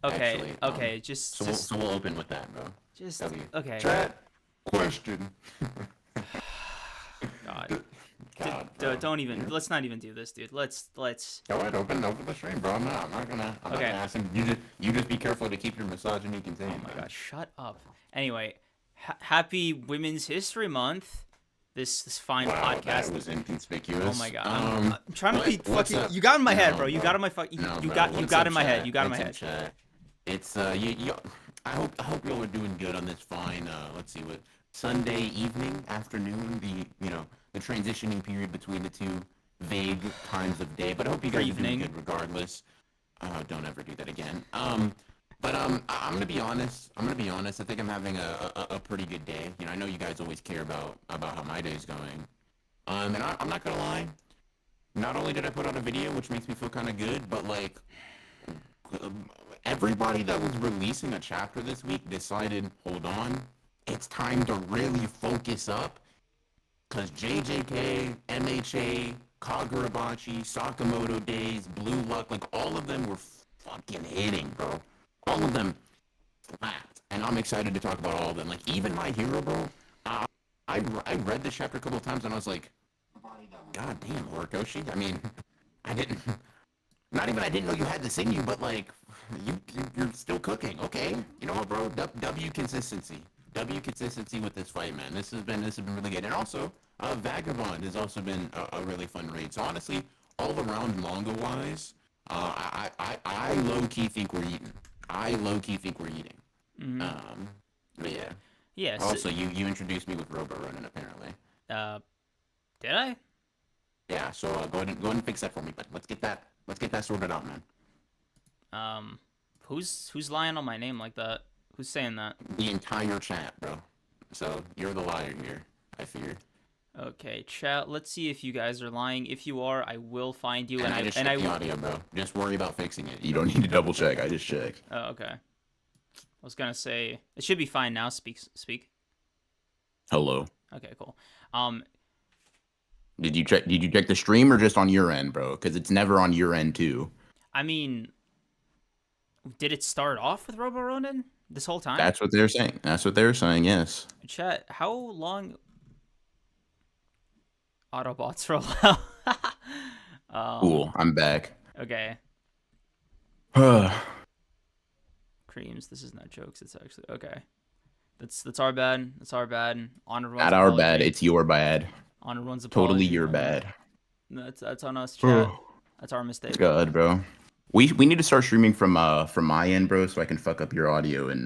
Okay, actually. okay, just, So we'll open with that, bro. just, W. okay. Chat question. God. God, bro. Don't even, let's not even do this, dude. Let's, Go ahead, open the stream, bro. I'm not okay. gonna ask him. You just be careful to keep your misogyny Oh contained, my man. God, shut up. Anyway, happy Women's History Month. This fine Wow, podcast. that was Oh my inconspicuous. God, I'm trying to be What's fucking. up? You got in my head, No, bro. You bro. got in my fuck. No, You bro. got What's got up, in my head. chat? You got in my What's up, head. chat? It's I hope y'all are doing good on this fine. Let's see what Sunday evening, afternoon. The transitioning period between the two vague times of day. But I hope you guys are doing Evening. good regardless. Don't ever do that again. But I'm gonna be honest. I think I'm having a pretty good day. I know you guys always care about how my day's going. And I'm not gonna lie. Not only did I put out a video, which makes me feel kind of good, but like everybody that was releasing a chapter this week decided, hold on, it's time to really focus up, cause JJK, MHA, Kagurabachi, Sakamoto Days, Blue Luck, like all of them were fucking hitting, bro. All of them slapped, and I'm excited to talk about all of them. Like even My Hero, bro. I read this chapter a couple of times, and I was like, God damn, Horikoshi. I mean, I didn't. Not even I didn't know you had this in you, but like, you're still cooking. Okay, you know what, bro? W consistency. W consistency with this fight, man. This has been really good, and also, Vagabond has also been a really fun read. So honestly, all around manga wise, I low key think we're eating. Mm-hmm. But yeah. Yeah. Also, you introduced me with Robo Running apparently. Did I? Yeah. So go ahead and fix that for me. But let's get that sorted out, man. Who's lying on my name like that? Who's saying that? The entire chat, bro. So you're the liar here, I fear. Okay, chat. Let's see if you guys are lying. If you are, I will find you. And I just checked the audio, bro. Just worry about fixing it. You don't need to double check. I just checked. Oh, okay. I was gonna say it should be fine now. Speak. Hello. Okay, cool. Did you check the stream or just on your end, bro? Because it's never on your end too. I mean, did it start off with Robo Ronin this whole time? That's what they're saying. Yes. Chat. How long? Autobots roll out. Cool. I'm back. Okay. Creams. This is not jokes. It's actually okay. That's our bad. That's our bad. Honored one's Not our apology. bad. It's your bad. Honored one's apology. Totally your bad. That's on us, chat. That's our mistake. God, bro. We need to start streaming from my end, bro, so I can fuck up your audio in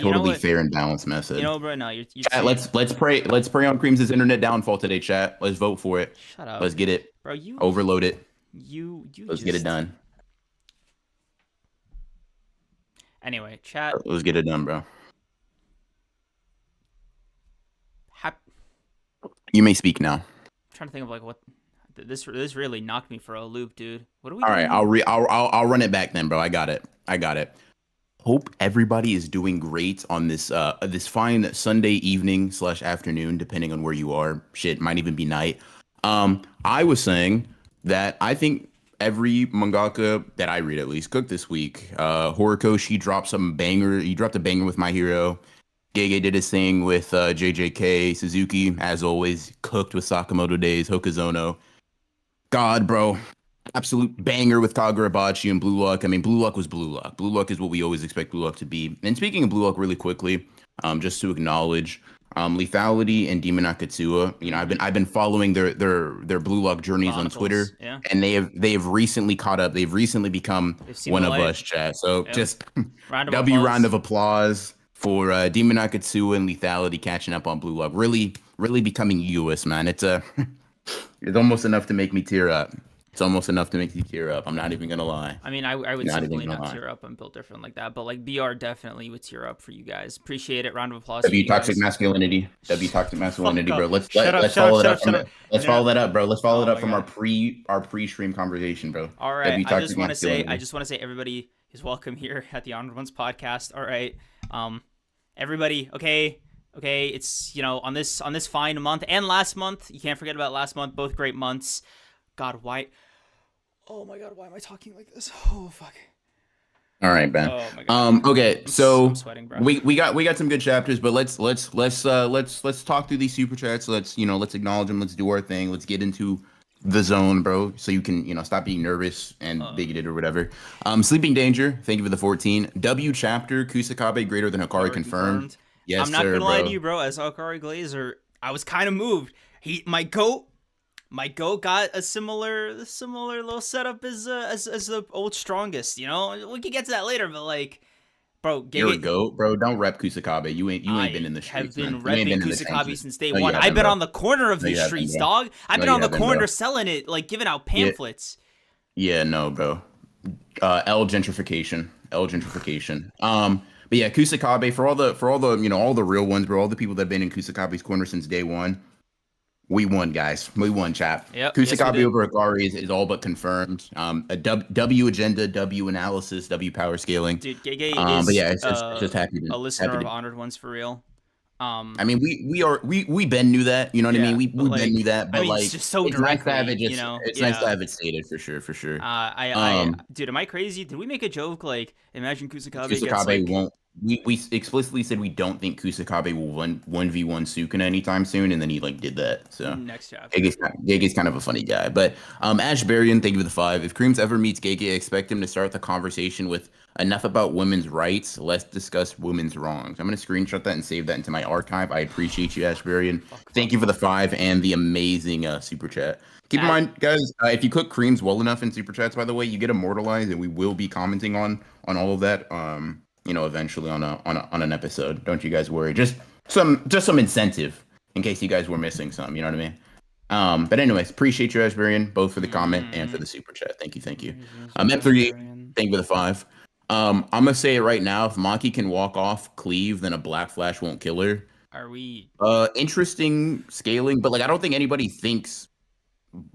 totally fair and balanced method. You know, bro. No, you're chat, let's pray on Creams' internet downfall today, chat. Let's vote for it. Shut up. Let's get it. Bro, you overload it. Let's get it done. Anyway, chat. Let's get it done, bro. You may speak now. I'm trying to think of like what this really knocked me for a loop, dude. What are we All doing? right, I'll run it back then, bro. I got it. Hope everybody is doing great on this this fine Sunday evening / afternoon, depending on where you are. Shit, might even be night. I was saying that I think every mangaka that I read at least cooked this week. Horikoshi dropped some banger. He dropped a banger with My Hero. Gege did his thing with JJK. Suzuki, as always, cooked with Sakamoto Days. Hokuzono. God, bro. Absolute banger with Kagurabachi and Blue Luck. I mean, Blue Luck was Blue Luck. Blue Luck is what we always expect Blue Luck to be. And speaking of Blue Luck really quickly, just to acknowledge Lethality and Demon Akatsuwa. You know, I've been following their Blue Luck journeys on Twitter. Yeah. And they have recently caught up. They've recently become one of us, chat. So just round of applause for Demon Akatsuwa and Lethality catching up on Blue Luck. Really becoming US, man. It's almost enough to make me tear up. It's almost enough to make you tear up. I'm not even gonna lie. I mean, I would simply not tear up. I'm built different like that. But like BR definitely would tear up for you guys. Appreciate it. Round of applause. Toxic masculinity, bro. Let's follow that up, bro. Let's follow it up from our pre-stream conversation, bro. All right. I just want to say everybody is welcome here at the Honored Ones podcast. All right. Everybody, okay. It's on this fine month and last month. You can't forget about last month. Both great months. God, why? Oh my God, why am I talking like this? Oh fuck. All right, Ben. Oh my god. Okay, I'm so sweating, bro. we got some good chapters, but let's talk through these super chats. Let's acknowledge them. Let's do our thing. Let's get into the zone, bro, so you can stop being nervous and Uh, bigoted or whatever. Sleeping Danger, thank you for the 14. W chapter, Kusakabe greater than Hikari Hikari confirmed. confirmed. I'm Yes, not sir, gonna lie to bro. you, bro. As Hikari Glazer, I was kind of moved. My goat got a similar little setup as the old strongest. You know, we can get to that later, but like, bro, You're a Gege, goat, bro. Don't rep Kusakabe. You ain't been I in the have streets, been man. You ain't repping been in the Kusakabe trenches. since day No, you one. I've haven't, been bro. on the corner of No, these you haven't, streets, bro. dog. I've No, been you on the haven't, bro. corner selling it, like giving out Yeah, pamphlets. yeah, no, bro. L gentrification. L gentrification. But yeah, Kusakabe for all the all the real ones, bro. All the people that have been in Kusakabe's corner since day one. We won, guys. We won, chap. Yep, yes we Kusakabe did. over Akari is all but confirmed. A W agenda, W analysis, W power scaling. Dude, Gege But is yeah, it's just a listener happy of to. Honored Ones for real. I Um, mean, we Ben knew that. You know what I mean? yeah, We but Ben knew like, that. I But mean, it's like, just so it's nice to have directly, it just. It's nice to yeah. have it stated for sure, for sure. I, Um, dude, am I crazy? Did we make a joke like, imagine Kusakabe gets Kusakabe like, won't. We explicitly said we don't think Kusakabe will one v one Sukuna anytime soon, and then he like did that. So next chapter? Gege's kind of a funny guy. But Ashbarian, thank you for the 5. If Creams ever meets Gege, I expect him to start the conversation with enough about women's rights, let's discuss women's wrongs. I'm gonna screenshot that and save that into my archive. I appreciate you, Ashbarian. Fuck, Thank fuck, you for the fuck. 5 and the amazing super chat. Keep in At, mind, guys, if you cook creams well enough in super chats, by the way, you get immortalized, and we will be commenting on all of that. Eventually on an episode. Don't you guys worry. Just some incentive in case you guys were missing some. You know what I mean? But anyways, appreciate you, Ashbarian, both for the comment and for mm, the super chat. Thank you, thank you. Super M3, Barbarian. thank you for the 5. I'm gonna say it right now. If Maki can walk off cleave, then a Black Flash won't kill her. Are we? Interesting scaling, but like I don't think anybody thinks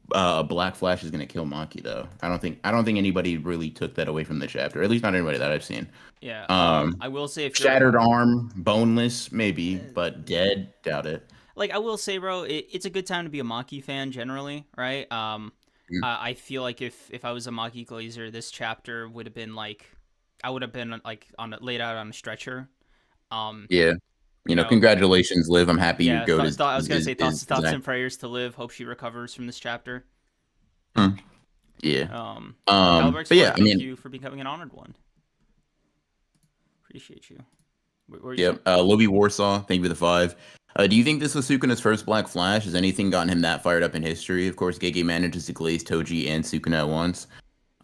Black Flash is gonna kill Maki though. I don't think anybody really took that away from the chapter. At least not anybody that I've seen. Yeah. Um, I will say if you're Shattered arm, boneless, maybe, but dead, doubt it. like, I will say, bro, it's a good time to be a Maki fan generally, right? Mm. I feel like if I was a Maki Glazer, this chapter would have been like, I would have been like laid out on a stretcher. Um, Yeah. you know, Congratulations, Liv. I'm happy your yeah. goat I was gonna say is thoughts Zach. and prayers to Liv. Hope she recovers from this chapter. Hmm. Yeah. Calibre But yeah, Explorer, I thank mean, you for becoming an honored one. Appreciate you. What were you yep. saying? Lobby Warsaw, thank you for the 5. Do you think this was Sukuna's first Black Flash? Has anything gotten him that fired up in history? Of course, Gege manages to glaze Toji and Sukuna at once.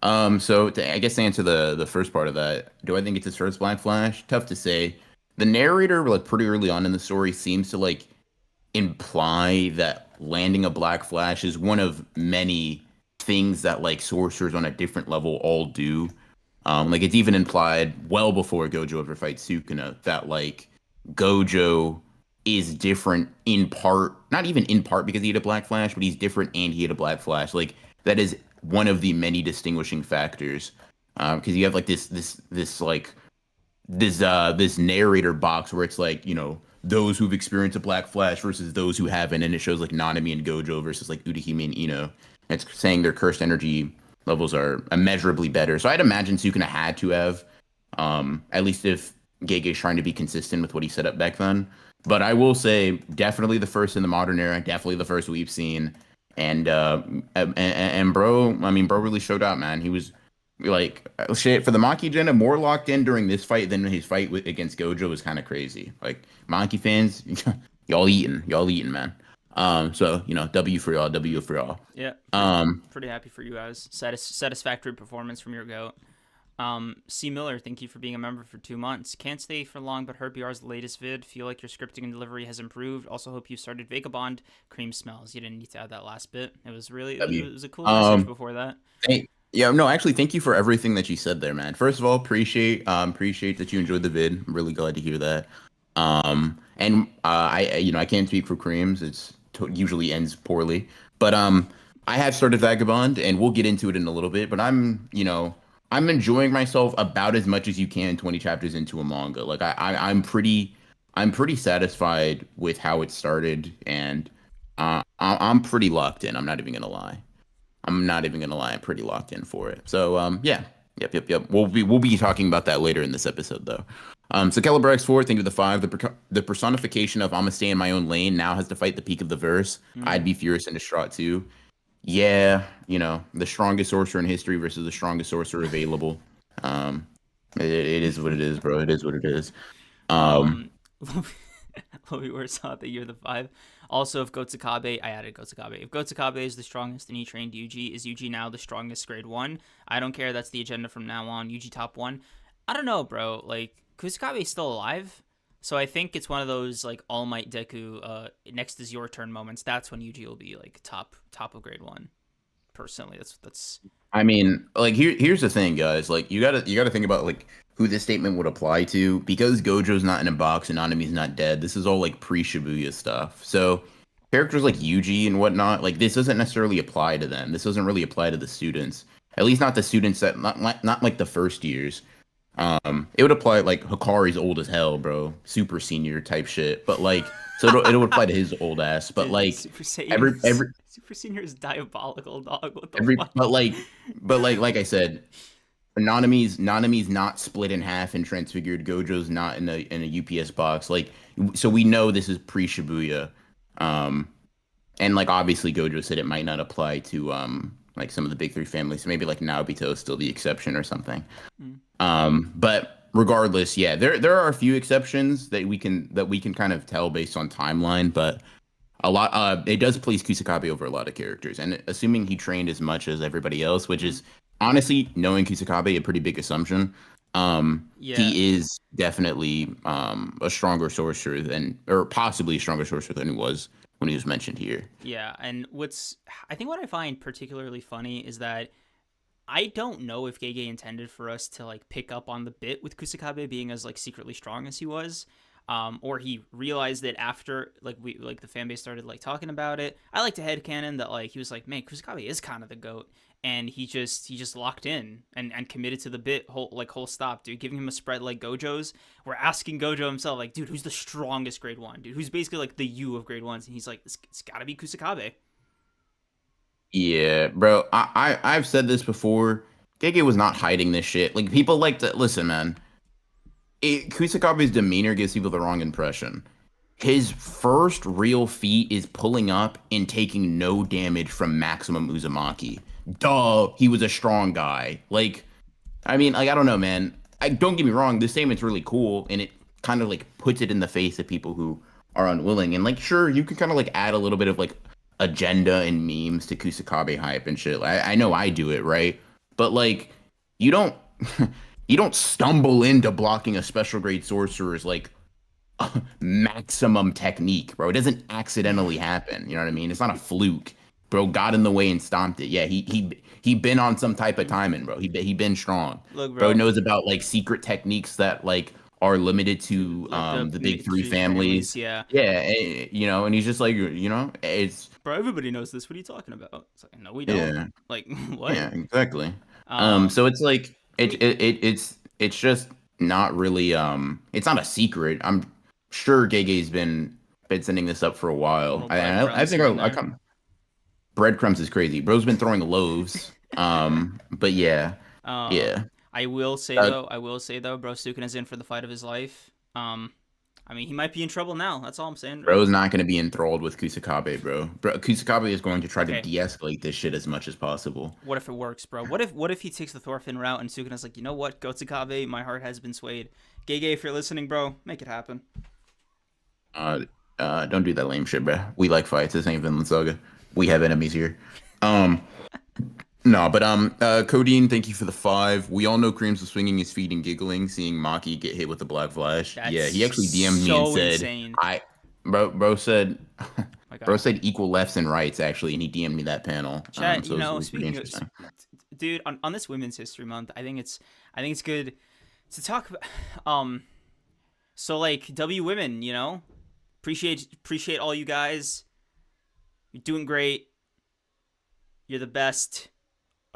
I guess to answer the first part of that, do I think it's his first Black Flash? Tough to say. The narrator, like pretty early on in the story, seems to like imply that landing a Black Flash is one of many things that like sorcerers on a different level all do. Like it's even implied well before Gojo ever fights Sukuna that like Gojo is different in part, not even in part because he had a Black Flash, but he's different and he had a Black Flash. Like that is one of the many distinguishing factors. Because you have like this narrator box where it's like those who've experienced a Black Flash versus those who haven't, and it shows like Nanami and Gojo versus like Urahime and Ino. And it's saying their cursed energy levels are immeasurably better. So I'd imagine Sukuna had to have, at least if Gege's trying to be consistent with what he set up back then. But I will say, definitely the first in the modern era, definitely the first we've seen. And bro, I mean, bro really showed out, man. He was like shit for the Maki Jenna more locked in during this fight than his fight against Gojo was kind of crazy. Like Maki fans, y'all eating, man. So W for y'all, W for y'all. Yeah. Pretty happy for you guys. Satisfactory performance from your goat. C. Miller, thank you for being a member for 2 months. Can't stay for long, but heard BR's latest vid. Feel like your scripting and delivery has improved. Also hope you started Vagabond. Cream smells. You didn't need to add that last bit. It was really, W. it was a cool message before that. Yeah, no, actually, thank you for everything that you said there, man. First of all, appreciate that you enjoyed the vid. I'm really glad to hear that. And I can't speak for Creams. Usually ends poorly, but I have started Vagabond, and we'll get into it in a little bit. But I'm enjoying myself about as much as you can 20 chapters into a manga. Like I'm pretty satisfied with how it started, and I'm pretty locked in. I'm not even gonna lie. I'm pretty locked in for it. So yeah, Yep. We'll be talking about that later in this episode, though. So Caliber X4, think of the five. The personification of I'ma stay in my own lane now has to fight the peak of the verse. I'd be furious and distraught too. Yeah, the strongest sorcerer in history versus the strongest sorcerer available. Um, it is what it is, bro. It is what it is. Um, Um, Lobby Words thought that you're the five. Also, if Gotsakabe, I added Gotsakabe. If Gotsakabe is the strongest and he trained Yuji, is Yuji now the strongest grade 1? I don't care. That's the agenda from now on. Yuji top 1. I don't know, bro. Like, Kusakabe is still alive. So I think it's one of those, like, All Might Deku, next is your turn moments. That's when Yuji will be, like, top of grade 1. Personally, that's. I mean, like here's the thing, guys. Like you gotta think about like who this statement would apply to because Gojo's not in a box and Nanami's not dead. This is all like pre-Shibuya stuff. So characters like Yuji and whatnot, like this doesn't necessarily apply to them. This doesn't really apply to the students. At least not the students that not like the first years. It would apply like Hikari's old as hell, bro, super senior type shit. But like, so it would apply to his old ass. But Dude, like, Super Saiyan, every Super Senior is diabolical, dog. What the every fuck? but like I said, Nanami's not split in half and transfigured. Gojo's not in a UPS box. Like, so we know this is pre Shibuya. Um, and like obviously Gojo said it might not apply to like some of the big three families. So maybe like Naobito is still the exception or something. But regardless, yeah, there are a few exceptions that we can kind of tell based on timeline, but a lot it does place Kusakabe over a lot of characters. And assuming he trained as much as everybody else, which is honestly knowing Kusakabe a pretty big assumption. Yeah. He is definitely a stronger sorcerer than or possibly a stronger sorcerer than he was when he was mentioned here. Yeah, and I think what I find particularly funny is that I don't know if Gege intended for us to like pick up on the bit with Kusakabe being as like secretly strong as he was, or he realized it after the fan base started like talking about it. I like to headcanon that like he was like, man, Kusakabe is kind of the goat, and he just locked in and committed to the bit whole stop, dude. Giving him a spread like Gojo's. We're asking Gojo himself like, dude, who's the strongest grade 1, dude? Who's basically like the U of grade 1s, and he's like, it's gotta be Kusakabe. Yeah, bro. I've said this before. Gege was not hiding this shit. Like people like to listen, man. Kusakabe's demeanor gives people the wrong impression. His first real feat is pulling up and taking no damage from Maximum Uzumaki. Duh, he was a strong guy. Like, I mean, like I don't know, man. Don't get me wrong. This statement's really cool, and it kind of like puts it in the face of people who are unwilling. And like, sure, you can kind of like add a little bit of like agenda and memes to Kusakabe hype and shit. I know I do it, right? But like, you don't you don't stumble into blocking a special grade sorcerer's like maximum technique, bro. It doesn't accidentally happen. You know what I mean? It's not a fluke. Bro got in the way and stomped it. Yeah, he been on some type of timing, bro. He been strong. Look, Bro bro, knows about like secret techniques that like are limited to like the big three families. yeah. Yeah, and he's just like, it's Bro, everybody knows this. What are you talking about? It's like, no, we don't. yeah. Like, what? Yeah, exactly. Um, So it's like it's just not really it's not a secret. I'm sure Gege's been sending this up for a while. little I breadcrumbs think here and I there. come breadcrumbs is crazy. Bro's been throwing loaves. But yeah, yeah. I will say Uh, though, bro, Sukuna's in for the fight of his life. I mean, he might be in trouble now. That's all I'm saying, bro. Bro's not gonna be enthralled with Kusakabe, bro. Kusakabe is going to try to Okay. de-escalate this shit as much as possible. What if it works, bro? What if he takes the Thorfinn route and Sukuna's like, you know what, Gotsakabe, my heart has been swayed. Gege, if you're listening, bro, make it happen. Don't do that lame shit, bro. We like fights. This ain't Vinland Saga. We have enemies here. Um, no, but Codeine, thank you for the 5. We all know Creams was swinging his feet and giggling, seeing Maki get hit with the Black Flash. That's Yeah, he actually DM'd me and so said, insane. bro said, My God. bro said equal lefts and rights actually, and he DM'd me that panel. Chat, So it was pretty speaking of, interesting. dude, on this Women's History Month, I think it's good to talk about. So like W women, appreciate all you guys. You're doing great. You're the best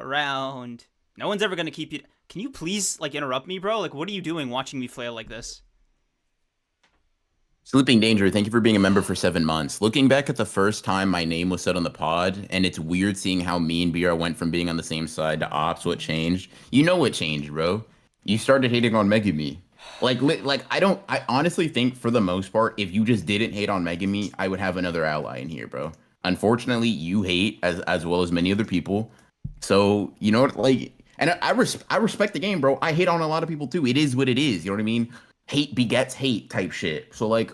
around. No one's ever gonna keep you. Can you please like interrupt me, bro? Like, what are you doing watching me flail like this? Sleeping Danger, thank you for being a member for 7 months. Looking back at the first time my name was said on the pod, and it's weird seeing how me and BR went from being on the same side to ops. What changed? You know what changed, bro? You started hating on Megumi. I honestly think for the most part, if you just didn't hate on Megumi, I would have another ally in here, bro. Unfortunately, you hate as well as many other people. So you know what, and I respect the game, bro. I hate on a lot of people too. It is what it is. You know what I mean? Hate begets hate type shit. So like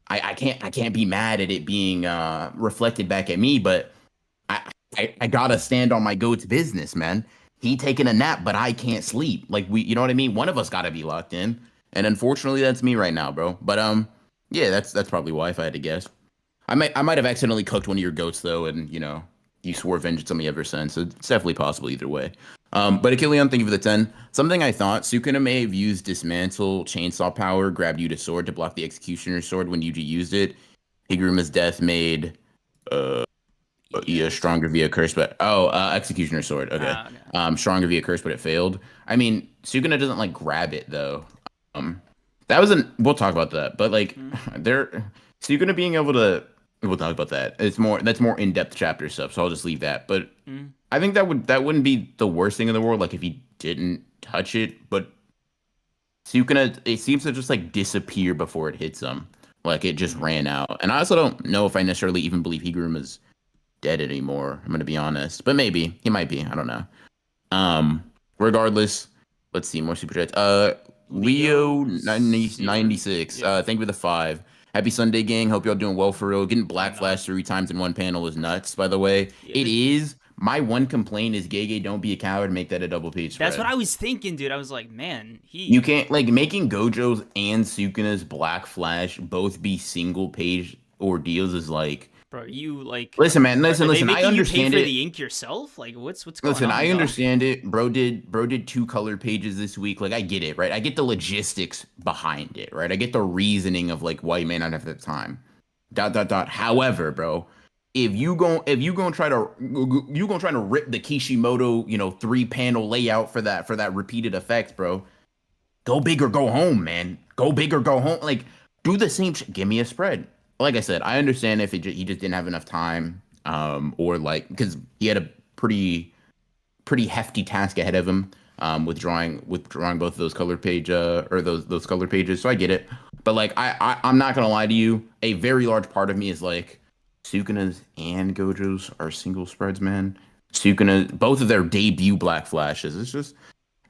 I can't be mad at it being reflected back at me, but I, I gotta stand on my goat's business, man. He taking a nap, but I can't sleep. Like you know what I mean? One of us gotta be locked in, and unfortunately, that's me right now, bro. But yeah, that's probably why if I had to guess. I might have accidentally cooked one of your goats though, and you swore vengeance on me ever since. So it's definitely possible either way. But Achilleon, thank you for the 10. Something I thought Sukuna may have used dismantle chainsaw power, grabbed Yuta's sword to block the executioner's sword when Yuji used it. Higuruma's death made uh yeah, stronger via curse, but executioner's sword. Okay. Okay. Stronger via curse, but it failed. I mean, Sukuna doesn't like grab it though. Um, that wasn't. We'll talk about that, but like, Mm. there, Sukuna being able to. We'll talk about that. That's more in-depth chapter stuff, so I'll just leave that. But Mm. I think that wouldn't be the worst thing in the world, like if he didn't touch it, but Sukuna, it seems to just like disappear before it hits him. Like it just Mm. ran out. And I also don't know if I necessarily even believe Higuruma's dead anymore. I'm gonna be honest. But maybe. He might be. I don't know. Um Regardless, let's see more super chats. Leo Leo 96. Yeah. Thank you for the 5. Happy Sunday, gang. Hope y'all doing well for real. Getting I Black know. Flash 3 times in one panel is nuts, by the way. Yeah, It is. My one complaint is Gege, don't be a coward, make that a double page that's what spread. I was thinking, dude. I was like, man, You he, can't like making Gojo's and Sukuna's Black Flash both be single page ordeals is like, bro, you like, listen, man, are they listen. I making you pay understand for it. the ink yourself? Like, what's going Listen, on, I dog? understand it. Bro did 2 color pages this week. Like I get it, right? I get the logistics behind it, right? I get the reasoning of like why you may not have the time. Dot dot dot. However, bro, if you gonna try to rip the Kishimoto, 3 panel layout for that repeated effect, bro. Go big or go home, man. Go big or go home. Like, do the same shit. Give me a spread. Like I said, I understand if he just didn't have enough time, or like because he had a pretty hefty task ahead of him, with drawing both of those color page or those color pages. So I get it, but like I'm not gonna lie to you. A very large part of me is like Sukuna's and Gojo's are single spreads, man. Sukuna, both of their debut Black Flashes. It's just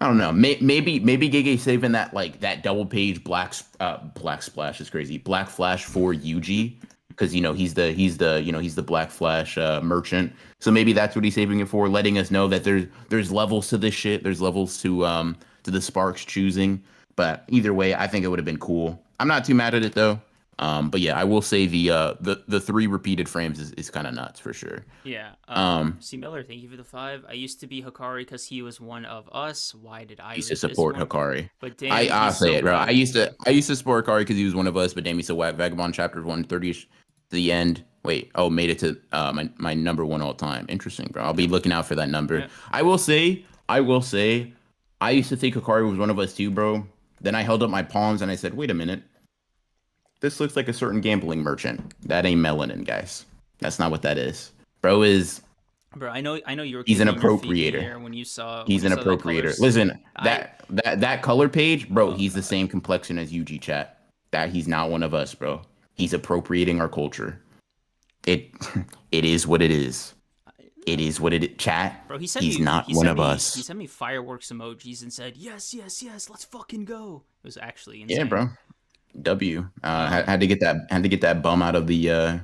I don't know. Maybe Gege saving that like that double page black splash is crazy. Black Flash for Yuji because he's the Black Flash merchant. So maybe that's what he's saving it for, letting us know that there's levels to this shit. There's levels to the Sparks choosing. But either way, I think it would have been cool. I'm not too mad at it though. But yeah, I will say the 3 repeated frames is kind of nuts for sure. Yeah. Um, C Miller, thank you for the 5. I used to be Hikari because he was one of us. Why did I Used to read this support one? Hikari. But I damn, I'll he's say so it, bro. I whack. used to I used to support Hikari because he was one of us, but damn, he's so whack. Vagabond chapter 130 to the end. Wait, oh, made it to my number one all time. Interesting, bro. I'll be looking out for that number. Yeah. I will say, I used to think Hikari was one of us too, bro. Then I held up my palms and I said, wait a minute, this looks like a certain gambling merchant. That ain't melanin, guys. That's not what that is. Bro is Bro, I know you were he's an kicking your feet in the appropriator. air when you saw He's an that appropriator. colors. Listen, I that color page, bro, Oh he's the god. same complexion as Yuji chat. That he's not one of us, bro. He's appropriating our culture. It it is what it is. It is what it is. Chat. Bro, he sent He's me not he one sent of me he us. sent me fireworks emojis and said, "Yes, yes, yes, let's fucking go." It was actually Yeah, insane. bro. W. Um Had to get that bum out of the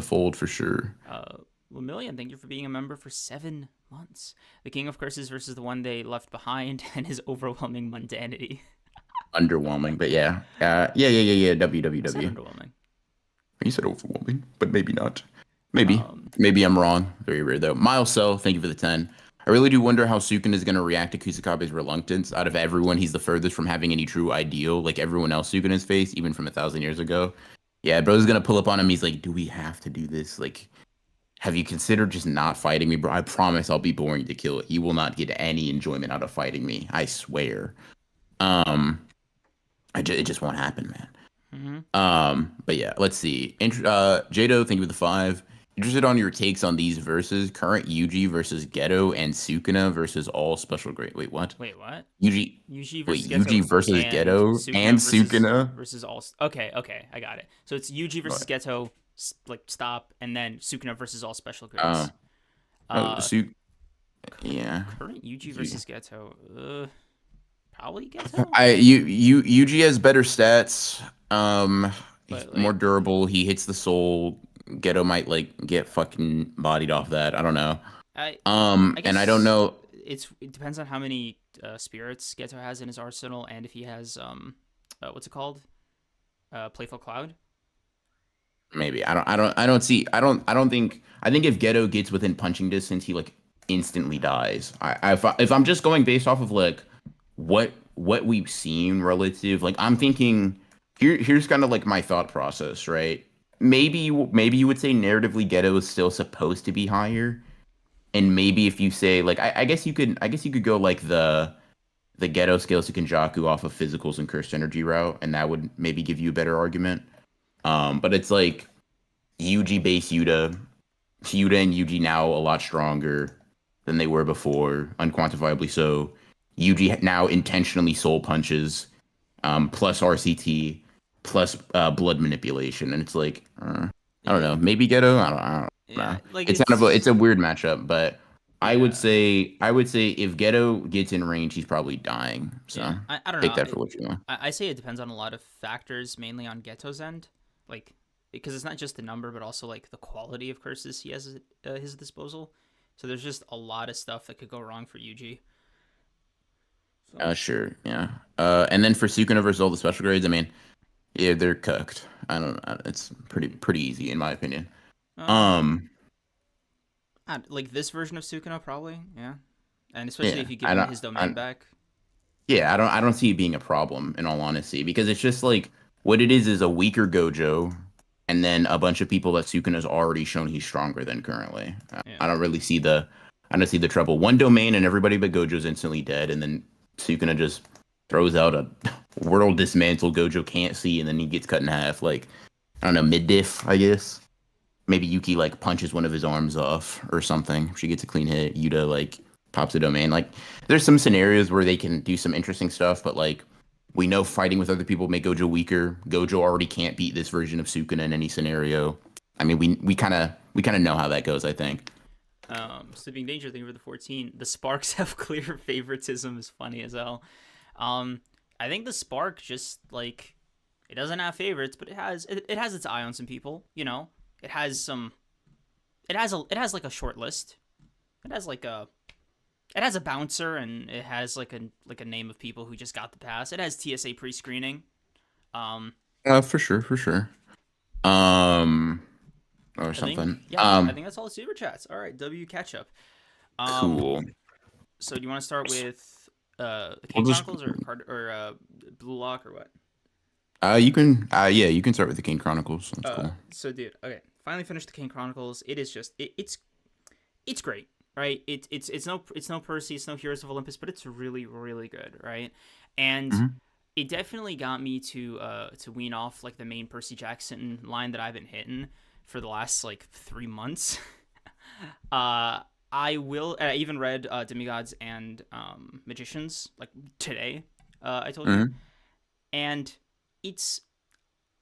fold for sure. uh Lemillion, thank you for being a member for 7 months. The King of Curses versus the one they left behind and his overwhelming mundanity. Underwhelming, but yeah. Yeah. W W I said W. underwhelming. He said overwhelming, but maybe not. Maybe. Um Maybe I'm wrong. Very rare though. Miles Cell, thank you for the 10. I really do wonder how Sukun is going to react to Kusakabe's reluctance. Out of everyone, he's the furthest from having any true ideal, like everyone else Sukun has faced, even from 1,000 years ago. Yeah, bro's going to pull up on him. He's like, do we have to do this? Like, have you considered just not fighting me, bro? I promise I'll be boring to kill. He will not get any enjoyment out of fighting me. I swear. Um, it just won't happen, man. Mm-hmm. But yeah, let's see. Jado, thank you for the 5. Interested on your takes on these verses: current Yuji versus Geto and Sukuna versus all special grade. Wait, what? Wait, what? Yuji, Yuji wait, versus Geto Yuji versus and Geto and Sukuna Sukuna. versus all. Okay, okay, I got it. So it's Yuji versus What? Geto, like stop, and then Sukuna versus all special Uh, grades. no, Uh, yeah. current Yuji Yuji. versus Geto. Probably Geto, Yuji has better stats. He's but more like durable. He hits the soul. Geto might like get fucking bodied off that. I don't know. I I And I don't guess know. it depends on how many spirits Geto has in his arsenal, and if he has what's it called? Playful Cloud. Maybe I don't see. I don't think. I think if Geto gets within punching distance, he like instantly dies. If I'm just going based off of like what we've seen relative, like I'm thinking here's kind of like my thought process, right? Maybe you would say narratively Geto is still supposed to be higher, and maybe if you say like I guess you could go like the Geto scales to Kenjaku off of physicals and cursed energy route, and that would maybe give you a better argument. But it's like Yuji base Yuta and Yuji now a lot stronger than they were before, unquantifiably so. Yuji now intentionally soul punches, plus RCT, plus blood manipulation, and it's like I don't Yeah, know, maybe Geto. I don't yeah, know. like It's kind of it's it's a weird matchup, but yeah, I would say if Geto gets in range, he's probably dying. So yeah. I don't take know. that for what you want. I say it depends on a lot of factors, mainly on Geto's end, like because it's not just the number, but also like the quality of curses he has at his disposal. So there's just a lot of stuff that could go wrong for Yuji. So Sure, yeah. And then for Sukuna versus all the special grades, I mean, yeah, they're cooked. I don't know. It's pretty easy in my opinion. um, Um, like this version of Sukuna probably, yeah, and especially yeah, if you give him his domain back. yeah, I don't see it being a problem in all honesty because it's just like what it is a weaker Gojo, and then a bunch of people that Sukuna's already shown he's stronger than currently. Yeah, I don't really see I don't see the trouble. One domain and everybody but Gojo's instantly dead, and then Sukuna just throws out a world dismantle Gojo can't see, and then he gets cut in half. Like I don't know, mid diff, I guess. Maybe Yuki like punches one of his arms off or something. She gets a clean hit. Yuta like pops a domain. Like there's some scenarios where they can do some interesting stuff, but like we know fighting with other people make Gojo weaker. Gojo already can't beat this version of Sukuna in any scenario. I mean, we kind of know how that goes. I think. Sleeping Danger thing for the 14. The Sparks have clear favoritism is funny as hell. Um, I think the Spark just like it doesn't have favorites, but it has its eye on some people. You know, it has some. It has like a short list. It has like a it has a bouncer and it has like a name of people who just got the pass. It has TSA pre-screening. Um, For sure, for sure. Um, or I think something. yeah, I think that's all the super chats. All right, W catch up. Um, Cool. so do you want to start with the We'll King just. Chronicles or Blue Lock or what? You can. Yeah, you can start with the King Chronicles. That's cool. So dude, okay, finally finished the King Chronicles. It is just it's great, right? It's no Percy, it's no Heroes of Olympus, but it's really really good, right? And Mhm. it definitely got me to wean off like the main Percy Jackson line that I've been hitting for the last like 3 months. I will. I even read Demigods and Magicians like today. I told you, Mhm. and it's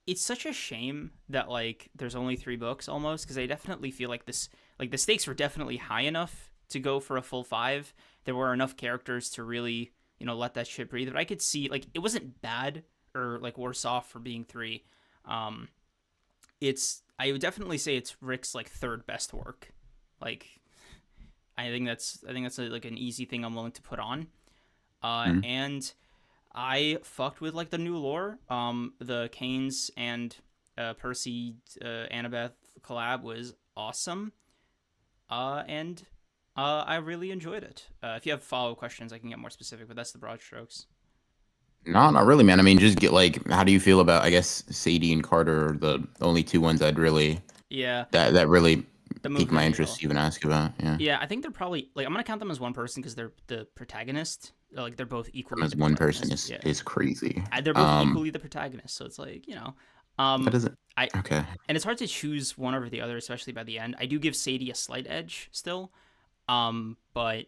it's such a shame that like there's only 3 books almost because I definitely feel like this like the stakes were definitely high enough to go for a full 5. There were enough characters to really let that shit breathe. But I could see like it wasn't bad or like worse off for being 3. Um, it's I would definitely say it's Rick's like third best work. Like I think that's like an easy thing I'm willing to put on. Mhm. And I fucked with like the new lore. The Canes and Percy Annabeth collab was awesome. And I really enjoyed it. If you have follow up questions, I can get more specific, but that's the broad strokes. No, not really, man. I mean, just get like, how do you feel about? I guess Sadie and Carter are the only two ones I'd really Yeah, that really the piqued move the my interest needle. to even ask about. Yeah. Yeah, I think they're probably like I'm gonna count them as one person because they're the protagonist. Like they're both equally As the one person protagonists. Yeah, is crazy. they're both equally the protagonists. So it's like, That um, doesn't. I Okay. and it's hard to choose one over the other, especially by the end. I do give Sadie a slight edge still, but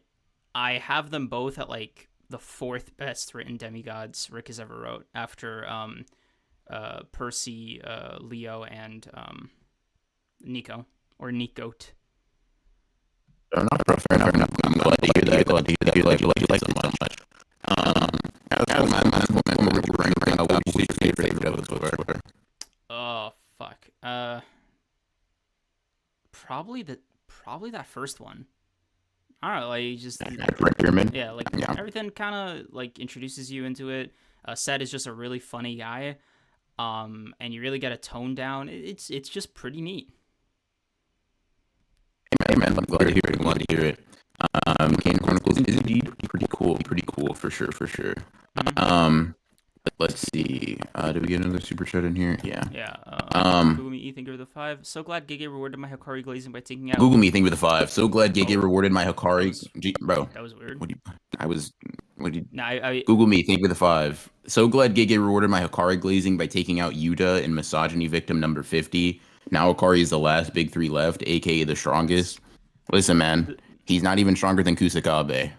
I have them both at like the fourth best written demigods Rick has ever wrote after Percy, Leo, and Nico or Nicote. Fair enough. I'm glad to hear that. Glad to hear that. Glad you like it so much. What would you say your favorite episodes were? Oh fuck. Probably that first one. I don't know, like just Red Pyramid. yeah, like Yeah. everything kind of like introduces you into it. Seth is just a really funny guy, and you really get a tone down. It's just pretty neat. Hey man, I'm glad to hear it. Glad to hear it. Kane Chronicles is indeed pretty cool. Pretty cool for sure. For sure. Mm-hmm. Let's see. Did we get another super chat in here? Yeah. Yeah. Google me, Ethan, give it a 5. So glad Gege rewarded my Hikari glazing by taking out. Google me, thing with a 5. So glad Gege rewarded my Hikari. Bro, that was weird. what do you? No, I Google me, think with a 5. So glad Gege rewarded my Hikari glazing by taking out Yuta in misogyny victim number 50. Now Hikari is the last big 3 left, aka the strongest. Listen, man, he's not even stronger than Kusakabe.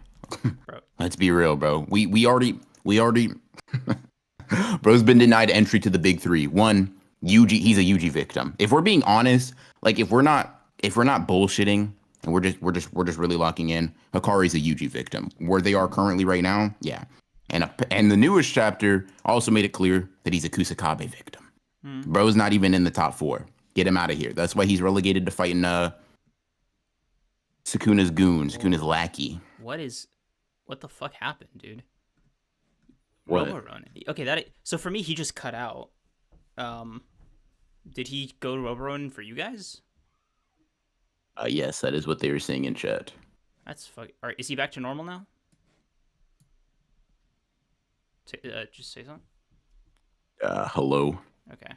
Let's be real, bro. We already. Bro's been denied entry to the big 3. One, Yuji, he's a Yuji victim. If we're being honest, like if we're not bullshitting and we're just really locking in, Hikari's a Yuji victim. Where they are currently right now, yeah. And the newest chapter also made it clear that he's a Kusakabe victim. Bro's not even in the top 4. Get him out of here. That's why he's relegated to fighting Sukuna's goon, Sukuna's lackey. What the fuck happened, dude? What? Roborun. Okay, so for me, he just cut out. Did he go to Roborun for you guys? Yes, that is what they were saying in chat. That's fuck. All right, is he back to normal now? Just say something. Hello. Okay.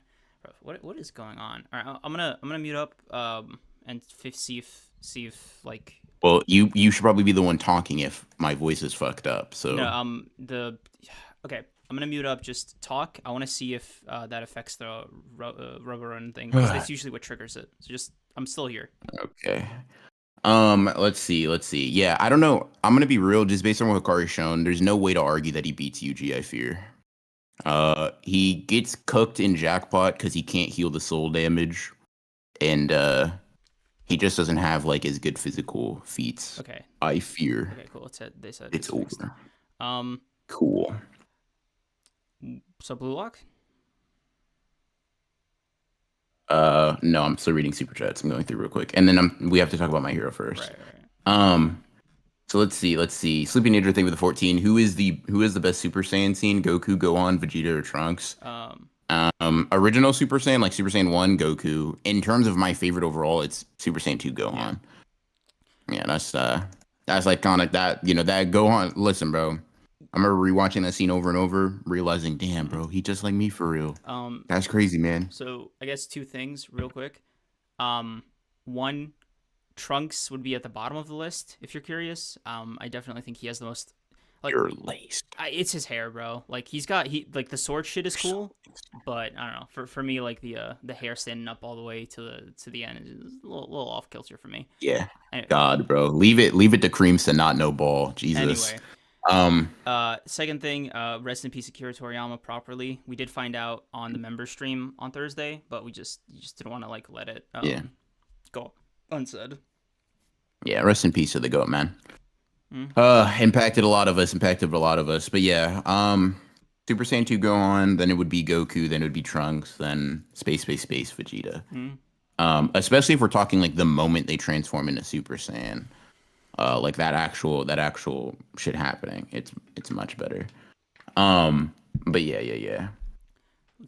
What is going on? All right, I'm gonna mute up. And see if like. Well, you should probably be the one talking if my voice is fucked up. So. No. Okay, I'm gonna mute up. Just talk. I want to see if that affects the Roborun thing. That's usually what triggers it. So I'm still here. Okay. Let's see. Yeah, I don't know. I'm gonna be real. Just based on what Hikari's shown, there's no way to argue that he beats Yuji. I fear. He gets cooked in Jackpot because he can't heal the soul damage, and he just doesn't have like as good physical feats. Okay. I fear. Okay, cool. They said it's over. Cool. So Blue Lock? No, I'm still reading super chats. I'm going through real quick, and then we have to talk about my hero first. Right. So let's see. Sleepy Ninja thing with the 14. Who is the best Super Saiyan scene? Goku, Gohan, Vegeta, or Trunks? Original Super Saiyan, like Super Saiyan 1, Goku. In terms of my favorite overall, it's Super Saiyan 2, Gohan. Yeah, that's like kind of that, that Gohan. Listen, bro. I remember rewatching that scene over and over, realizing, damn, bro, he just like me for real. That's crazy, man. So I guess 2 things real quick. One, Trunks would be at the bottom of the list if you're curious. I definitely think he has the most. Like, you're laced. It's his hair, bro. Like like the sword shit is cool, but I don't know. For me, like the hair standing up all the way to the end is a little off kilter for me. Yeah. Anyway. God, bro, leave it to Creams to not know ball. Jesus. Anyway. Second thing, rest in peace Akira Toriyama properly. We did find out on the member stream on Thursday, but we just didn't want to like let it go unsaid. Yeah, rest in peace to the GOAT, man. Impacted a lot of us. But yeah, Super Saiyan 2 Gohan, then it would be Goku, then it would be Trunks, then Space Vegeta. Especially if we're talking like the moment they transform into Super Saiyan. Like that actual shit happening. It's much better. But yeah.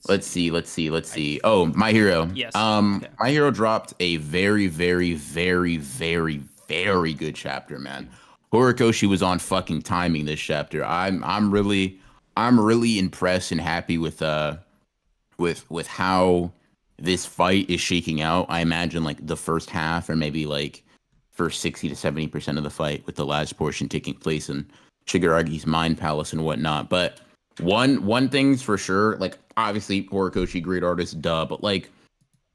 Let's see. Oh, My Hero. Yes. Okay. My Hero dropped a very, very, very, very, very good chapter, man. Horikoshi was on fucking timing this chapter. I'm really impressed and happy with how this fight is shaking out. I imagine like the first half or maybe like first 60 to 70% of the fight, with the last portion taking place in Shigaragi's mind palace and whatnot. But one thing's for sure, like obviously Horikoshi, great artist, duh, but like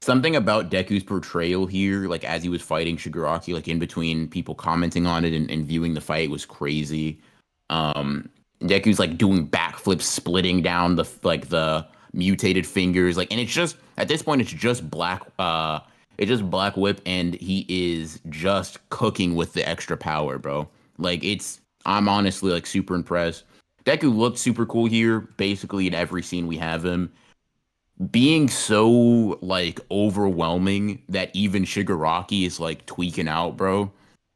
something about Deku's portrayal here, like as he was fighting Shigaraki, like in between people commenting on it and viewing the fight was crazy. Deku's like doing backflips, splitting down the mutated fingers, like, and it's just at this point it's just Black Whip, and he is just cooking with the extra power, bro. Like I'm honestly like super impressed. Deku looked super cool here, basically in every scene we have him being so like overwhelming that even Shigaraki is like tweaking out, bro.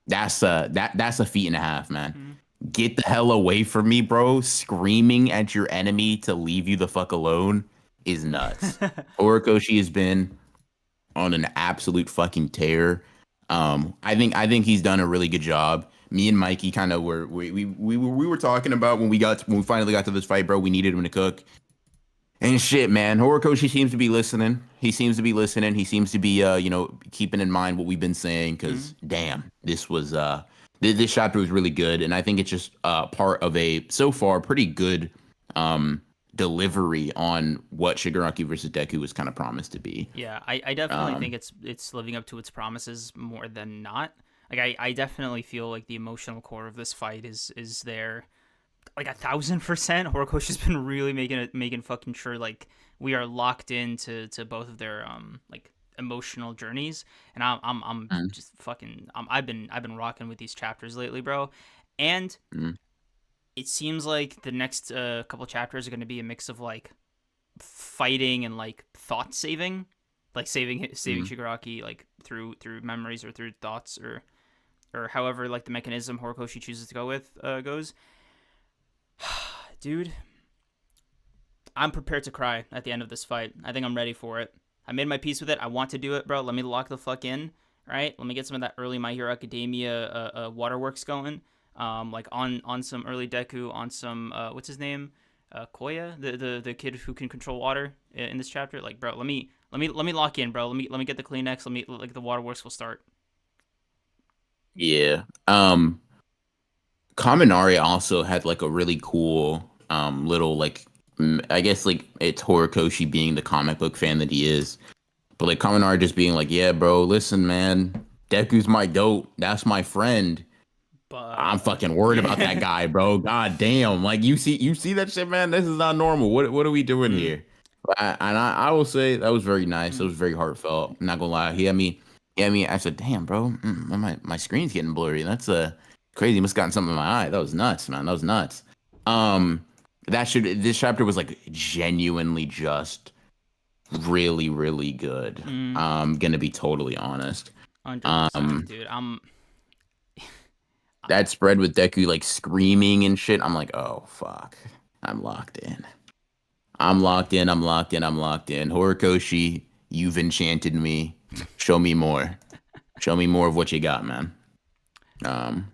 That's a feat and a half, man. Mm-hmm. Get the hell away from me, bro. Screaming at your enemy to leave you the fuck alone is nuts. Horikoshi has been on an absolute fucking tear. I think he's done a really good job. Me and Mikey kind of we were talking about when we finally got to this fight, bro. We needed him to cook. And shit, man, Horikoshi seems to be listening. He seems to be listening. He seems to be, keeping in mind what we've been saying. Because, damn, this chapter was really good, and I think it's just part of a so far pretty good delivery on what Shigaraki versus Deku was kind of promised to be. Yeah, I definitely think it's living up to its promises more than not. Like I definitely feel like the emotional core of this fight is there. Like 1,000%, Horikoshi's been really making fucking sure like we are locked into both of their like emotional journeys, and I'm just fucking I've been rocking with these chapters lately, bro, and it seems like the next couple chapters are going to be a mix of like fighting and like thought saving, like saving Shigaraki like through memories or through thoughts or however like the mechanism Horikoshi chooses to go with goes. Dude, I'm prepared to cry at the end of this fight. I think I'm ready for it. I made my peace with it. I want to do it, bro. Let me lock the fuck in, right? Let me get some of that early My Hero Academia waterworks going. Like on some early Deku, on some what's his name, Koya, the kid who can control water in this chapter. Like, bro, let me lock in, bro. Let me get the Kleenex. Like the waterworks will start. Yeah. Kaminari also had like a really cool little like I guess like it's Horikoshi being the comic book fan that he is. But like Kaminari just being like, yeah, bro, listen, man, Deku's my goat. That's my friend. But I'm fucking worried about that guy, bro. God damn. Like you see that shit, man? This is not normal. What are we doing here? I will say that was very nice. It was very heartfelt. I'm not gonna lie. I said, damn, bro, my screen's getting blurry. That's crazy. Must have gotten something in my eye. That was nuts, man. That was nuts. This chapter was like genuinely just really, really good. I'm gonna be totally honest. 100%, dude. That spread with Deku like screaming and shit. I'm like, oh fuck. I'm locked in. I'm locked in. Horikoshi, you've enchanted me. Show me more. Show me more of what you got, man.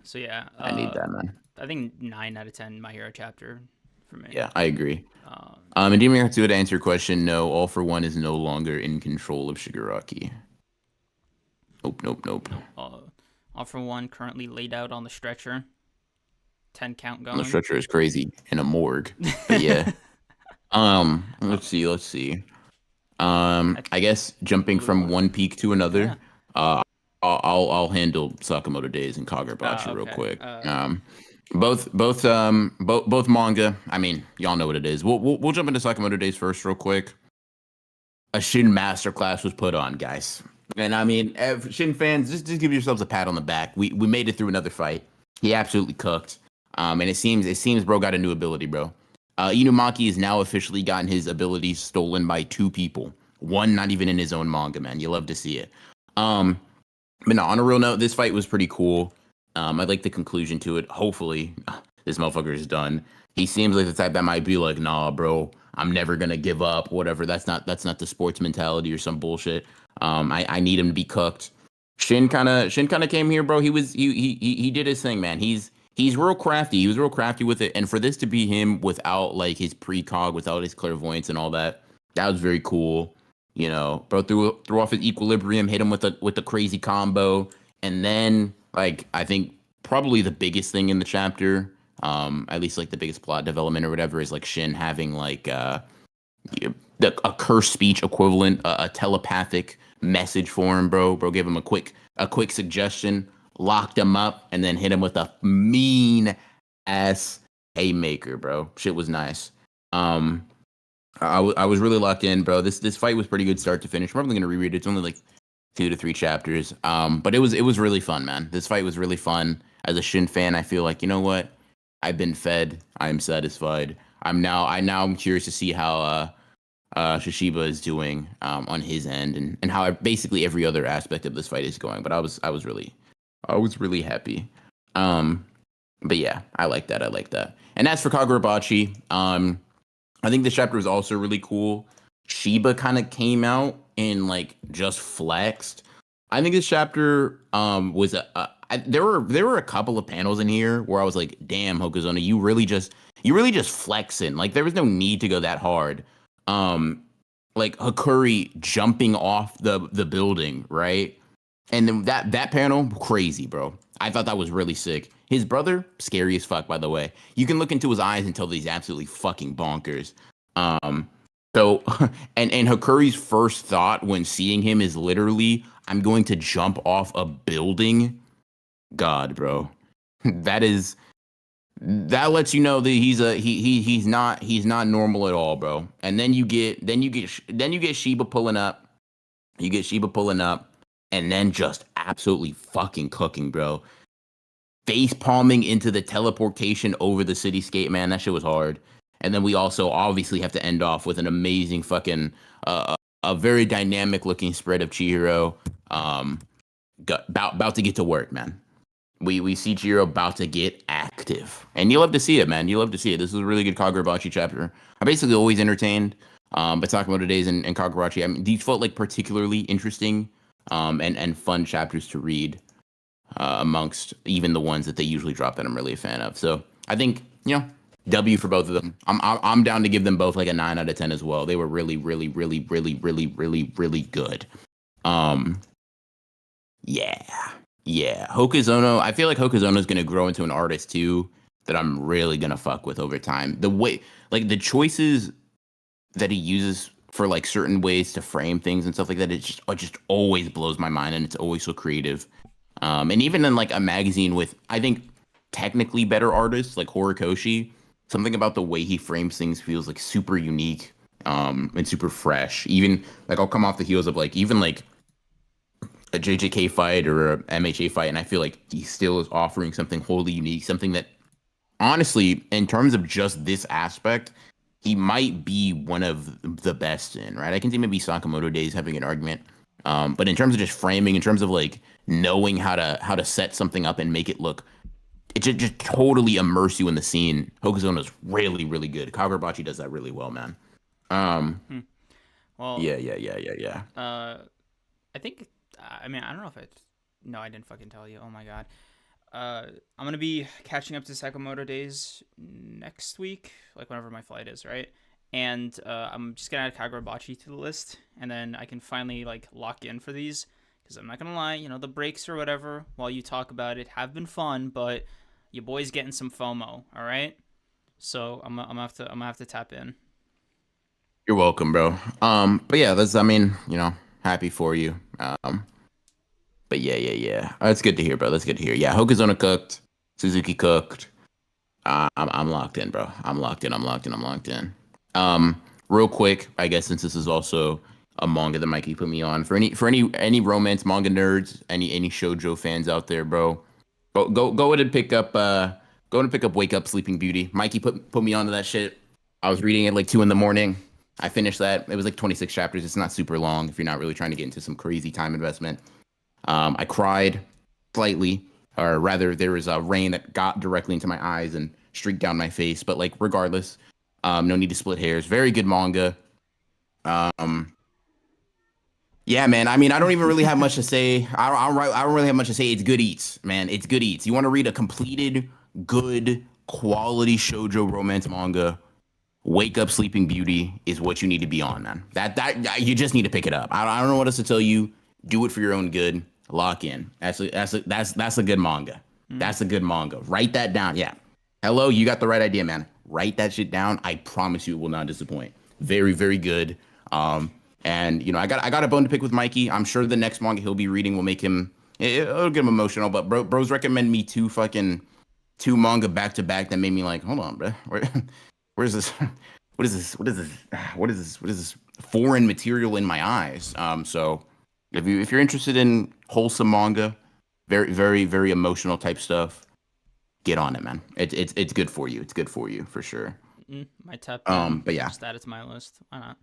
So yeah, I need that, man. I think 9 out of 10 My Hero chapter for me. Yeah, I agree. And Demon Hatsu, to answer your question, no, All for One is no longer in control of Shigaraki. Nope. All for One currently laid out on the stretcher. 10 count going. The stretcher is crazy in a morgue. But yeah. Let's see. I guess jumping from one peak to another. Yeah. I'll handle Sakamoto Days and Kagurabachi okay. real quick. Both manga. I mean, y'all know what it is. We'll jump into Sakamoto Days first, real quick. A Shin masterclass was put on, guys, and I mean, Shin fans, just give yourselves a pat on the back. We made it through another fight. He absolutely cooked. And it seems bro got a new ability, bro. Inumaki has now officially gotten his abilities stolen by 2 people. One not even in his own manga, man. You love to see it. But no, on a real note, this fight was pretty cool. I like the conclusion to it. Hopefully, this motherfucker is done. He seems like the type that might be like, nah, bro, I'm never gonna give up. Whatever. That's not the sports mentality or some bullshit. I need him to be cooked. Shin kind of came here, bro. He did his thing, man. He's real crafty. He was real crafty with it. And for this to be him without like his precog, without his clairvoyance and all that, that was very cool. You know, bro threw off his equilibrium, hit him with the crazy combo, and then like I think probably the biggest thing in the chapter, At least like the biggest plot development or whatever is like Shin having like a curse speech equivalent, a telepathic message for him, bro. Bro gave him a quick suggestion, locked him up, and then hit him with a mean ass haymaker, bro. Shit was nice. I was really locked in, bro. This fight was pretty good start to finish. I'm probably gonna reread it. It's only like 2 to 3 chapters. But it was really fun, man. This fight was really fun. As a Shin fan, I feel like, you know what? I've been fed. I am satisfied. I'm curious to see how Shishiba is doing on his end, and how basically every other aspect of this fight is going. But I was really happy. But yeah, I like that. I like that. And as for Kagurabachi, I think this chapter was also really cool. Shiba kind of came out and like just flexed. I think this chapter was there were a couple of panels in here where I was like, damn, Hokozuna, you really just flexing. Like there was no need to go that hard. Like Hakuri jumping off the building, right? And then that panel, crazy, bro. I thought that was really sick. His brother, scary as fuck, by the way. You can look into his eyes and tell that he's absolutely fucking bonkers. So and Hakuri's first thought when seeing him is literally, I'm going to jump off a building. God, bro. That lets you know that he's not normal at all, bro. And then you get Shiba pulling up. You get Shiba pulling up, and then just absolutely fucking cooking, bro. Face palming into the teleportation over the cityscape, man. That shit was hard. And then we also obviously have to end off with an amazing fucking a very dynamic looking spread of Chihiro about to get to work, man. We see Chihiro about to get active, and you love to see it, man. You love to see it. This is a really good Kagurabachi chapter. I basically always entertained by Sakamoto days and Kagurabachi. I mean, these felt like particularly interesting and fun chapters to read amongst even the ones that they usually drop that I'm really a fan of. So I think, W for both of them. I'm down to give them both like a 9 out of 10 as well. They were really, really, really, really, really, really, really good. Yeah. Hokuzono, I feel like Hokuzono is gonna grow into an artist too that I'm really gonna fuck with over time. The way, like the choices that he uses for like certain ways to frame things and stuff like that, it just always blows my mind, and it's always so creative. And even in like a magazine with, I think, technically better artists like Horikoshi, something about the way he frames things feels like super unique and super fresh. Even like I'll come off the heels of like even like a JJK fight or a MHA fight, and I feel like he still is offering something wholly unique, something that honestly, in terms of just this aspect, he might be one of the best in, right? I can see maybe Sakamoto days having an argument. But in terms of just framing, in terms of like knowing how to set something up and make it look, it just totally immerse you in the scene. Hokuzono is really, really good. Kagurabachi does that really well, man. Well, yeah. I think, I mean, I don't know if no, I didn't fucking tell you. Oh my god. I'm gonna be catching up to Sakamoto days next week, like whenever my flight is, right? And I'm just gonna add Kagurabachi to the list, and then I can finally like lock in for these. Because I'm not gonna lie, the breaks or whatever while you talk about it have been fun, but your boy's getting some FOMO. All right, so I'm gonna have to tap in. You're welcome, bro. But yeah, happy for you. But yeah. That's good to hear, bro. That's good to hear. Yeah, Hokuzono cooked, Suzuki cooked. I'm locked in, bro. I'm locked in. Real quick, I guess since this is also a manga that Mikey put me on, for any romance manga nerds, any shoujo fans out there, bro, go ahead and pick up Wake Up Sleeping Beauty. Mikey put me onto that shit. I was reading it like 2 a.m. I finished that. It was like 26 chapters. It's not super long if you're not really trying to get into some crazy time investment. I cried slightly, or rather, there was a rain that got directly into my eyes and streaked down my face. But like, regardless, no need to split hairs. Very good manga. Yeah, man. I mean, I don't even really have much to say. I don't really have much to say. It's good eats, man. It's good eats. You want to read a completed, good, quality shoujo romance manga? Wake Up Sleeping Beauty is what you need to be on, man. That you just need to pick it up. I don't know what else to tell you. Do it for your own good. Lock in. That's a good manga. That's a good manga. Write that down. Yeah. Hello, you got the right idea, man. Write that shit down. I promise you it will not disappoint. Very, very good. Um, and I got a bone to pick with Mikey. I'm sure the next manga he'll be reading will make him it'll get him emotional. But bros recommend me two manga back to back that made me like, hold on, bro. Where's this? What is this? What is this? What is this? What is this foreign material in my eyes? So if you're interested in wholesome manga, very, very, very emotional type stuff, get on it, man. It's good for you. It's good for you for sure. Might tap in. But yeah, Just add it to my list. Why not?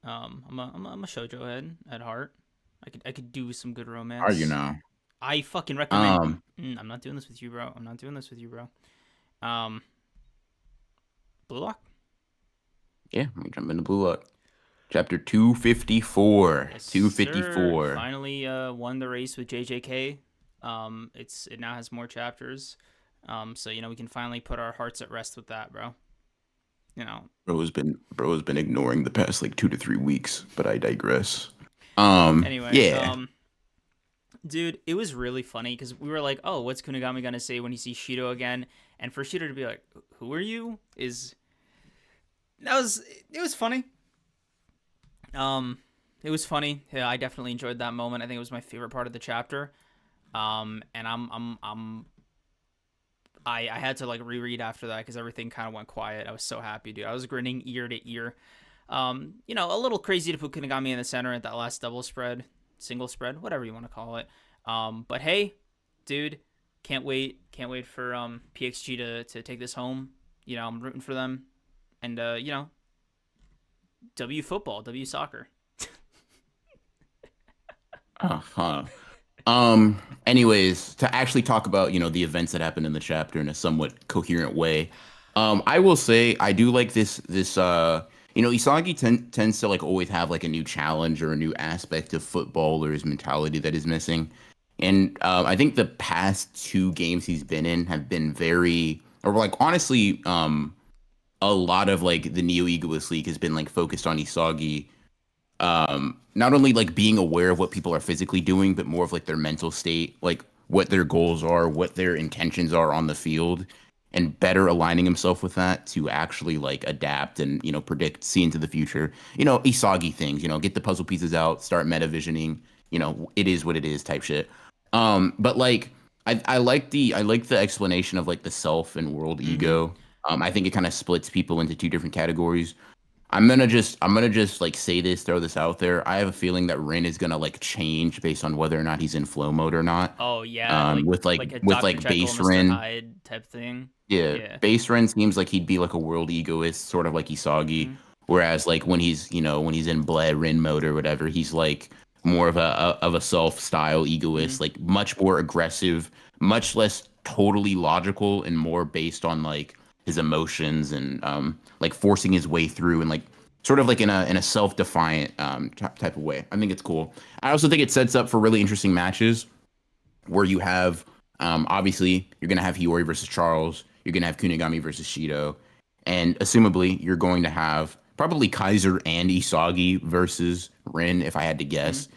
I'm a shoujo head at heart. I could do some good are you romance. now? I fucking recommend. Um, I'm not doing this with you, bro. I'm not doing this with you, bro. Um, Blue Lock. yeah, let me jump into Blue Lock. Chapter 254. Yes, sir. 254. Finally, won the race with JJK. It now has more chapters. So we can finally put our hearts at rest with that, bro. You know. Bro has been ignoring the past like 2 to 3 weeks, but I digress. Anyway, Yeah. dude, it was really funny because we were like, "Oh, what's Kunigami gonna say when he sees Shido again?" And for Shido to be like, "Who are you?" is that was it was funny. Um, it was funny. Yeah, I definitely enjoyed that moment. I think it was my favorite part of the chapter. And I had to like reread after that because everything kind of went quiet. I was so happy, dude. I was grinning ear to ear. A little crazy to put Kunigami in the center at that last double spread, single spread, whatever you want to call it. But hey, dude, can't wait for PXG to take this home. I'm rooting for them, and W football, W soccer. Uh-huh. Anyways, to actually talk about, the events that happened in the chapter in a somewhat coherent way, I will say I do like Isagi tends to like always have like a new challenge or a new aspect of football or his mentality that is missing. And I think the past two games he's been in have been very, or like honestly, a lot of like the Neo Egoist League has been like focused on Isagi not only like being aware of what people are physically doing, but more of like their mental state, like what their goals are, what their intentions are on the field, and better aligning himself with that to actually like adapt and predict, see into the future. Isagi things. Get the puzzle pieces out, start meta visioning. It is what it is type shit. But like I like the explanation of like the self and world Mm-hmm. ego. I think it kind of splits people into two different categories. I'm gonna just like say this, throw this out there. I have a feeling that Rin is gonna like change based on whether or not he's in flow mode or not. Oh yeah, With like like a with Dr. like Jekyll, base Mr. Rin, Hyde type thing. yeah, Yeah. base Rin seems like he'd be like a world egoist, sort of like Isagi. Mm-hmm. Whereas like when he's in Bled Rin mode or whatever, he's like more of a self style Mm-hmm. egoist, like much more aggressive, much less totally logical, and more based on like his emotions and like forcing his way through and like sort of like in a self-defiant type of way. I think it's cool. I also think it sets up for really interesting matches where you have obviously you're gonna have Hiyori versus Charles, you're gonna have Kunigami versus Shido, and assumably you're going to have probably Kaiser and Isagi versus Rin, if I had to Mm-hmm. guess.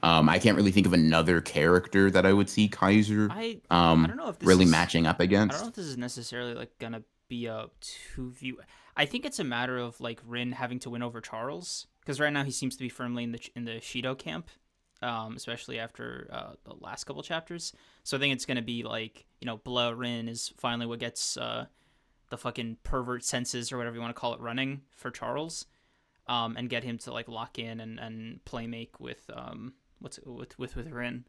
I can't really think of another character that I would see Kaiser I don't know if this really is matching up I don't know against. if this is necessarily like gonna be a two view. I think it's a matter of like Rin having to win over Charles because right now he seems to be firmly in the Shido camp, especially after the last couple chapters. So I think it's gonna be like Blah Rin is finally what gets the fucking pervert senses or whatever you want to call it running for Charles, and get him to like lock in and play make with what's with Rin.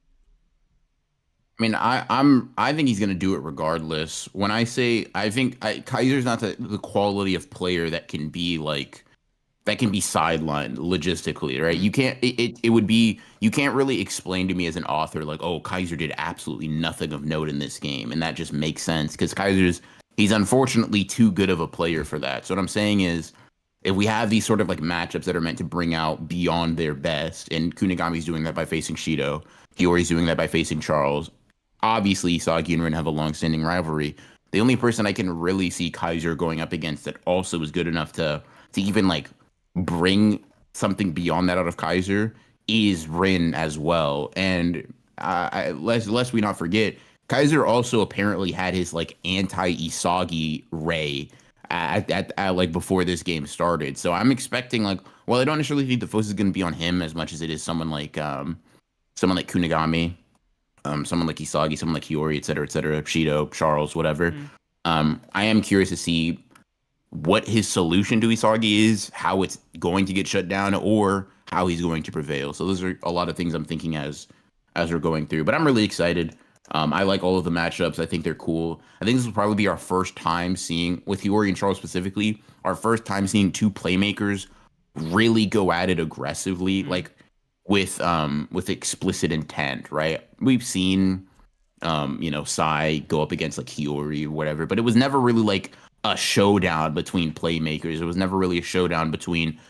I think he's gonna do it regardless. When I say I think Kaiser's not the quality of player that can be sidelined logistically, right? Mm-hmm. It would be you can't really explain to me as an author like, oh, Kaiser did absolutely nothing of note in this game, and that just makes sense because he's unfortunately too good of a player for that. So what I'm saying is, if we have these sort of like matchups that are meant to bring out beyond their best, and Kunigami's doing that by facing Shido, Hiyori's doing that by facing Charles. Obviously, Saki and Rin have a long-standing rivalry. The only person I can really see Kaiser going up against that also is good enough to even like bring something beyond that out of Kaiser is Rin as well. And lest we not forget, Kaiser also apparently had his like anti-Isagi Ray at like before this game started. So I'm expecting like, well, I don't necessarily think the focus is going to be on him as much as it is someone like Kunigami, someone like Isagi, someone like Hiyori, et cetera, Shido, Charles, whatever. Mm. I am curious to see what his solution to Isagi is, how it's going to get shut down, or how he's going to prevail. So those are a lot of things I'm thinking as we're going through. But I'm really excited. I like all of the matchups. I think they're cool. I think this will probably be our first time seeing, with Hiyori and Charles specifically, our first time seeing two playmakers really go at it aggressively, like with explicit intent, right? We've seen Sai go up against like Hiyori or whatever, but it was never really like a showdown between playmakers. It was never really a showdown between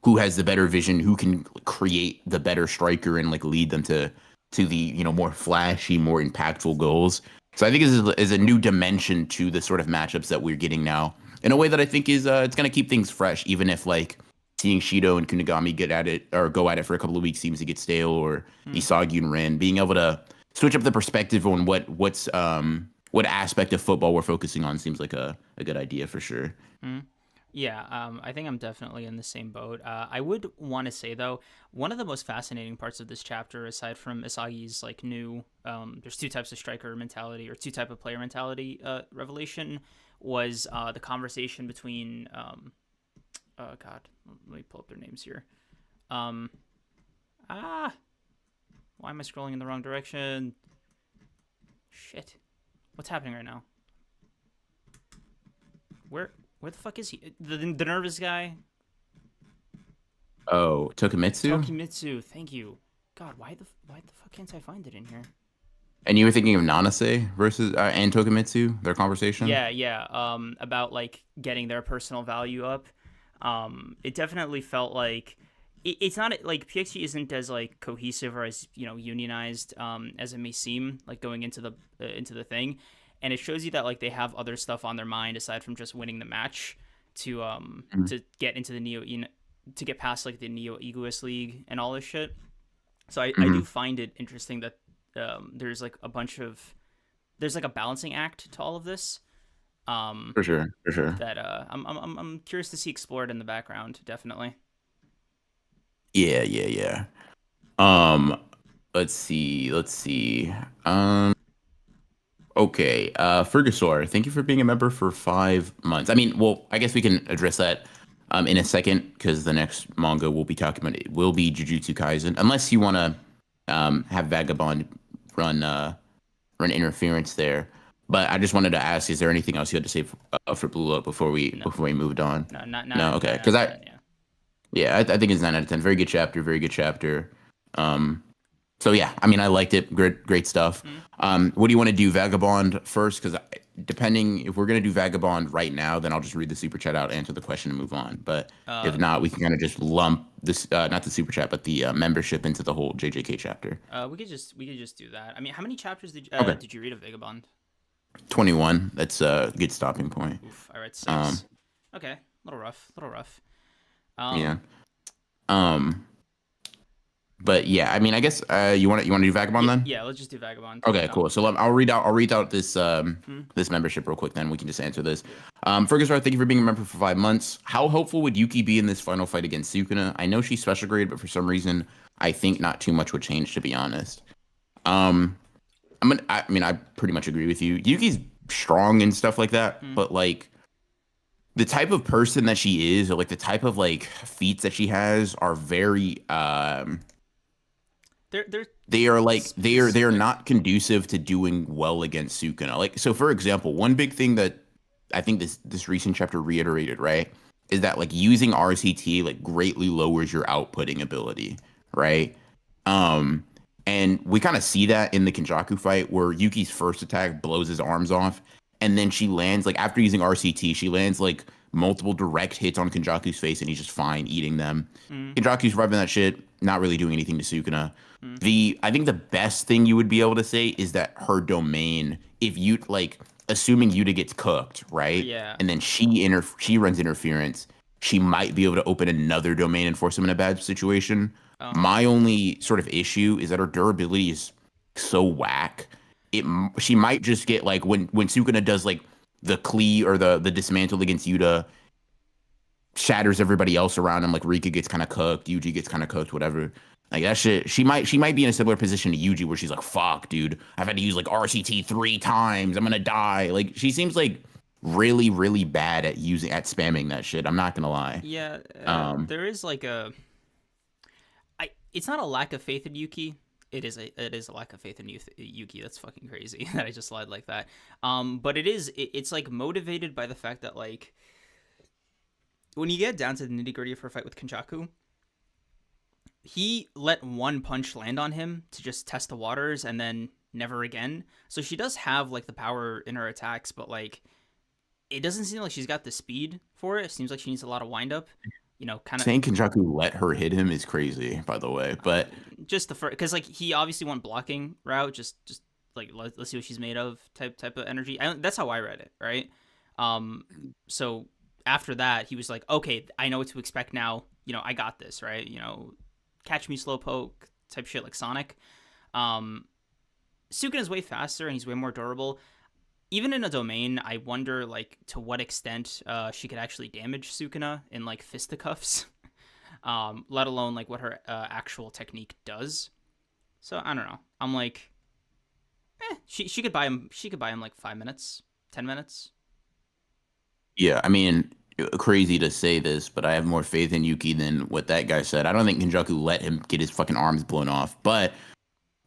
who has the better vision, who can create the better striker and like lead them to the more flashy, more impactful goals. So I think this is a new dimension to the sort of matchups that we're getting now in a way that I think is it's gonna keep things fresh, even if like seeing Shido and Kunigami get at it or go at it for a couple of weeks seems to get stale, or Isagi and Rin being able to switch up the perspective on what aspect of football we're focusing on seems like a good idea for sure. Yeah, I think I'm definitely in the same boat. I would want to say though, one of the most fascinating parts of this chapter, aside from Isagi's like new, there's two types of striker mentality or two type of player mentality revelation, was the conversation between, oh God, let me pull up their names here. Why am I scrolling in the wrong direction? Shit, what's happening right now? Where the fuck is he? The nervous guy? Oh, Tokimitsu? Tokimitsu, thank you. God, why the fuck can't I find it in here? And you were thinking of Nanase versus and Tokimitsu, their conversation? Yeah. About like getting their personal value up. It definitely felt like it's not like PXG isn't as like cohesive or as unionized as it may seem like going into the thing. And it shows you that like they have other stuff on their mind aside from just winning the match to get into the to get past like the Neo Egoist League and all this shit. So I do find it interesting that there's like there's like a balancing act to all of this. For sure. That I'm curious to see explored in the background, definitely. Yeah. Let's see. Okay, Fergusaur, thank you for being a member for 5 months. I mean, well, I guess we can address that in a second, because the next manga we'll be talking about, it will be Jujutsu Kaisen, unless you want to have Vagabond run interference there. But I just wanted to ask, is there anything else you had to say for Blue Lock before we moved on? No, okay, because I think it's 9 out of 10. Very good chapter. So yeah, I mean, I liked it. Great stuff. What do you want to do, Vagabond first? Because depending, if we're gonna do Vagabond right now, then I'll just read the super chat out, answer the question, and move on. But if not, we can kind of just lump this, not the super chat, but the membership into the whole JJK chapter. We could just do that. I mean, how many chapters did you read of Vagabond? 21. That's a good stopping point. Oof, I read 6. Okay, a little rough. Yeah. But yeah, I mean, I guess you want to do Vagabond then? Yeah, let's just do Vagabond. Okay, cool. So I'll read out this this membership real quick. Then we can just answer this. Ferguson, thank you for being a member for 5 months. How hopeful would Yuki be in this final fight against Sukuna? I know she's special grade, but for some reason, I think not too much would change, to be honest. I pretty much agree with you. Yuki's strong and stuff like that, but like the type of person that she is, or like the type of like feats that she has, are very they are not conducive to doing well against Sukuna. Like, so for example, one big thing that I think this recent chapter reiterated, right, is that like using RCT like greatly lowers your outputting ability, right? And we kind of see that in the Kenjaku fight, where Yuki's first attack blows his arms off, and then she lands, like, after using RCT, she lands like multiple direct hits on Kenjaku's face, and he's just fine eating them. Kenjaku's surviving that shit, not really doing anything to Sukuna. I think the best thing you would be able to say is that her domain, if you like, assuming Yuta gets cooked, right? Yeah. And then she runs interference, she might be able to open another domain and force him in a bad situation. My only sort of issue is that her durability is so whack. she might just get like when Sukuna does like the Klee or the dismantle against Yuta, shatters everybody else around him. Like Rika gets kind of cooked, Yuji gets kind of cooked, whatever. Like that shit, she might be in a similar position to Yuji where she's like, "Fuck, dude, I've had to use like RCT 3 times. I'm gonna die." Like she seems like really really bad at spamming that shit. I'm not gonna lie. Yeah, Um, there is like it's not a lack of faith in Yuki. It is a lack of faith in Yuki. That's fucking crazy that I just lied like that. But it's like motivated by the fact that like when you get down to the nitty gritty of her fight with Kenjaku, he let one punch land on him to just test the waters and then never again. So she does have like the power in her attacks, but like it doesn't seem like she's got the speed for it. It seems like she needs a lot of wind up. Kind of saying Kenjaku let her hit him is crazy, by the way. But just the first, because like he obviously went blocking route, just like let's see what she's made of type of energy. That's how I read it, right? So after that, he was like, okay, I know what to expect now. I got this, right? Catch me slowpoke type shit like Sonic. Sukuna's way faster and he's way more durable. Even in a domain, I wonder like to what extent she could actually damage Sukuna in like fisticuffs, let alone like what her actual technique does. So I don't know. I'm like, she could buy him. She could buy him like 5 minutes, 10 minutes. yeah, I mean, crazy to say this, but I have more faith in Yuki than what that guy said. I don't think Kenjaku let him get his fucking arms blown off, but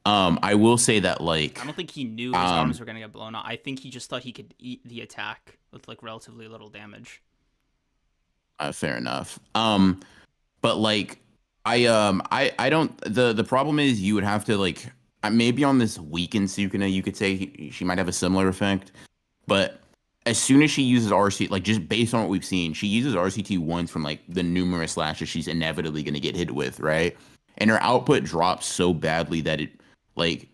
I will say that like I don't think he knew his arms were gonna get blown off. I think he just thought he could eat the attack with like relatively little damage. fair enough. But like I don't the problem is you would have to like maybe on this weakened Sukuna you could say she might have a similar effect, but as soon as she uses RC, like just based on what we've seen, she uses RCT once from like the numerous slashes she's inevitably going to get hit with, right? And her output drops so badly that it like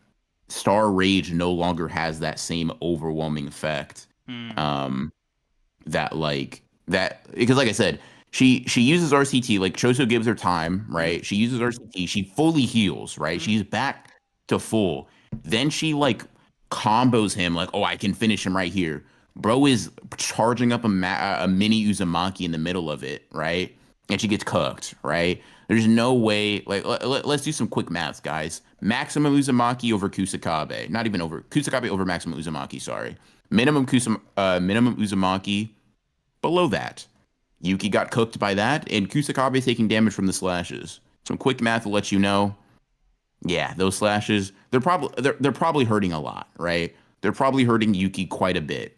Star Rage no longer has that same overwhelming effect. That like that because like I said, she uses RCT, like Choso gives her time, right? She uses RCT, she fully heals, right? She's back to full. Then she like combos him like, oh, I can finish him right here. Bro is charging up a mini Uzumaki in the middle of it, right? And she gets cooked, right? There's no way. Like, let's do some quick maths, guys. Maximum Uzumaki over Kusakabe, not even over Kusakabe over maximum Uzumaki. Sorry, minimum Uzumaki below that. Yuki got cooked by that, and Kusakabe is taking damage from the slashes. Some quick math will let you know. Yeah, those slashes, they're probably hurting a lot, right? They're probably hurting Yuki quite a bit.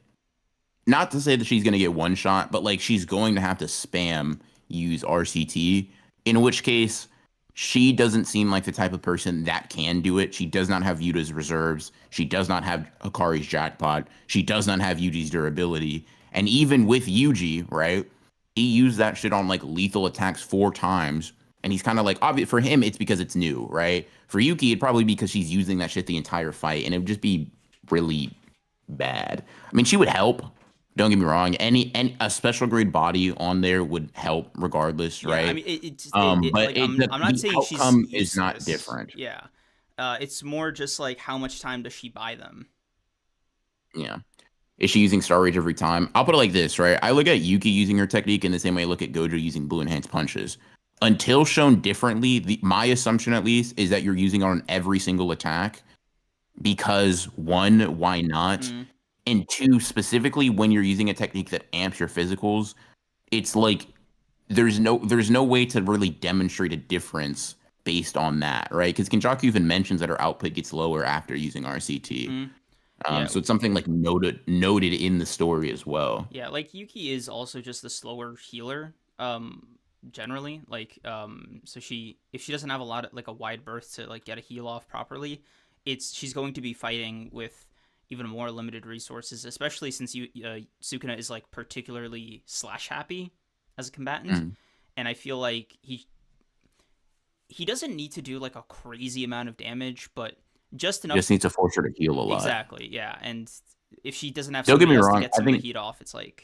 Not to say that she's gonna get one shot, but like she's going to have to spam use RCT, in which case she doesn't seem like the type of person that can do it. She does not have Yuta's reserves. She does not have Hikari's jackpot. She does not have Yuji's durability. And even with Yuji, right? He used that shit on like lethal attacks 4 times. And he's kind of like, obvious for him, it's because it's new, right? For Yuki, it'd probably be because she's using that shit the entire fight, and it would just be really bad. I mean, she would help. Don't get me wrong. Any a special grade body on there would help regardless, Yeah, right? I mean, But like I'm not the saying she's outcome useless. is not different. Yeah, it's more just like how much time does she buy them? Yeah. Is she using Star Rage every time? I'll put it like this, right? I look at Yuki using her technique in the same way I look at Gojo using blue enhanced punches. Until shown differently, my assumption at least is that you're using it on every single attack because one, why not? Mm. And two, specifically when you're using a technique that amps your physicals, it's like there's no way to really demonstrate a difference based on that, right? Because Kenjaku even mentions that her output gets lower after using RCT. Mm. Yeah. So it's something like noted in the story as well. Yeah, like Yuki is also just the slower healer. Generally, like so if she doesn't have a lot of like a wide berth to like get a heal off properly, she's going to be fighting with even more limited resources, especially since Sukuna is like particularly slash happy as a combatant, and I feel like he doesn't need to do like a crazy amount of damage, but just enough. Just needs to force her to heal a lot. Exactly, yeah. And if she doesn't have Don't get somebody me else wrong, to get some of the heat off, it's like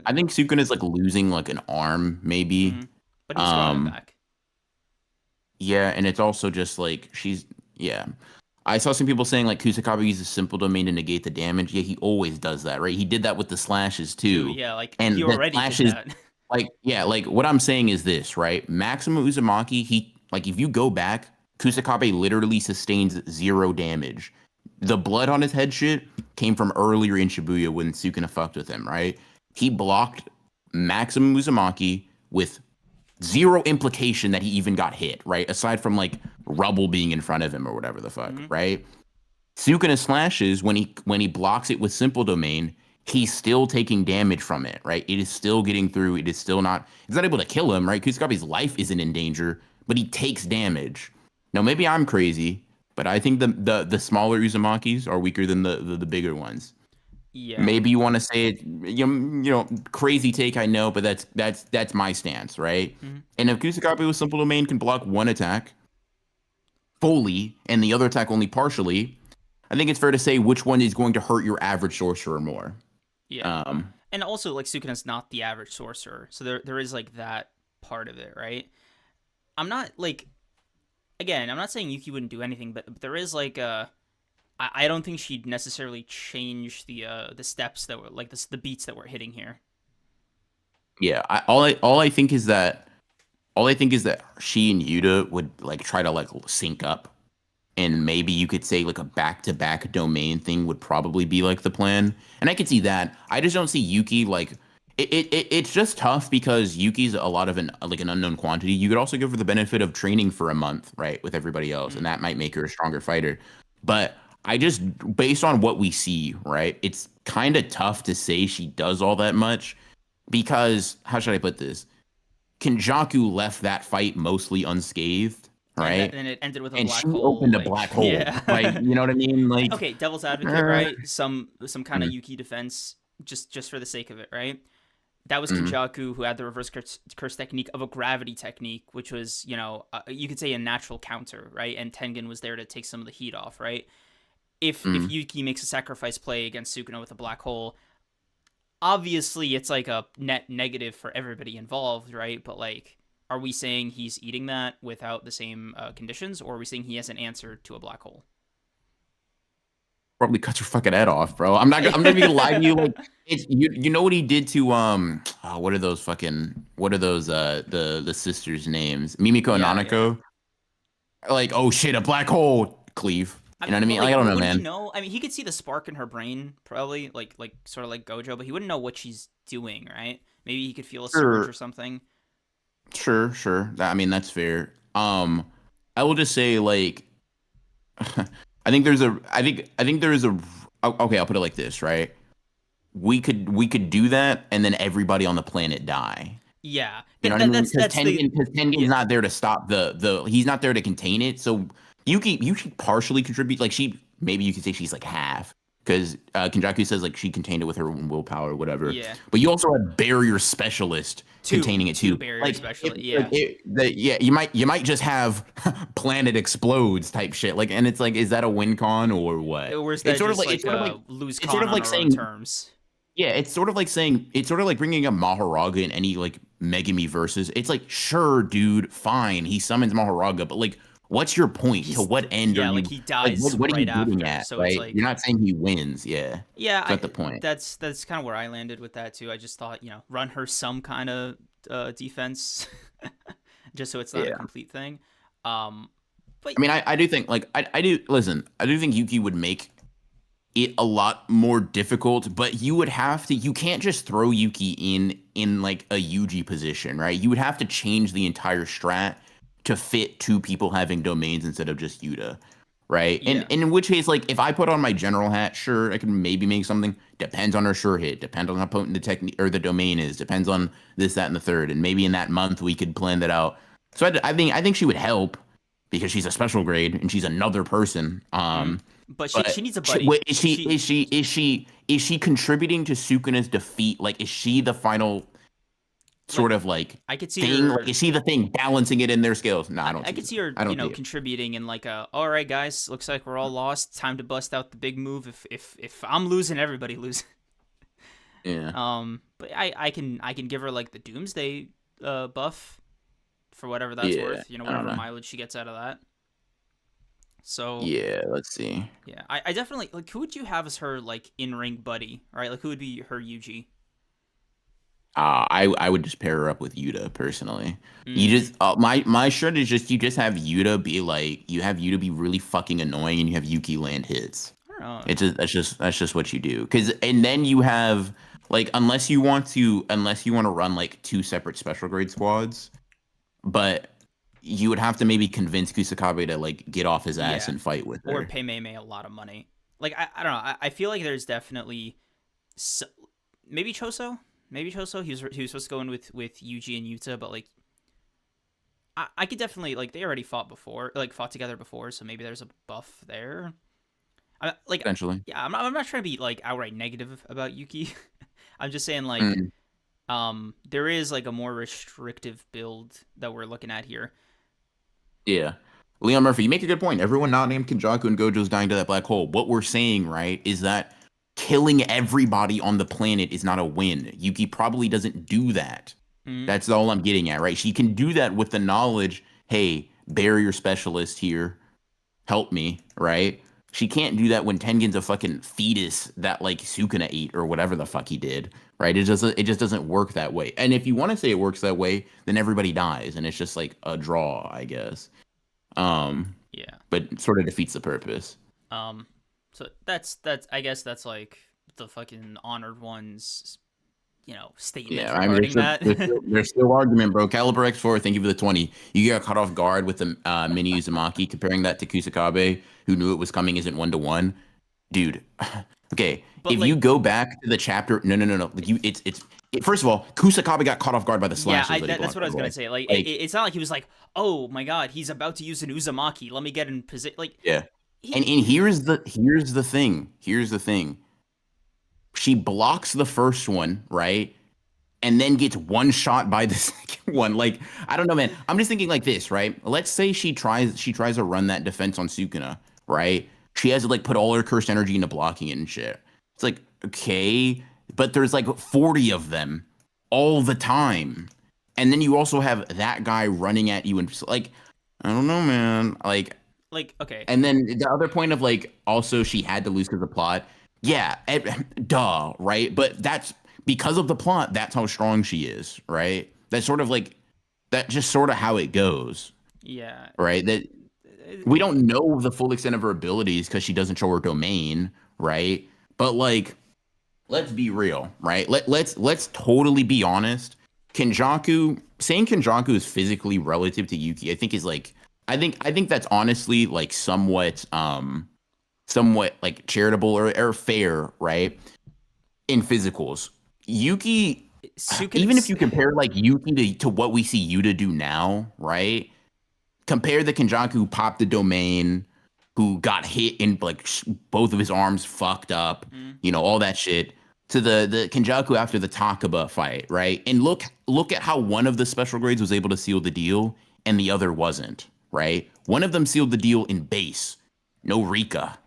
I think Sukuna is like losing like an arm, maybe. But he's growing it back. Yeah, and it's also just like yeah. I saw some people saying like Kusakabe uses simple domain to negate the damage. Yeah, he always does that, right? He did that with the slashes Too, too. yeah, like he And the already did slashes, that. like, yeah, like what I'm saying is this, right? Maximum Uzumaki, he like if you go back, Kusakabe literally sustains 0 damage. The blood on his head shit came from earlier in Shibuya when Sukuna fucked with him, right? He blocked Maximum Uzumaki with zero implication that he even got hit, right? Aside from like rubble being in front of him or whatever the fuck, Mm-hmm. right? Sukuna slashes when he blocks it with simple domain, he's still taking damage from it, right? It is still getting through. It is still not. It's not able to kill him, right? Kusakabe's life isn't in danger, but he takes damage. Now maybe I'm crazy, but I think the smaller Uzumakis are weaker than the bigger ones. Yeah. Maybe you want to say it, crazy take, I know, but that's my stance, right? Mm-hmm. And if Kusakabe with simple domain can block one attack fully and the other attack only partially, I think it's fair to say which one is going to hurt your average sorcerer more. Yeah. Um, And also, like, Sukuna's not the average sorcerer, so there is like that part of it, right? I'm not like, again, I'm not saying Yuki wouldn't do anything, but there is like I don't think she'd necessarily change the steps that were like the beats that we're hitting here. yeah, all I think is that she and Yuta would like try to like sync up, and maybe you could say like a back-to-back domain thing would probably be like the plan. And I could see that. I just don't see Yuki like it's just tough because Yuki's a lot of an unknown quantity. You could also give her the benefit of training for a month, right, with everybody else, and Mm. that might make her a stronger fighter. But I just based on what we see, right, it's kind of tough to say she does all that much because how should I put this? Kenjaku left that fight mostly unscathed, right? And it ended with a And black she hole. opened a Like, black hole. Like, yeah. you know what I mean? Like, Okay, devil's advocate, uh, right? Some kind of mm, Yuki defense, just for the sake of it, right? That was mm, Kenjaku, who had the reverse curse technique of a gravity technique, which was, you could say a natural counter, right? And Tengen was there to take some of the heat off, right? If mm. Yuki makes a sacrifice play against Sukuna with a black hole, obviously it's like a net negative for everybody involved, right? But like, are we saying he's eating that without the same conditions, or are we saying he has an answer to a black hole? Probably cut your fucking head off, bro. I'm not even gonna lie to you. Like, it's you know what he did to what are those the sisters' names? Mimiko and Yeah, yeah. Nanako. Like, oh shit, a black hole, Cleave. I You know mean, what I but mean? Like, like, I don't know, would he man. know? I mean, he could see the spark in her brain, probably, like sort of like Gojo, but he wouldn't know what she's doing, right? Maybe he could feel a surge or Sure, something. sure. I mean, that's fair. I will just say like I think there is a okay, I'll put it like this, right? We could do that and then everybody on the planet die. Yeah, You know what I mean? Because that's the Tengen's yeah. not there to stop the he's not there to contain it. So Yuki partially contribute like she maybe you could say she's like half because Kenjaku says like she contained it with her own willpower or whatever. Yeah, But you also have barrier specialist containing it two too. barriers, Like if especially. like Yeah, yeah you might just have planet explodes type shit. Like and it's like is that a win con or what? or is It's that sort of just like it's like sort of like lose it's sort con of on like our own saying terms? yeah, it's sort of like bringing up Maharaga in any like Megami versus. It's like, sure, dude, fine, he summons Maharaga, but like, what's your point? To He's what end are yeah, like you he like? What dies what are you right getting after, at? so it's Right? You're like not saying he wins. Yeah, yeah, is that the point? that's kind of where I landed with that too. I just thought run her some kind of defense, just so it's not a Yeah. complete thing. Um, but I mean, I do think like I do listen. I do think Yuki would make it a lot more difficult, but you can't just throw Yuki in like a Yuji position, right? You would have to change the entire strat to fit two people having domains instead of just Yuta, right? yeah, And in which case, like if I put on my general hat, sure, I can maybe make something. Depends on her sure hit, depends on how potent the technique or the domain is, depends on this, that, and the third. And maybe in that month we could plan that out. So I think she would help because she's a special grade and she's another person. mm. But she But needs a buddy. wait, is she contributing to Sukuna's defeat? Like, is she the final Like sort of like I could see thing? Like, her. is she the thing balancing it in their scales? No, I don't I see could it. see her, I don't see it. contributing in like all right, guys, looks like we're all lost. Time to bust out the big move. If I'm losing, everybody loses. Yeah, But I can give her like the Doomsday buff for whatever that's yeah. worth. I don't Whatever know. mileage she gets out of that. So Yeah, let's see. yeah, I definitely like. Who would you have as her like in ring buddy? Right, like who would be her Yuji? I would just pair her up with Yuta personally. You Mm, just my shred is just you just have Yuta be like you have Yuta be really fucking annoying and you have Yuki land hits. I don't know. It's just that's just what you do. Cause and then you have like unless you want to run like two separate special grade squads, but you would have to maybe convince Kusakabe to like get off his ass Yeah, and fight with or her. pay Mei Mei a lot of money. Like I don't know. I feel like there's definitely so, maybe Choso. Maybe Choso. He was supposed to go in with Yuji and Yuta, but like I could definitely like they already fought before, like fought together before, so maybe there's a buff there. Like Potentially. yeah, I'm not trying to be like outright negative about Yuki. I'm just saying like Mm, there is like a more restrictive build that we're looking at here. yeah. Leon Murphy, you make a good point. Everyone not named Kenjaku and Gojo's dying to that black hole. What we're saying, right, is that killing everybody on the planet is not a win. Yuki probably doesn't do that. Mm, That's all I'm getting at, right? She can do that with the knowledge, hey, barrier specialist here, help me, right? She can't do that when Tengen's a fucking fetus that like Sukuna ate or whatever the fuck he did, right? It just doesn't work that way. And if you want to say it works that way, then everybody dies and it's just like a draw, I guess. Um, yeah. but it sort of defeats the purpose. Um, so that's I guess that's like the fucking honored ones, statement Yeah, I mean, regarding that. there's still argument, bro. Caliber X4, thank you for the 20. You got caught off guard with the mini Uzumaki. Comparing that to Kusakabe, who knew it was coming, isn't 1-to-1. Dude, okay. But If you like, go back to the chapter, no. Like first of all, Kusakabe got caught off guard by the yeah, slashes that he that's blocked, what I by was the gonna way. say. Like, Like, it's not like he was like, oh my god, he's about to use an Uzumaki. Let me get in position. Like, yeah. And he, and here's the thing. She blocks the first one, right? And then gets one shot by the second one. Like, I don't know, man. I'm just thinking like this, right? Let's say she tries to run that defense on Sukuna, right? She has to like put all her cursed energy into blocking it and shit. It's like, okay, but there's like 40 of them all the time. And then you also have that guy running at you and like, I don't know, man. like, okay, And then the other point of like also she had to lose because of the plot. Yeah, duh, right? But that's because of the plot. That's how strong she is, right? That's sort of like that. Just sort of how it goes, yeah, right? That we don't know the full extent of her abilities because she doesn't show her domain, right? But like, let's be real, right? Let's totally be honest. Saying Kenjaku is physically relative to Yuki, I think is like I think that's honestly like somewhat like charitable or fair, right? In physicals. Yuki, even if Sukuna. you compare like Yuki to what we see Yuta do now, right? Compare the Kenjaku who popped the domain, who got hit in like both of his arms fucked up, Mm, all that shit, to the Kenjaku after the Takaba fight, right? And look at how one of the special grades was able to seal the deal and the other wasn't, right? One of them sealed the deal in base, no Rika.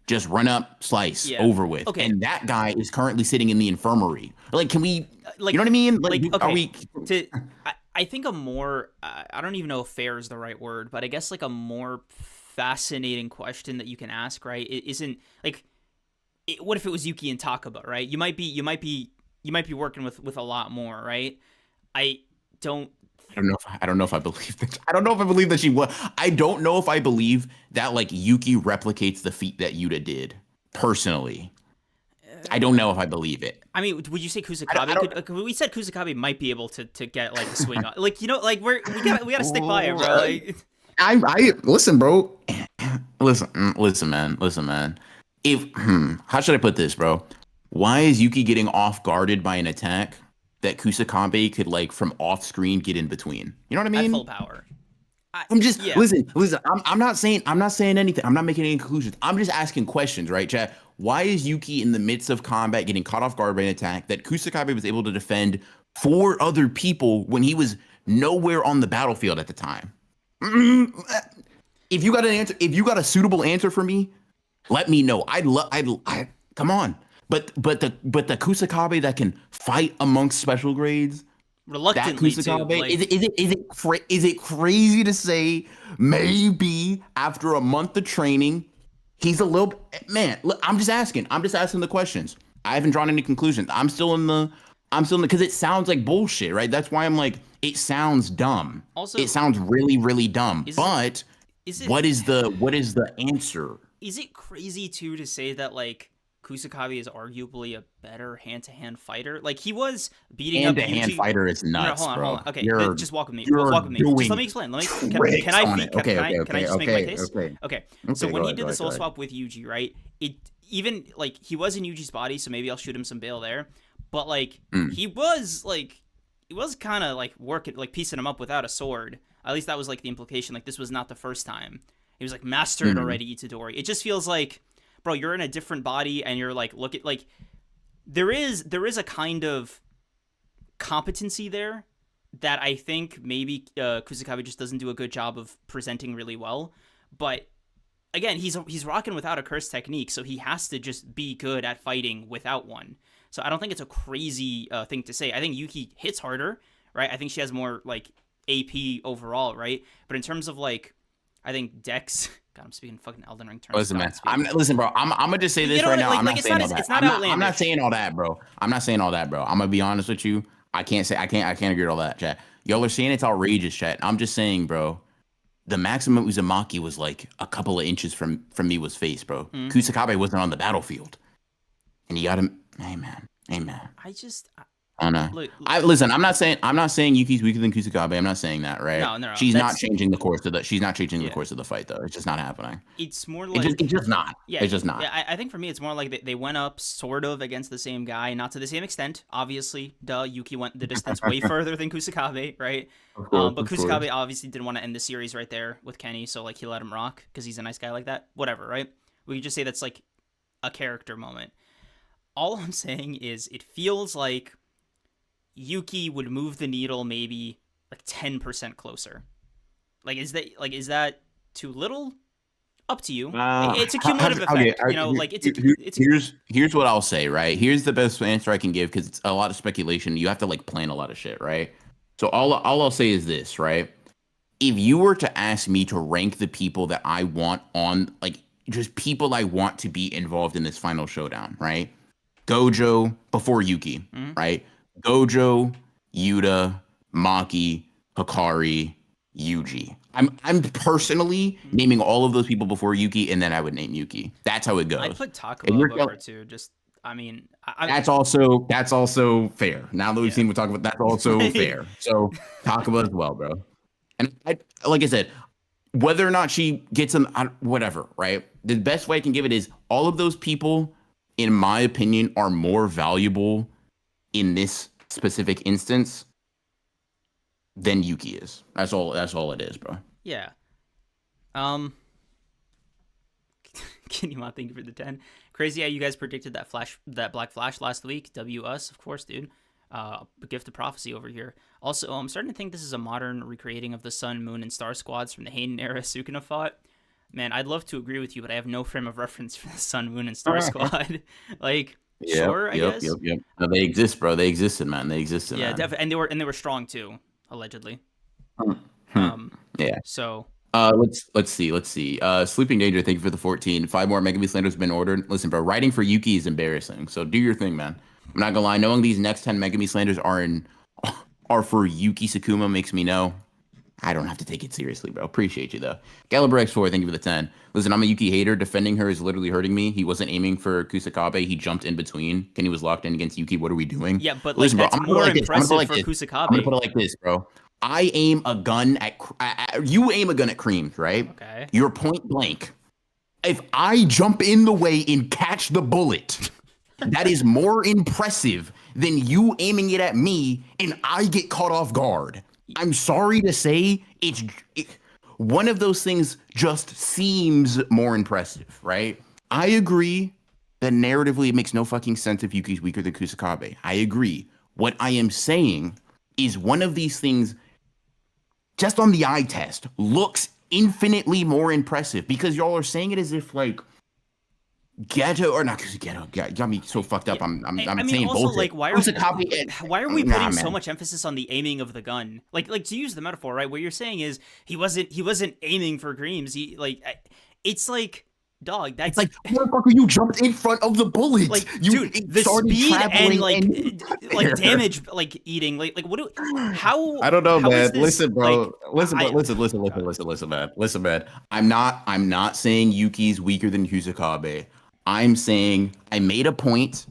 Just run up, slice, yeah, over with. okay, And that guy is currently sitting in the infirmary. Like, can we, you like, know what I mean? Like, are okay, we, to I think a more I don't even know if fair is the right word, but I guess like a more fascinating question that you can ask, right? It isn't like what if it was Yuki and Takaba, right? You might be working with a lot more, right? I don't. I don't know if I believe that. I don't know if I believe that she was. I don't know if I believe that, like, Yuki replicates the feat that Yuta did, personally. I don't know if I believe it. I mean, would you say I Kusakabe don't. could? We said Kusakabe might be able to get like a swing on, like like we gotta stick by it, bro. Like, I listen, bro. Listen, man. If how should I put this, bro? Why is Yuki getting off guarded by an attack that Kusakabe could like from off screen get in between? You know what I at full mean? power. I'm just Yeah. listen. I'm not saying anything. I'm not making any conclusions. I'm just asking questions, right, Chad? Why is Yuki in the midst of combat getting caught off guard by an attack that Kusakabe was able to defend for other people when he was nowhere on the battlefield at the time? If you got an answer, if you got a suitable answer for me, let me know. I come on. But the Kusakabe that can fight amongst special grades, That reluctantly too. Kusakabe, Like, is it crazy to say maybe after a month of training, he's a little man? Look, I'm just asking. I'm just asking the questions. I haven't drawn any conclusions. I'm still in the because it sounds like bullshit, right? That's why I'm like, it sounds dumb. It also, sounds really, really dumb. is it But is it what is the answer? is it crazy too to say that like Kusakabe is arguably a better hand-to-hand fighter? Like he was beating Hand up to hand Yuji. fighter is No, no, nuts, hold on, hold bro. on. Okay, You're just walk with me. you're Walk with me. Just let doing me explain. Can tricks I on be it. Okay, okay, can I okay, just make my okay, case? okay. Okay. So Okay, when go he ahead, did go the ahead, go soul ahead. swap with Yuji, right? It even like he was in Yuji's body, so maybe I'll shoot him some bail there. But like Mm, he was kind of like working like piecing him up without a sword. At least that was like the implication. Like this was not the first time. He was like mastered mm. already Itadori. It just feels like, bro, you're in a different body and you're like look at like there is a kind of competency there that I think maybe Kusakabe just doesn't do a good job of presenting really well. But again, he's rocking without a curse technique, so he has to just be good at fighting without one. So I don't think it's a crazy thing to say. I think Yuki hits harder, right? I think she has more like AP overall, right? But in terms of like, I think Dex. God, I'm speaking fucking Elden Ring terms. Listen, God, I'm man. speaking. Listen, bro. I'm gonna just say You this know, right now. I'm like not saying all that. it's not I'm not outlandish. saying all that, bro. I'm not saying all that, bro. I'm gonna be honest with you. I can't agree with all that, chat. Y'all are saying it's outrageous, chat. I'm just saying, bro. The maximum Uzumaki was like a couple of inches from Miwa's face, bro. Mm. Kusakabe wasn't on the battlefield, and you got him. Hey, man. Hey, man. I don't know. Look, I listen. I'm not saying Yuki's weaker than Kusakabe. I'm not saying that, right? no, no, no. She's not That's changing the course of the. She's not changing the yeah. course of the fight, though. It's just not happening. It's more It's like just not. yeah, It's just not. yeah. I think for me, it's more like they went up sort of against the same guy, not to the same extent. Obviously, duh. Yuki went the distance way further than Kusakabe, right? Of course, But of course. Kusakabe obviously didn't want to end the series right there with Kenny, so like he let him rock because he's a nice guy like that. Whatever, right? We could just say that's like a character moment. All I'm saying is it feels like Yuki would move the needle maybe like 10% closer. Is that too little? Up to you. It's a cumulative Okay. effect. You know, like it's a Here's what I'll say. Right. Here's the best answer I can give because it's a lot of speculation. You have to like plan a lot of shit. Right. So all I'll say is this. Right. If you were to ask me to rank the people that I want on like just people I want to be involved in this final showdown. Right. Gojo before Yuki. Mhm. Right. Gojo, Yuta, Maki, Hikari, Yuji. I'm personally naming all of those people before Yuki, and then I would name Yuki. That's how it I'd goes. put If Takuma you're above her too. Just I mean, that's also fair. Now that we've yeah. seen what talk about, that's also fair. So talk about as well, bro. And like I said, whether or not she gets them, whatever, right? The best way I can give it is all of those people, in my opinion, are more valuable in this specific instance than Yuki is. That's all. That's all it is, bro. Yeah. Um. Kinima, thank you for the 10. Crazy how you guys predicted that Black Flash last week. W us, of course, dude. Gift of prophecy over here. Also, I'm starting to think this is a modern recreating of the Sun, Moon, and Star squads from the Heinen era Sukuna fought. Man, I'd love to agree with you, but I have no frame of reference for the Sun, Moon, and Star squad. Like, sure, I guess. Yep. No, they exist, bro. They existed, man. They existed, Yeah, man. definitely, and they were strong too, allegedly. Hmm. Yeah. So Let's see. Sleeping Danger, thank you for the 14. 5 more Mega Beast Landers have been ordered. Listen, bro, writing for Yuki is embarrassing. So do your thing, man. I'm not gonna lie. Knowing these next 10 Mega Beast Landers are for Yuki Sakuma makes me know I don't have to take it seriously, bro. Appreciate you though. Gallibur X4, thank you for the 10. Listen, I'm a Yuki hater. Defending her is literally hurting me. He wasn't aiming for Kusakabe. He jumped in between. Kenny was locked in against Yuki. What are we doing? yeah, but like Listen, bro, that's I'm gonna put it more like this. I'm gonna put it impressive like for this. Kusakabe. I'm gonna put it like this, bro. I aim a gun at you aim a gun at Creams, right? Okay. You're point blank. If I jump in the way and catch the bullet, that is more impressive than you aiming it at me and I get caught off guard. I'm sorry to say, one of those things just seems more impressive, right? I agree that narratively it makes no fucking sense if Yuki's weaker than Kusakabe. I agree. What I am saying is one of these things, just on the eye test, looks infinitely more impressive because y'all are saying it as if like Ghetto or not ghetto got me so fucked up. I'm mean, saying also, both. like, why are we Nah, putting so man. much emphasis on the aiming of the gun? Like to use the metaphor, right? What you're saying is he wasn't aiming for Greaves. It's like, dog, It's that's like, motherfucker, you jumped in front of the bullet. like, You dude, it the started speed and traveling and you got like there. damage, like eating, like what do how I don't know, how is man. this Listen, like bro. Listen, I but listen, listen, listen, God. listen, listen, man. Listen, man. I'm not saying Yuki's weaker than Kusakabe. I'm saying I made a point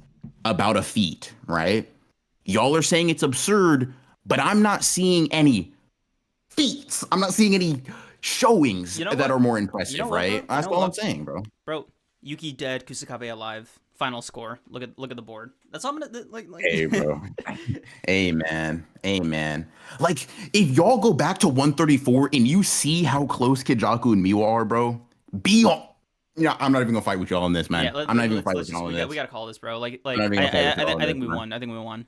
about a feat, right? Y'all are saying it's absurd, but I'm not seeing any feats. I'm not seeing any showings You know that what? are more You know impressive, what, bro? right? You That's know all I'm what, saying, bro. bro? Yuki dead, Kusakabe alive. Final score. Look at the board. That's all I'm gonna like. Hey, bro. Amen. Amen. Like, if y'all go back to 134 and you see how close Kijaku and Miwa are, bro, be on. Yeah, I'm not even gonna fight with y'all on this, Yeah, man. I'm not even gonna fight let's with y'all just on we this. gotta call this, bro. I'm not even gonna fight with y'all on I this, think we man. won. I think we won.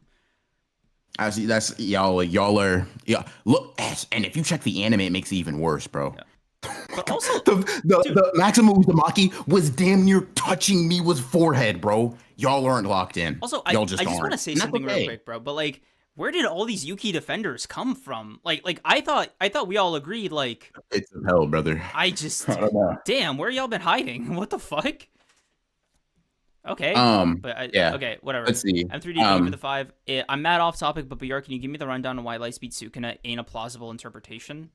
Actually, that's y'all are yeah. Look, and if you check the anime, it makes it even worse, bro. Yeah. But also, dude, The Maximum Uzumaki was damn near touching Miwa's forehead, bro. Y'all aren't locked in. also, Y'all I just just want aren't. to say And that's something real okay. quick, bro. But like, where did all these Yuki defenders come from? Like I thought we all agreed. Like, It's of hell, brother. I I just, don't know. damn, where y'all been hiding? What the fuck? Okay, but Yeah. okay, whatever. Let's see. M3D, thank you for the 5. I'm mad off topic, but BR, can you give me the rundown on why Lightspeed Sukuna ain't a plausible interpretation?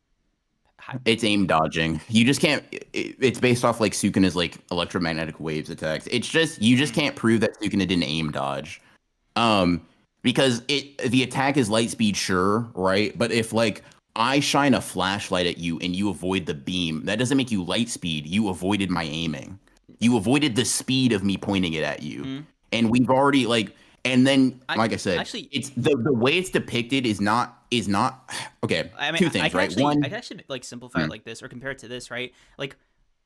It's aim dodging. You just can't. It's based off like Sukuna's like electromagnetic waves attacks. It's just you just can't prove that Sukuna didn't aim dodge. Um, because the attack is light speed, sure, right? But if like I shine a flashlight at you and you avoid the beam, that doesn't make you light speed. You avoided my aiming. You avoided the speed of me pointing it at you. Mm. And we've already like and then I like I said, actually, it's the way it's depicted is not okay. I mean, Two things, right? I One, can actually like simplify it like this, or compare it to this, right? Like,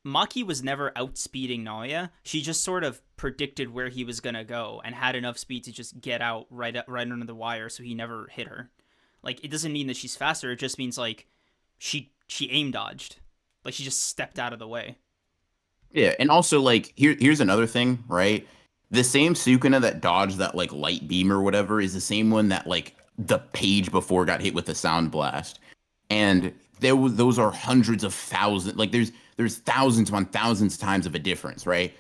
Maki was never outspeeding Naoya. She just sort of predicted where he was gonna go and had enough speed to just get out right under the wire, so he never hit her. Like, it doesn't mean that she's faster. It just means like she aim dodged, like she just stepped out of the way. yeah, and also like here's another thing, right? The same Sukuna that dodged that like light beam or whatever is the same one that like the page before got hit with the sound blast. And those are hundreds of thousands. Like there's thousands on thousands times of a difference, right?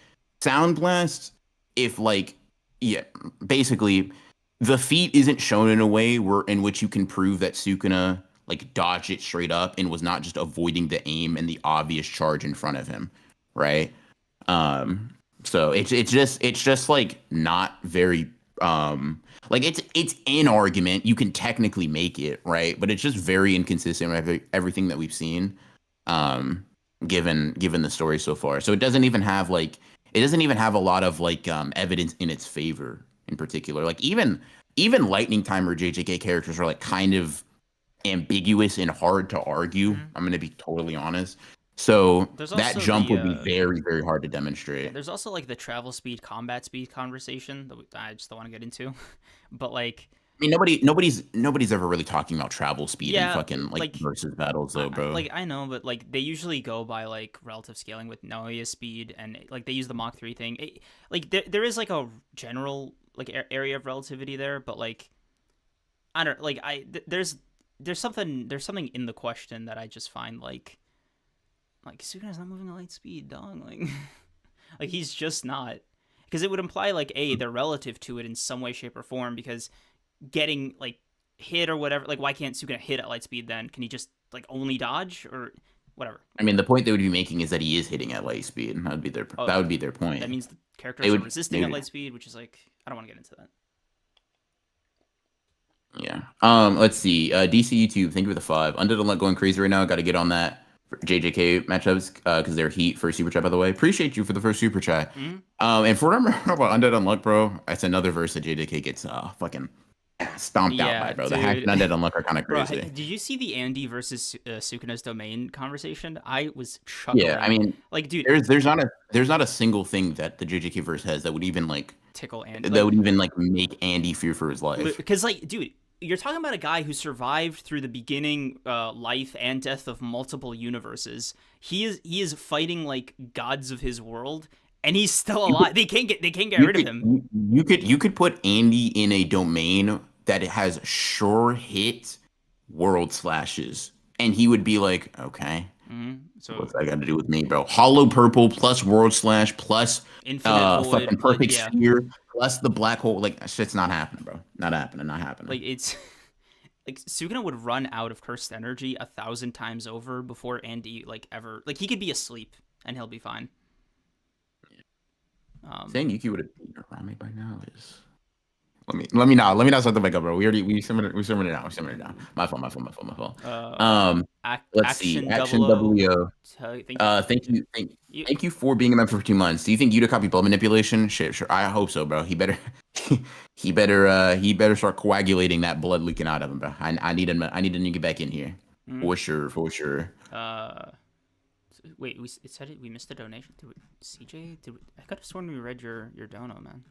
Sound blast, if like yeah, basically the feat isn't shown in a way where in which you can prove that Sukuna like dodged it straight up and was not just avoiding the aim and the obvious charge in front of him, right? Um, so it's just like not very like it's an argument. You can technically make it, right? But it's just very inconsistent with everything that we've seen, um, given the story so far. So it doesn't even have a lot of like evidence in its favor in particular. Like even Lightning Timer JJK characters are like kind of ambiguous and hard to argue. Mm-hmm. I'm gonna be totally honest. So There's that also jump the would be very, very hard to yeah, demonstrate. there's also like the travel speed, combat speed conversation that I just don't want to get into, but like, I mean, nobody's ever really talking about travel speed in yeah, fucking like like versus battles though, bro. like I know, but like they usually go by like relative scaling with Naoya speed, and like they use the Mach 3 thing. Like there is like a general like area of relativity there, but like I don't like there's something in the question that I just find like Sukuna's not moving at light speed, dog. Like like he's just not, because it would imply like they're relative to it in some way, shape, or form, because getting like hit or whatever, like why can't Sukuna hit at light speed then? Can he just like only dodge or whatever? I mean, the point they would be making is that he is hitting at light speed. Oh, That would be their that point. means the characters They are would resisting at light speed, which is like, I don't want to get into that. yeah. Let's see. DC YouTube, thank you for the 5. Undead Unluck going crazy right now. Got to get on that for JJK matchups because they're heat for super chat, by the way. Appreciate you for the first super chat. Mm-hmm. And for what I remember about Undead Unluck, bro, it's another verse that JJK gets fucking stomped out by, bro. The hack and Undead Unluck are kind of Bro, crazy. did you see the Andy versus Sukuna's domain conversation? I was chuckling. Yeah, I mean, like, dude, there's not a single thing that the JJK verse has that would even like tickle Andy. that would even like make Andy fear for his life. Because like, dude, you're talking about a guy who survived through the beginning, life and death of multiple universes. He is fighting like gods of his world, and he's still You alive. could, They can't get you rid of could, him. you could put Andy in a domain that it has sure hit world slashes, and he would be like, okay, So what's that got to do with me, bro? Hollow Purple plus world slash plus Infinite Void, fucking perfect yeah, sphere plus the black hole. Like that shit's not happening, bro. Not happening. Not happening. like it's like Sukuna would run out of cursed energy 1,000 times over before Andy like ever like he could be asleep and he'll be fine. Saying Yuki would have beaten Rame by now is. Let me not start the back up, bro. We simmered it down. We simmered it down. My fault. Let's see. Action Action Double O. WO. Thank you. Thank you for being a member for 2 months. Do you think Yuta copy blood manipulation? Shit, sure. I hope so, bro. He better, he better start coagulating that blood leaking out of him, bro. I need him. I need him to get back in here, for sure. Wait, it said it. We missed a donation. CJ? I could have sworn we read your dono, man.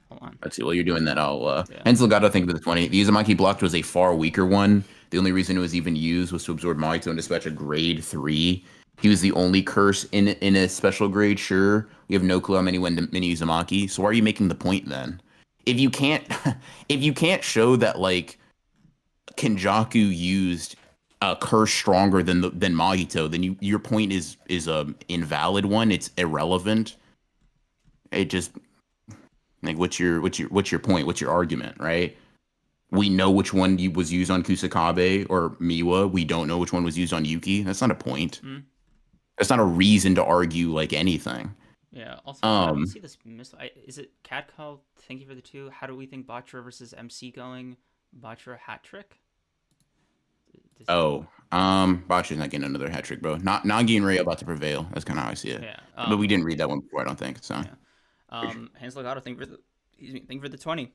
Hold on. Let's see. While you're doing that, I'll Hensel got to think of the 20. The Uzumaki blocked was a far weaker one. The only reason it was even used was to absorb Mahito and dispatch a grade 3. He was the only curse in a special grade. Sure, we have no clue how many went to mini Uzumaki. So why are you making the point then? If you can't, if you can't show that like Kenjaku used a curse stronger than Mahito, then your point is a invalid one. It's irrelevant. It just like what's your point? What's your argument, right? We know which one was used on Kusakabe or Miwa. We don't know which one was used on Yuki. That's not a point. That's not a reason to argue like anything. Yeah. Also, I don't see this. Is it Cat Call? Thank you for the 2. How do we think Bachira versus MC going? Bachira hat trick. Bachira's not getting another hat trick, bro. Not Nagi and Ray about to prevail. That's kind of how I see it. Yeah. But we didn't read that one before, I don't think. So. Yeah. Hans Legato, thank you for the 20.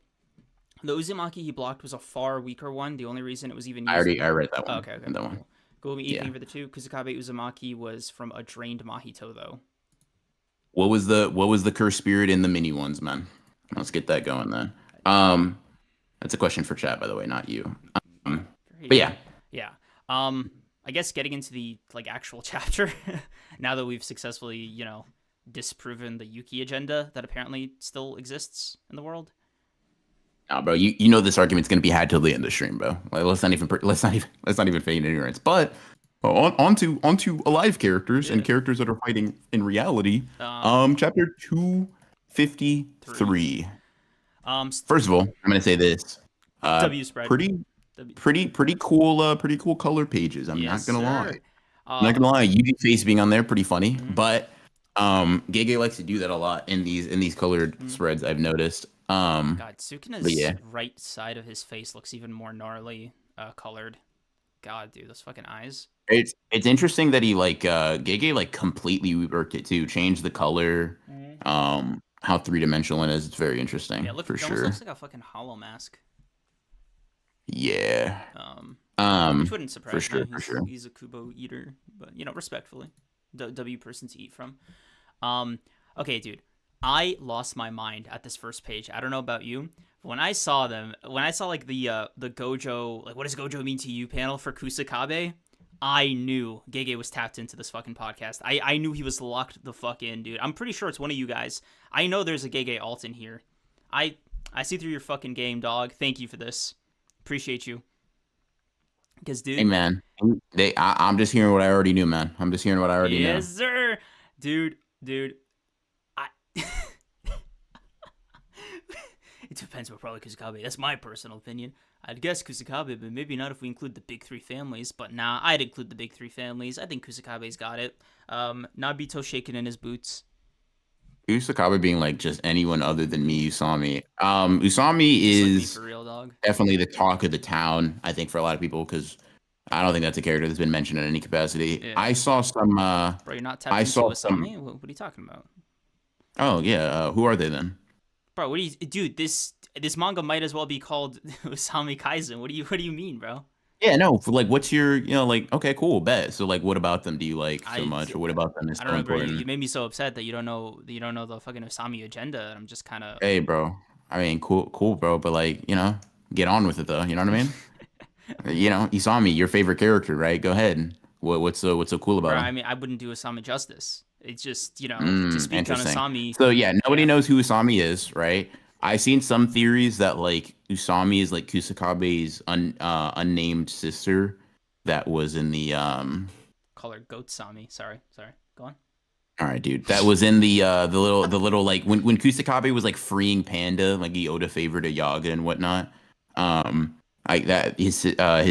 The Uzumaki he blocked was a far weaker one. The only reason it was even used... I read that one. Okay. That one. Gomi, thank you for the 2. Kusakabe Uzumaki was from a drained Mahito, though. What was the curse spirit in the mini ones, man? Let's get that going then. That's a question for chat, by the way, not you. But yeah. Yeah. I guess getting into the like actual chapter, now that we've successfully, disproven the Yuki agenda that apparently still exists in the world. Nah, bro, you know this argument's gonna be had till the end of the stream, bro. Like, let's not even feign ignorance. But onto alive characters and characters that are fighting in reality. Chapter 253. First of all, I'm gonna say this. W spread. Pretty cool color pages. I'm not gonna lie. I'm not gonna lie. Yuji face being on there pretty funny, but Gege likes to do that a lot in these colored spreads. I've noticed. God, Sukuna's right side of his face looks even more gnarly colored. God, dude, those fucking eyes. It's interesting that he Gege like completely reworked it too, changed the color, how 3-dimensional it is. It's very interesting. Yeah, for sure. It looks like a fucking hollow mask. Yeah. Which wouldn't surprise me. For sure. He's a Kubo eater, but respectfully, W person to eat from. Okay, dude, I lost my mind at this first page. I don't know about you. When I saw like the Gojo, like what does Gojo mean to you panel for Kusakabe, I knew Gege was tapped into this fucking podcast. I knew he was locked the fuck in, dude. I'm pretty sure it's one of you guys. I know there's a Gege alt in here. I see through your fucking game, dog. Thank you for this. Appreciate you. Because, dude. Hey, man. I'm just hearing what I already knew, man. I'm just hearing what I already knew. Yes, sir. Dude. It depends, but probably Kusakabe. That's my personal opinion. I'd guess Kusakabe, but maybe not if we include the big 3 families. But nah, I'd include the big 3 families. I think Kusakabe's got it. Nabito shaking in his boots. Kusakabe being like just anyone other than me, Usami. Usami is for real, dog. Definitely the talk of the town, I think, for a lot of people, because I don't think that's a character that's been mentioned in any capacity. Yeah. I saw some... Bro, you're not tapping into Usami? What are you talking about? Oh, yeah. Who are they then? Bro, what do you... Dude, this manga might as well be called Usami Kaisen. What do you mean, bro? Yeah, no. Like, what's your... okay, cool, bet. So, like, what about them do you like so much? Or what about them is so important? Bro, you made me so upset that you don't know the fucking Usami agenda. I'm just kind of... Hey, bro. I mean, cool, bro. But, like, get on with it, though. You know what I mean? Usami, your favorite character, right? Go ahead. What's so cool about him? I mean, I wouldn't do Usami justice. It's just, to speak on Interesting. Asami. So yeah, nobody Yeah. knows who Usami is, right? I've seen some theories that like Usami is like Kusakabe's unnamed sister that was in the Call her Goat Sami. Sorry. Go on. all right, dude. That was in the little like when Kusakabe was like freeing Panda, like he owed a favor to Yaga and whatnot. Like that his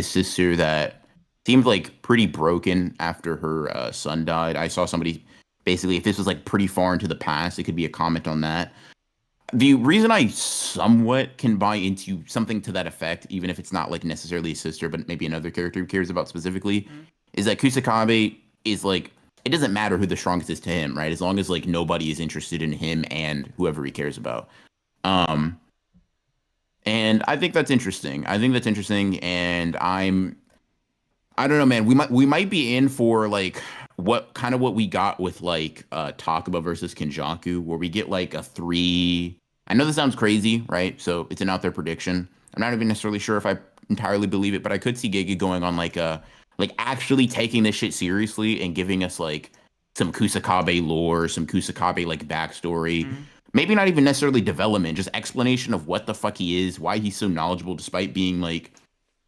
sister that seemed like pretty broken after her son died. I saw somebody basically if this was like pretty far into the past, it could be a comment on that. The reason I somewhat can buy into something to that effect, even if it's not like necessarily a sister, but maybe another character who cares about specifically, Mhm. is that Kusakabe is like it doesn't matter who the strongest is to him, right? As long as like nobody is interested in him and whoever he cares about. Um, and I think that's interesting. I think that's interesting, and I don't know, man. We might be in for like what we got with like Takaba versus Kenjaku, where we get like a three. I know this sounds crazy, right? So it's an out there prediction. I'm not even necessarily sure if I entirely believe it, but I could see Gege going on like a like actually taking this shit seriously and giving us like some Kusakabe lore, some Kusakabe like backstory. Mhm. Maybe not even necessarily development, just explanation of what the fuck he is, why he's so knowledgeable despite being like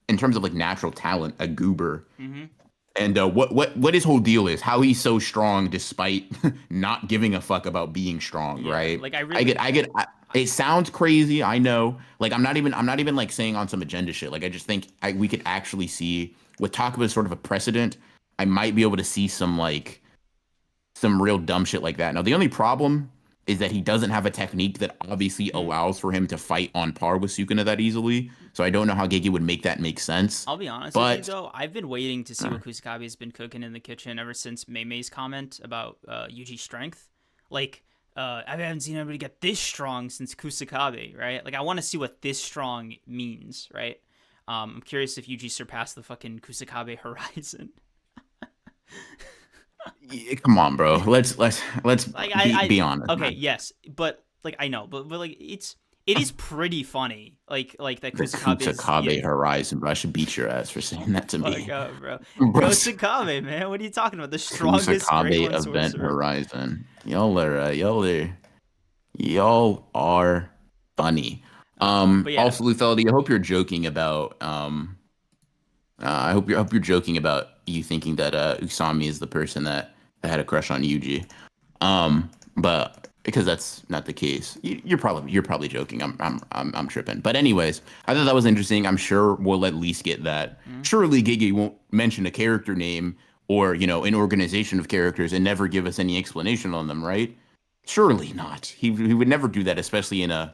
in terms of like natural talent, a goober, Mhm. and what his whole deal is, how he's so strong despite not giving a fuck about being strong, Yeah. right? Like I I get, really. I get. It sounds crazy, I know. Like I'm not even like saying on some agenda shit. Like I just think we could actually see with Takaba as sort of a precedent. I might be able to see some real dumb shit like that. Now, the only problem is that he doesn't have a technique that obviously Mhm. allows for him to fight on par with Sukuna that easily. So I don't know how Gege would make that make sense. I'll be honest with you But though. I've been waiting to see uh, what Kusakabe has been cooking in the kitchen ever since Mei's comment about Yuji's strength. Like, I haven't seen anybody get this strong since Kusakabe, right? Like, I want to see what this strong means, right? I'm curious if Yuji surpassed the fucking Kusakabe horizon. come on, bro. Let's Like, be honest, okay, man. yes, but like I know, but like it is pretty funny, like that The Kusakabe is, yeah. Kutsakabe Horizon, bro. I should beat your ass for saying that to Fuck me. up, bro. Bro, Go Sakabe, man. What are you talking about? The strongest Grade Kusakabe 1 Event sorcerer. Horizon. Y'all are funny. But yeah, Also, Lethality, I hope you're joking about I hope you're joking about you thinking that Usami is the person that had a crush on Yuji. But because that's not the case, you're probably joking. I'm tripping. But anyways, I thought that was interesting. I'm sure we'll at least get that. mm, Surely Gege won't mention a character name or an organization of characters and never give us any explanation on them, right? Surely not. He would never do that, especially in a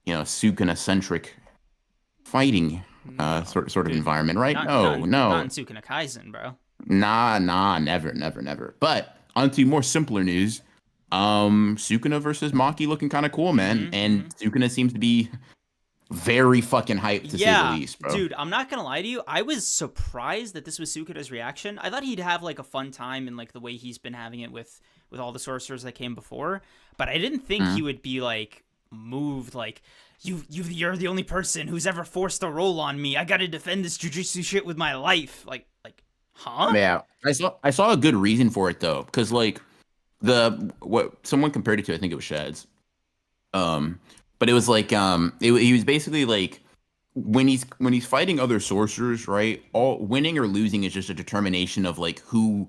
Sukuna centric fighting no, sort of dude, environment, right? not No, not in no, Sukuna Kaisen, bro. nah, never, never, never. But onto more simpler news. Sukuna versus Maki looking kind of cool, man. And Mm-hmm. Sukuna seems to be very fucking hyped to say the Yeah, least, bro. dude, I'm not gonna lie to you. I was surprised that this was Sukuna's reaction. I thought he'd have like a fun time in like the way he's been having it with all the sorcerers that came before, but I didn't think he Mhm. would be like moved like you're the only person who's ever forced a roll on me. I gotta defend this jujitsu shit with my life. Like, huh? Yeah, I saw a good reason for it though, because like the what someone compared it to, I think it was Shads. Um, but it was like he was basically like when he's fighting other sorcerers, right? All winning or losing is just a determination of like who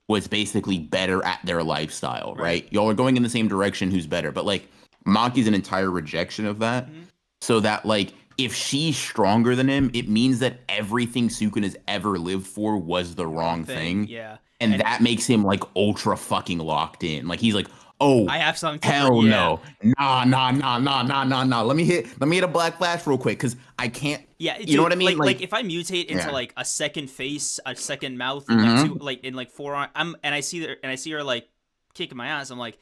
was basically better at their lifestyle, Right. right? Y'all are going in the same direction, who's better. But like Maki's an entire rejection of that. Mm-hmm. So that like if she's stronger than him, it means that everything Sukun has ever lived for was the Wrong wrong thing. thing. Yeah. And And that makes him like ultra fucking locked in. Like he's like, oh I have something to hell yeah. no. Nah. Let me hit a black flash real quick because I can't Yeah, you know what dude. I mean? Like Like, if I mutate into yeah. like a second face, a second mouth, and like two, Mm-hmm. like in like four, and I see her like kicking my ass. I'm like,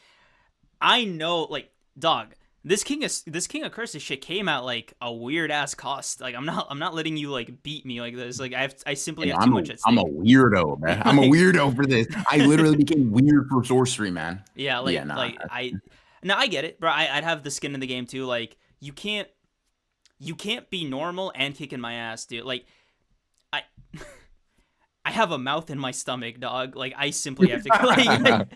I know, like, dog. This King of Curses shit came at like a weird ass cost. Like I'm not letting you like beat me like this. Like I simply And have too I'm a much at I'm a stake. weirdo, man. I'm a Like, weirdo for this. I literally became weird for sorcery, man. yeah, Yeah, nah. I get it, bro. I'd have the skin in the game too. Like you can't be normal and kicking my ass, dude. Like I I have a mouth in my stomach, dog. Like I simply have to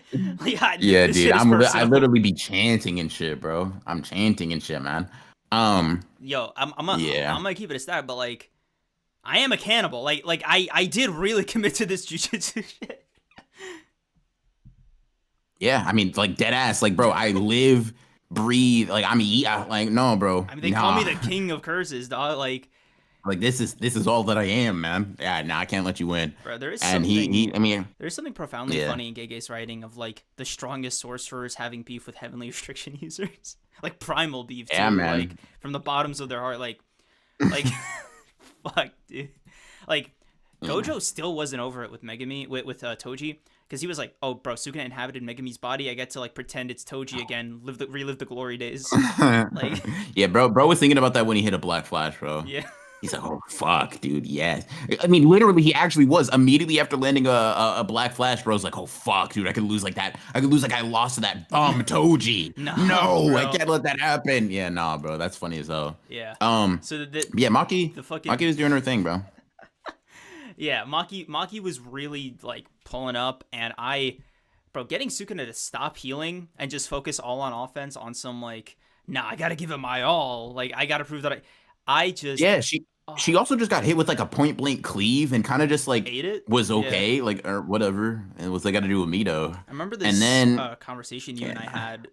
Yeah, this dude. shit is I personal. literally be chanting and shit, bro. I'm chanting and shit, man. Um, Yo, yeah. I'm gonna keep it a stat, but like I am a cannibal. I did really commit to this jujitsu shit. Yeah, I mean, like dead ass, like, bro. I live, breathe, like like, no, bro, I mean, they call me nah. the king of curses, dog. Like, Like this is all that I am, man. Yeah, nah, I can't let you win. bro, And I mean, there's something profoundly yeah, funny in Gege's writing of like the strongest sorcerers having beef with heavenly restriction users, like primal beef yeah, too, like man. from the bottoms of their heart, like, fuck, dude, like Yeah. Gojo still wasn't over it with Megami with Toji. Because he was like, "Oh, bro, Sukuna inhabited Megami's body. I get to like pretend it's Toji again, relive the glory days." Like, Yeah, bro was thinking about that when he hit a black flash, bro. yeah, He's like, oh fuck, dude, yes. I mean, literally, he actually was immediately after landing a black flash. Bro's like, oh fuck, dude, I could lose like that. I could lose like I lost to that bum Toji. no, No, I bro, can't let that happen. Yeah, nah, bro, that's funny as hell. yeah. Um, So yeah, Maki, the Maki fucking was doing her thing, bro. yeah, Maki was really like pulling up, and bro, getting Sukuna to stop healing and just focus all on offense on some like, nah, I gotta give it my all. Like I gotta prove that I just Yeah, she also just got hit with like a point blank cleave and kind of just like ate it. was Yeah. okay, like or whatever. And what's that got to do with Mito? I remember And this then conversation you and I yeah, had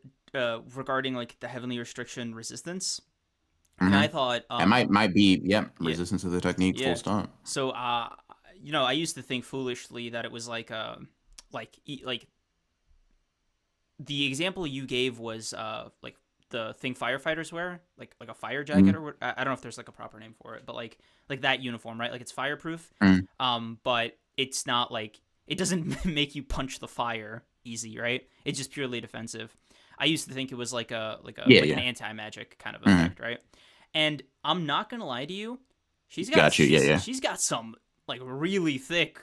regarding like the heavenly restriction resistance, and hmm I thought, it might be yeah, resistance to the technique, full yeah. stop. So, I used to think foolishly that it was like the example you gave was like the thing firefighters wear, like a fire jacket Mm-hmm. or what, I don't know if there's like a proper name for it, but like that uniform, right? Like it's fireproof, Mm-hmm. but it's not like it doesn't make you punch the fire easy, right? It's just purely defensive. I used to think it was Yeah, like an yeah. anti magic kind of Mm-hmm. effect, right? And I'm not gonna lie to you, Got you. Yeah, she's got some like really thick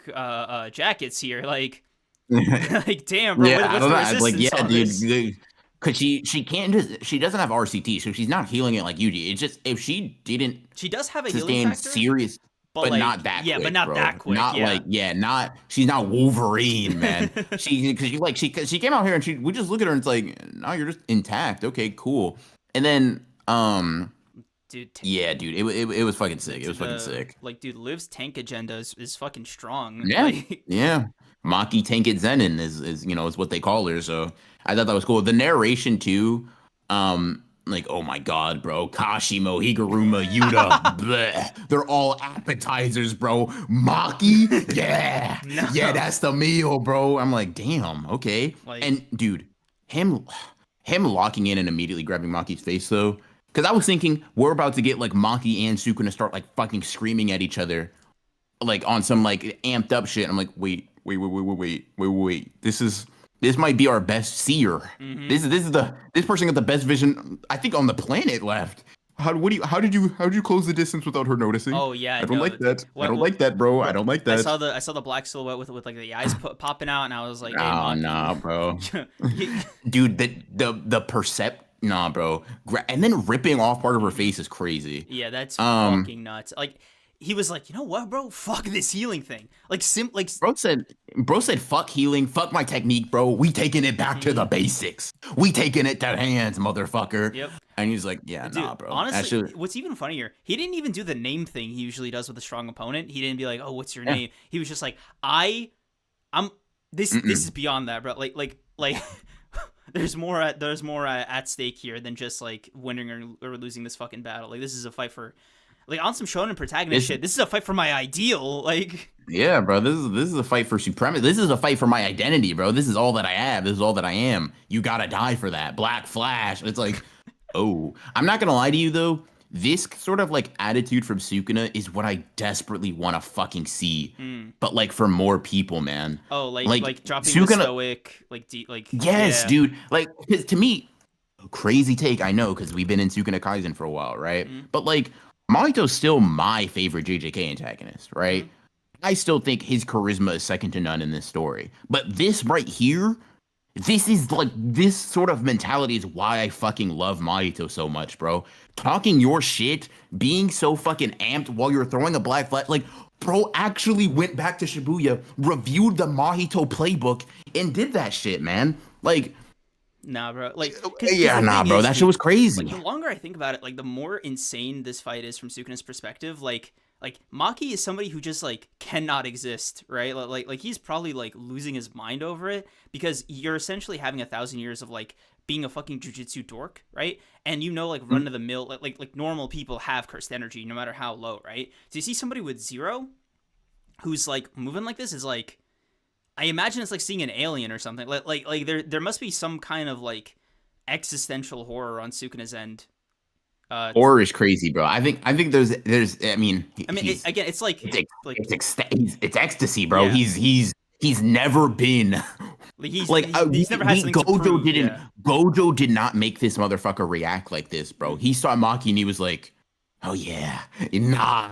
jackets here, like yeah. like damn, bro, Yeah, I what's don't the know. I was like, resistance yeah, on this? dude, because she can't just she doesn't have RCT, so she's not healing it like you do. It's just if she didn't She does have a healing sustain factor, serious, but but not like that yeah, but quick, not bro. that quick. Not Yeah. like yeah, not she's not Wolverine, man. Because she came out here and we just look at her and it's like, no, you're just intact. Okay, cool. And then Dude, yeah, dude, it was fucking sick. It was fucking the sick. like, dude, Liv's tank agenda is fucking strong. Yeah, Like, yeah. Maki Tanket Zenin is is what they call her. So I thought that was cool. The narration too, like oh my god, bro, Kashimo, Higuruma, Yuta, bleh. They're all appetizers, bro. Maki, yeah, yeah, no, that's the meal, bro. I'm like, damn, okay. like, And dude, him him locking in and immediately grabbing Maki's face though. Because I was thinking we're about to get like Maki and Sukuna start like fucking screaming at each other like on some like amped up shit. I'm like, wait. This might be our best seer. mm-hmm. This person got the best vision I think on the planet left. How did you close the distance without her noticing? Oh yeah, I don't no. like that. I don't What, like that, bro. I bro? don't like that. I saw the black silhouette with like the eyes popping out, and I was like, hey, Oh Maki. nah, bro. Dude, the percept nah, bro. And then ripping off part of her face is crazy. Yeah, that's Um fucking nuts. Like he was like, you know what, bro? Fuck this healing thing. Like Bro said, fuck healing, fuck my technique, bro. We taking it back to the basics. We taking it to hands, motherfucker. yep. And he's like, yeah, Dude, nah, bro. honestly, Actually, what's even funnier, he didn't even do the name thing he usually does with a strong opponent. He didn't be like, "Oh, what's your yeah. name?" He was just like, I'm this Mm-mm. is beyond that, bro. Like there's more at stake here than just like winning or losing this fucking battle. Like this is a fight for like on some shonen protagonist This, shit. This is a fight for my ideal. Like yeah, bro. This is a fight for supremacy. This is a fight for my identity, bro. This is all that I have. This is all that I am. You gotta die for that. Black Flash. It's like, oh, I'm not gonna lie to you though. This sort of like attitude from Sukuna is what I desperately want to fucking see, but like for more people, man. oh, Like like dropping the Sukuna, stoic, like deep, like yes, yeah. dude. Like 'cause to me, crazy take, I know, because we've been in Sukuna Kaisen for a while, right? Mm-hmm. But like Mahito's still my favorite JJK antagonist, right? Mm-hmm. I still think his charisma is second to none in this story. But this right here, this is like this sort of mentality is why I fucking love Mahito so much, bro. Talking your shit, being so fucking amped while you're throwing a black flag, like Bro actually went back to Shibuya, reviewed the Mahito playbook, and did that shit, man. Like, Nah, bro. Like, cause yeah, the nah, thing bro. is, That shit dude, was crazy. like the longer I think about it, like the more insane this fight is from Sukuna's perspective. Like Maki is somebody who just like cannot exist, right? Like he's probably like losing his mind over it because you're essentially having 1,000 years of like being a fucking jujitsu dork, right? And like run of the mill, like normal people have cursed energy no matter how low, right? So you see somebody with zero who's like moving like this is like, I imagine it's like seeing an alien or something. Like there must be some kind of like existential horror on Sukuna's end. Horror is crazy, bro. I think there's I mean, Again, it's like it's ecstasy, bro. Yeah. He's never been like he's like he's never had something to prove. Yeah. Gojo did not make this motherfucker react like this, bro. He saw Maki and he was like, oh yeah, nah,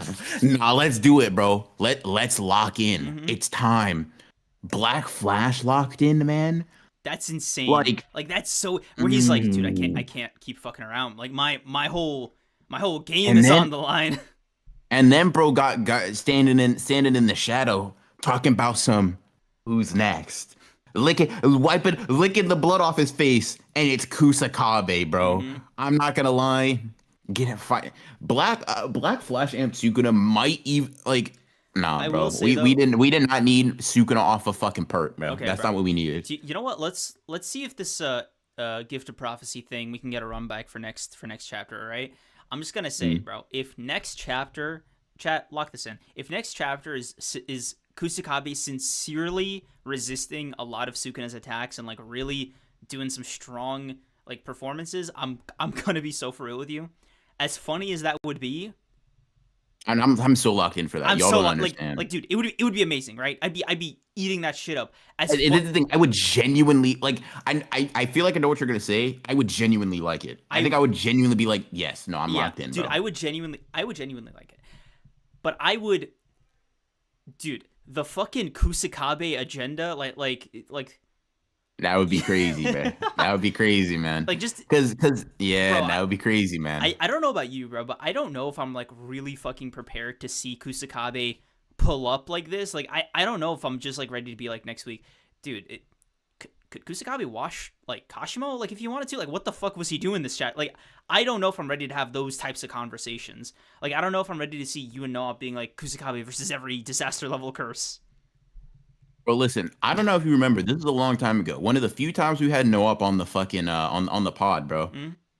let's do it, bro. Let's lock in. It's time. Black Flash locked in, man. That's insane. Like that's so where he's like, dude, I can't keep fucking around. Like my whole game is on the line. And then bro got standing in the shadow talking about some who's next. Licking the blood off his face, and it's Kusakabe, bro. I'm not gonna lie. Get it fight. Black Flash and Sukuna might even like. Nah, bro. We did not need Sukuna off a fucking perk, bro. Okay, that's not what we needed. You know what? Let's see if this gift of prophecy thing we can get a run back for next chapter. All right. I'm just gonna say, bro. If next chapter, chat, lock this in. If next chapter is Kusakabe sincerely resisting a lot of Sukuna's attacks and like really doing some strong like performances, I'm gonna be so for real with you. As funny as that would be. And I'm so locked in for that. Y'all don't understand. Like, dude, it would be amazing, right? I'd be eating that shit up. This is the thing. I would genuinely like. I feel like I know what you're gonna say. I would genuinely like it. I think I would genuinely be like, yes, no, I'm locked in, dude. Bro. I would genuinely like it. But dude, the fucking Kusakabe agenda, like. That would be crazy, man. That would be crazy, man. Like just because yeah, bro, that would be crazy, man. I don't know about you, bro, but I don't know if I'm like really fucking prepared to see Kusakabe pull up like this. Like I don't know if I'm just like ready to be like next week, dude. Could Kusakabe wash like Kashimo? Like if you wanted to, like what the fuck was he doing this chat? Like I don't know if I'm ready to have those types of conversations. Like I don't know if I'm ready to see you and Noah being like Kusakabe versus every disaster level curse. Bro, listen, I don't know if you remember. This is a long time ago. One of the few times we had Noah up on the fucking on the pod, bro.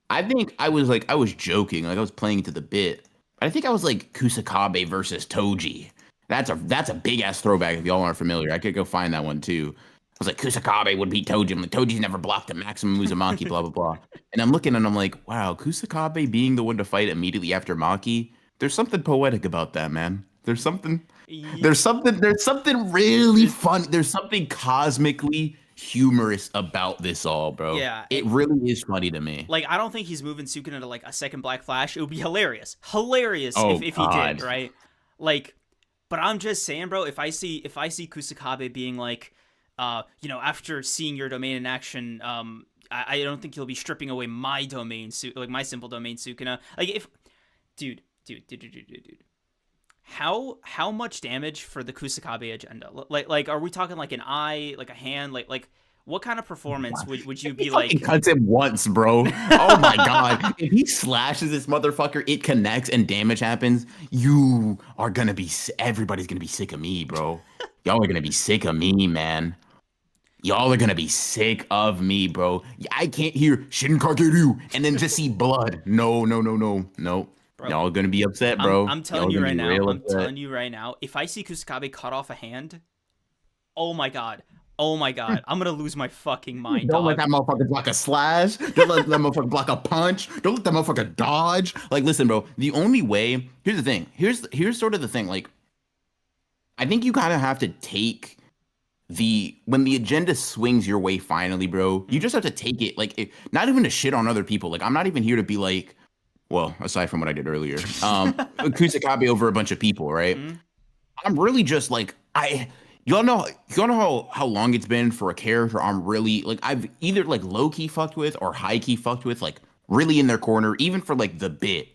I think I was joking, like I was playing to the bit. But I think I was like Kusakabe versus Toji. That's a big ass throwback if y'all aren't familiar. I could go find that one too. I was like Kusakabe would beat Toji. I'm like Toji's never blocked a maximum Uzumaki, blah blah blah. And I'm looking and I'm like, wow, Kusakabe being the one to fight immediately after Maki. There's something poetic about that, man. There's something really fun. There's something cosmically humorous about this all, bro. Yeah. It really is funny to me. Like, I don't think he's moving Sukuna to like a second Black Flash. It would be hilarious. If he did, right? Like, but I'm just saying, bro, if I see Kusakabe being like, after seeing your domain in action, I don't think you'll be stripping away my domain, like my simple domain Sukuna. Like if dude. How much damage for the Kusakabe agenda? Like are we talking like an eye, like a hand, like what kind of performance would you be like? He cuts him once, bro. Oh my god! If he slashes this motherfucker, it connects and damage happens. Everybody's gonna be sick of me, bro. Y'all are gonna be sick of me, man. Y'all are gonna be sick of me, bro. I can't hear Shinkageru and then just see blood. No. Bro, y'all are gonna be upset, bro. I'm telling you right now. If I see Kusakabe cut off a hand, oh my god, I'm gonna lose my fucking mind. Don't let that motherfucker block a slash. Don't let that motherfucker block a punch. Don't let that motherfucker dodge. Like, listen, bro. The only way. Here's the thing. Here's sort of the thing. Like, I think you kind of have to take when the agenda swings your way finally, bro. You just have to take it. Like, not even to shit on other people. Like, I'm not even here to be like. Well, aside from what I did earlier, Kusakabe over a bunch of people, right? I'm really just like y'all know how long it's been for a character I'm really like I've either like low key fucked with or high key fucked with, like really in their corner, even for like the bit.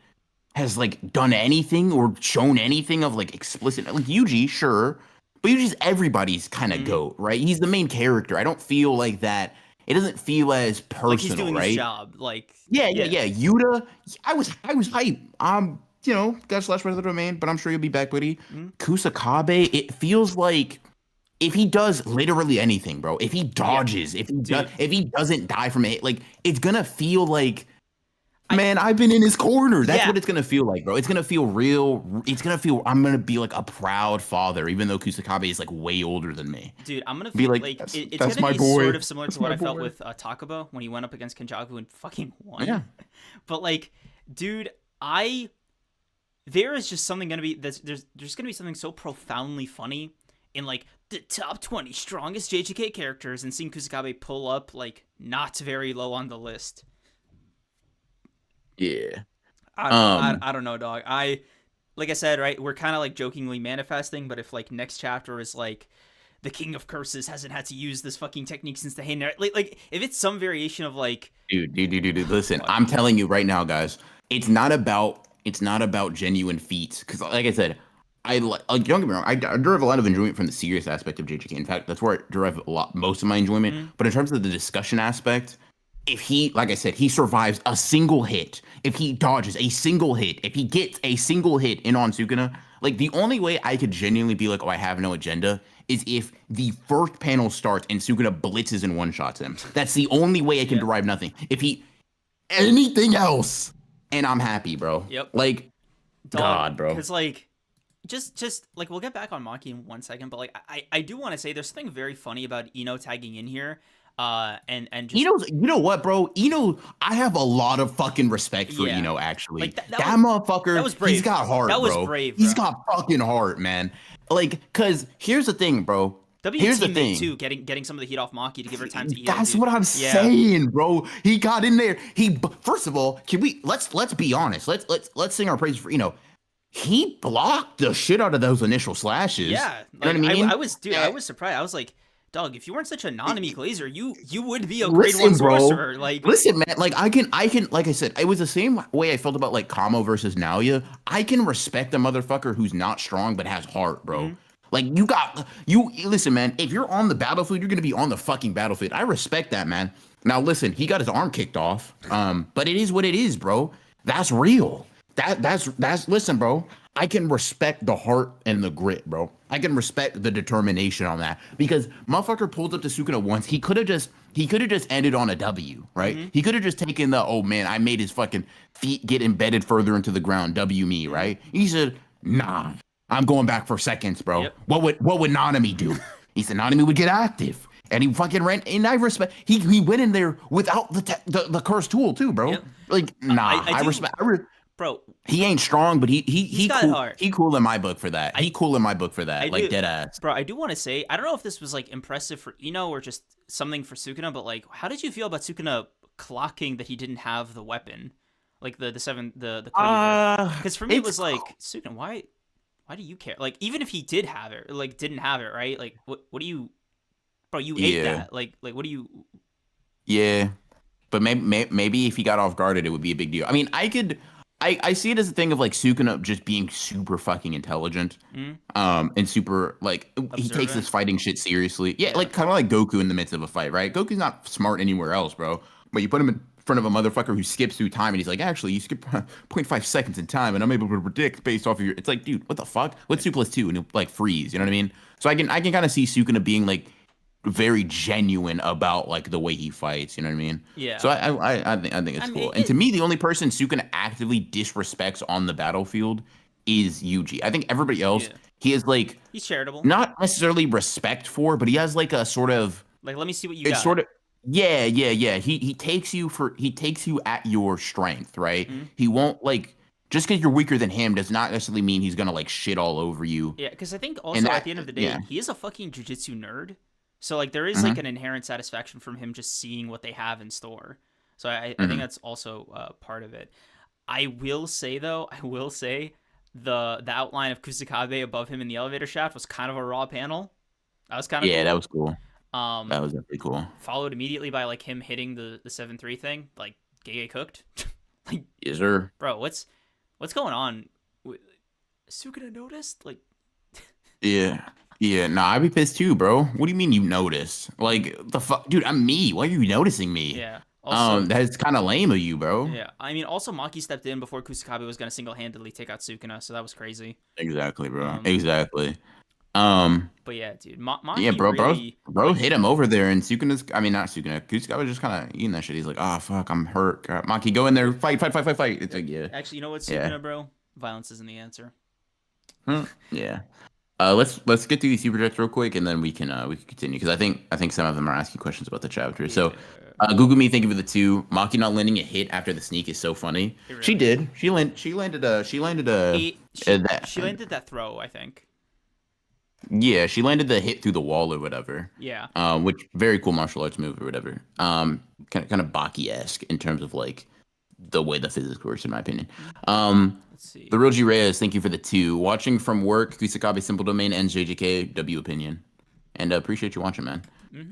has like done anything or shown anything of like explicit like Yuji, sure, but Yuji's everybody's kind of Mhm. goat, right? He's the main character. I don't feel like that. It doesn't feel as Like he's personal, doing his right? job. Like, Yeah, yeah, yeah. yeah. Yuta, I was hype. Got slash red of the domain, but I'm sure you'll be back, buddy. Mhm. Kusakabe, it feels like if he does literally anything, bro, if he Yeah, dodges, dude. if he doesn't die from it, like it's gonna feel like, I man, I've been in his corner. That's yeah, what it's gonna feel like, bro. It's gonna feel real. It's gonna feel I'm gonna be like a proud father, even though Kusakabe is like way older than me. dude. I'm gonna Be feel like, like it's that's gonna my be boy. sort of similar to That's what my I felt boy. with Takabo when he went up against Kenjaku and fucking Yeah. won. But like, dude, I there is just something gonna be there's gonna be something so profoundly funny in like the top 20 strongest JJK characters and seeing Kusakabe pull up like not very low on the list. Yeah. I don't know. Um. I don't know, dog. Like I said, right? We're kind of like jokingly manifesting, but if like next chapter is like the King of Curses hasn't had to use this fucking technique since the Hay like if it's some variation of like Dude. Listen, what? I'm telling you right now, guys. It's not about genuine feats. Because, like I said, like, don't get me wrong. I derive a lot of enjoyment from the serious aspect of JJK. In fact, that's where I derive most of my enjoyment. Mm, But in terms of the discussion aspect, if he, like I said, he survives a single hit, if he dodges a single hit, if he gets a single hit in on Sukuna, like the only way I could genuinely be like, oh, I have no agenda, is if the first panel starts and Sukuna blitzes and one shots him. That's the only way I can yeah. derive nothing. If he anything else, and I'm happy, bro. Yep. Like, Dog, God, bro. cuz like just like we'll get back on Maki in 1 second, but like I do want to say there's something very funny about Ino tagging in here. And just You know what, bro? I have a lot of fucking respect for yeah. Actually, Like that that that motherfucker, was he's brave. got heart, That was bro. brave, He's bro. got fucking heart, man. Like, cause here's the thing, bro. W Here's the teammate thing. too, getting some of the heat off Maki to give her time to Io, That's dude. what I'm Yeah. saying, bro. He got in there. First of all, can we let's be honest. Let's sing our praises for he blocked the shit out of those initial slashes. Yeah, You know what like I mean? I was, dude, I was surprised. I was like, dog, if you weren't such a Nanami Glazer, you would be a grade one Listen, bro. sorcerer. Like, Listen, man. Like I can. Like I said, it was the same way I felt about like Kamo versus Naoya. I can respect a motherfucker who's not strong but has heart, bro. mhm. Like you listen, man. If you're on the battlefield, you're gonna be on the fucking battlefield. I respect that, man. Now listen, he got his arm kicked off. But it is what it is, bro. That's real. That's listen, bro. I can respect the heart and the grit, bro. I can respect the determination on that because motherfucker pulled up to Sukuna once. He could have just ended on a W, right? Mhm. He could have just taken the oh man, I made his fucking feet get embedded further into the ground. W me, Mhm. right? He said, nah, I'm going back for seconds, bro. Yep. What would Nanami do? He said Nanami would get active. And he fucking ran, and I respect. He went in there without the cursed tool too, bro. Yep. Like, nah, I I do, respect. bro. He ain't strong, but He's got cool. heart. He cool in my book for that. He cool in my book for that. I Like do, dead ass. bro. I do want to say, I don't know if this was like impressive for Ino or just something for Sukuna, but like, how did you feel about Sukuna clocking that he didn't have the weapon, like the because for me it was like Sukuna, why do you care? Like, even if he did have it, or, like didn't have it, right? Like, what do you, bro? You ate Yeah. that. Like, what do you? Yeah, but maybe if he got off guarded, it would be a big deal. I mean, I see it as a thing of like Sukuna just being super fucking intelligent, Mm, and super like he takes observant. this fighting shit seriously. Yeah, Yeah. like kind of like Goku in the midst of a fight, right? Goku's not smart anywhere else, bro. But you put him in front of a motherfucker who skips through time, and he's like, actually, you skip 0.5 seconds in time, and I'm able to predict based off of your. It's like, dude, what the fuck? What's 2 + 2? And he'll like freeze. You know what I mean? So I can kind of see Sukuna being like very genuine about like the way he fights. You know what I mean? Yeah. So I think it's I cool. mean, And to me, the only person Sukuna actively disrespects on the battlefield is Yuji. I think everybody else Yeah. he is like He's charitable. not necessarily respect for, but he has like a sort of Like, let me see what you it's got. sort of yeah. He takes you at your strength, right? Mhm. He won't like just because you're weaker than him does not necessarily mean he's gonna like shit all over you. Yeah, because I think And also at the end of the day, yeah. he is a fucking jujitsu nerd. So like there is Mhm, like an inherent satisfaction from him just seeing what they have in store. So I think mhm. that's also part of it. I will say though, the outline of Kusakabe above him in the elevator shaft was kind of a raw panel. That was kind of Yeah, that cool. was cool. Um, That was definitely cool. followed immediately by like him hitting the 7-3 thing, like Gege cooked. Like, Yes, sir. bro, What's going on? Sukuna noticed? Like, Yeah. Yeah, nah, I'd be pissed too, bro. What do you mean you notice? Like the fuck, dude, I'm me. Why are you noticing me? yeah. Also, That's kind of lame of you, bro. yeah. I mean, also Maki stepped in before Kusakabe was gonna single-handedly take out Sukuna, so that was crazy. Exactly, bro. Um, Exactly. Um, but yeah, dude, yeah, Maki bro, really bro like. hit him over there, and Sukuna's, I mean, not Sukuna, Kusakabe was just kind of eating that shit. He's like, oh fuck, I'm hurt. Maki, go in there, fight, fight, fight, fight, fight. It's like, yeah, Actually, you know what, yeah, Sukuna, bro? Violence isn't the answer. yeah. Let's get through these super chats real quick, and then we can continue because I think some of them are asking questions about the chapter. So, Yeah, Google me, thank you for the two. Maki not landing a hit after the sneak is so funny. it She really is. did. She landed a that. She landed that throw, I think. Yeah, she landed the hit through the wall or whatever. Yeah. Which very cool martial arts move or whatever. Kind of Baki-esque in terms of like the way the physics works, in my opinion. Let's see. The real G Reyes, thank you for the two. Watching from work, Kusakabe Simple Domain ends JJK W opinion, and appreciate you watching, man.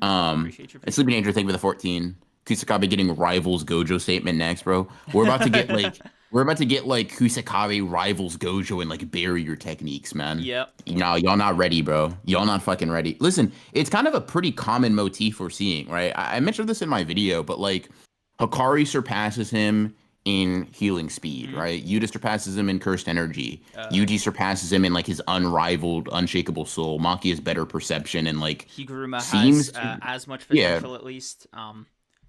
Appreciate you. And Sleeping Angel, thank you for the 14. Kusakabe getting rivals Gojo statement next, bro. We're about to get like Kusakabe rivals Gojo and like barrier techniques, man. Yep. Y'all not ready, bro. Y'all not fucking ready. Listen, it's kind of a pretty common motif we're seeing, right? I mentioned this in my video, but like Hikari surpasses him in healing speed, right? Yuta surpasses him in cursed energy. Yuji surpasses him in like his unrivaled, unshakable soul. Maki has better perception and like Higuruma seems has to, as much yeah, potential at least.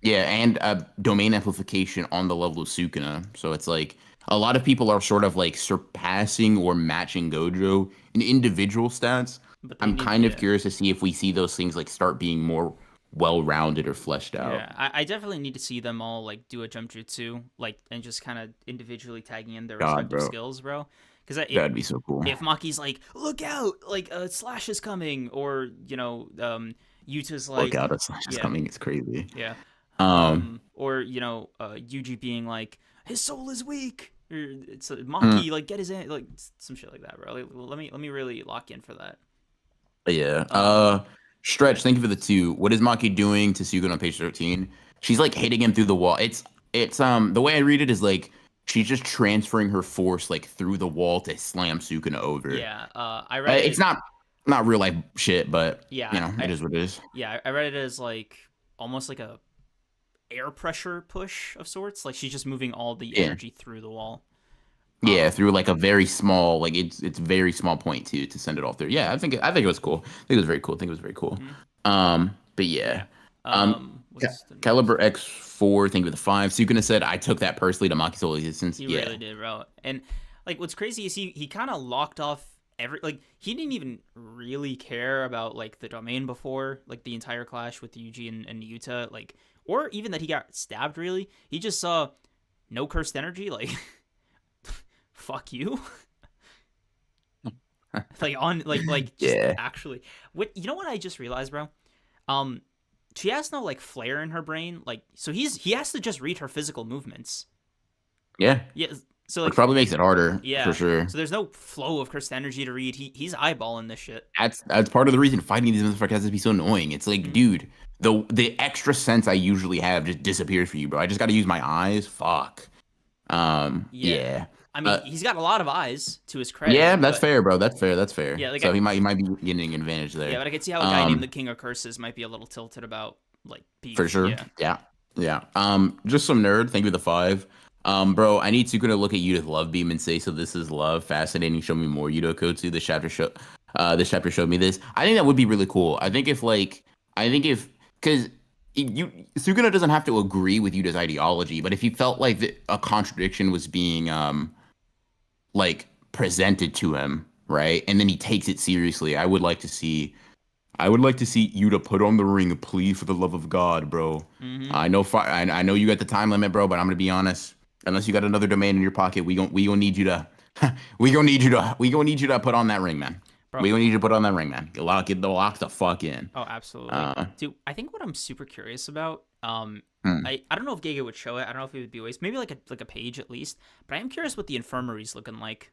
yeah, and domain amplification on the level of Sukuna. So it's like a lot of people are sort of like surpassing or matching Gojo in individual stats. But they I'm need, kind of yeah. curious to see if we see those things like start being more well-rounded or fleshed out. Yeah, I definitely need to see them all like do a jump jutsu, like, and just kind of individually tagging in their God, respective bro, skills, bro. Because that'd be so cool. if Maki's like, look out, like Slash is coming, or Yuta's Look like, out, it's just yeah, coming. It's crazy. yeah, Um, or Yuji being like, his soul is weak, or it's mm, Maki like get his like some shit like that, bro. Like, let me really lock in for that. yeah. Yeah, Stretch, thank you for the two. What is Maki doing to Sukuna on page 13? She's like hitting him through the wall. It's the way I read it is like she's just transferring her force like through the wall to slam Sukuna over. yeah. I read It's it. not real life shit, but Yeah, it is what it is. I read it as like almost like a air pressure push of sorts. Like she's just moving all the Yeah. energy through the wall. Yeah, Um, through like a very small, like it's very small point to send it all through. Yeah, I think it was cool. I think it was very cool. I think it was very cool. mhm. But yeah. Yeah. Um, What's the Caliber next? X4, thank you for the five. Sukuna said, I took that personally to Maki's whole existence. He Yeah. really did, bro. And like, what's crazy is he kind of locked off like he didn't even really care about like the domain before like the entire clash with Yuji and Yuta, like, or even that he got stabbed. Really, he just saw no cursed energy, like fuck you. Like on like just Yeah. actually what you know what I just realized, bro. Um, she has no like flare in her brain, like so he has to just read her physical movements. Yeah. Yeah, so Which like probably makes it harder for yeah, sure. so there's no flow of cursed energy to read. He's eyeballing this shit. That's part of the reason fighting these motherfuckers has to be so annoying. It's like, Mhm. dude, the extra sense I usually have just disappears for you, bro. I just got to use my eyes. Fuck. Yeah, Yeah. I mean he's got a lot of eyes to his credit, Yeah, that's but fair, bro. That's fair. That's fair. yeah, like So he might be getting an advantage yeah, there. but I could see how a guy named the King of Curses might be a little tilted about like For beef. sure. Yeah. Yeah. Yeah. Just some nerd. Thank you for the five. Bro, I need Sukuna to look at Yuta's love beam and say, "So this is love." Fascinating. Show me more Yuta Kotsu. This chapter showed me this. I think that would be really cool. Because Sukuna doesn't have to agree with Yuta's ideology, but if he felt like a contradiction was being like presented to him, right, and then he takes it seriously, I would like to see you to put on the ring, please, for the love of God, bro. Mm-hmm. I know you got the time limit, bro, but I'm gonna be honest. Unless you got another domain in your pocket, we gonna need you to, we gonna need you to put on that ring, man. Bro. We gonna need you to put on that ring, man. Lock the fuck in. Oh, absolutely. Uh, Dude, I think what I'm super curious about, hmm. I don't know if Gege would show it. I don't know if it would be waste. Maybe like a page at least. But I am curious what the infirmary's looking like.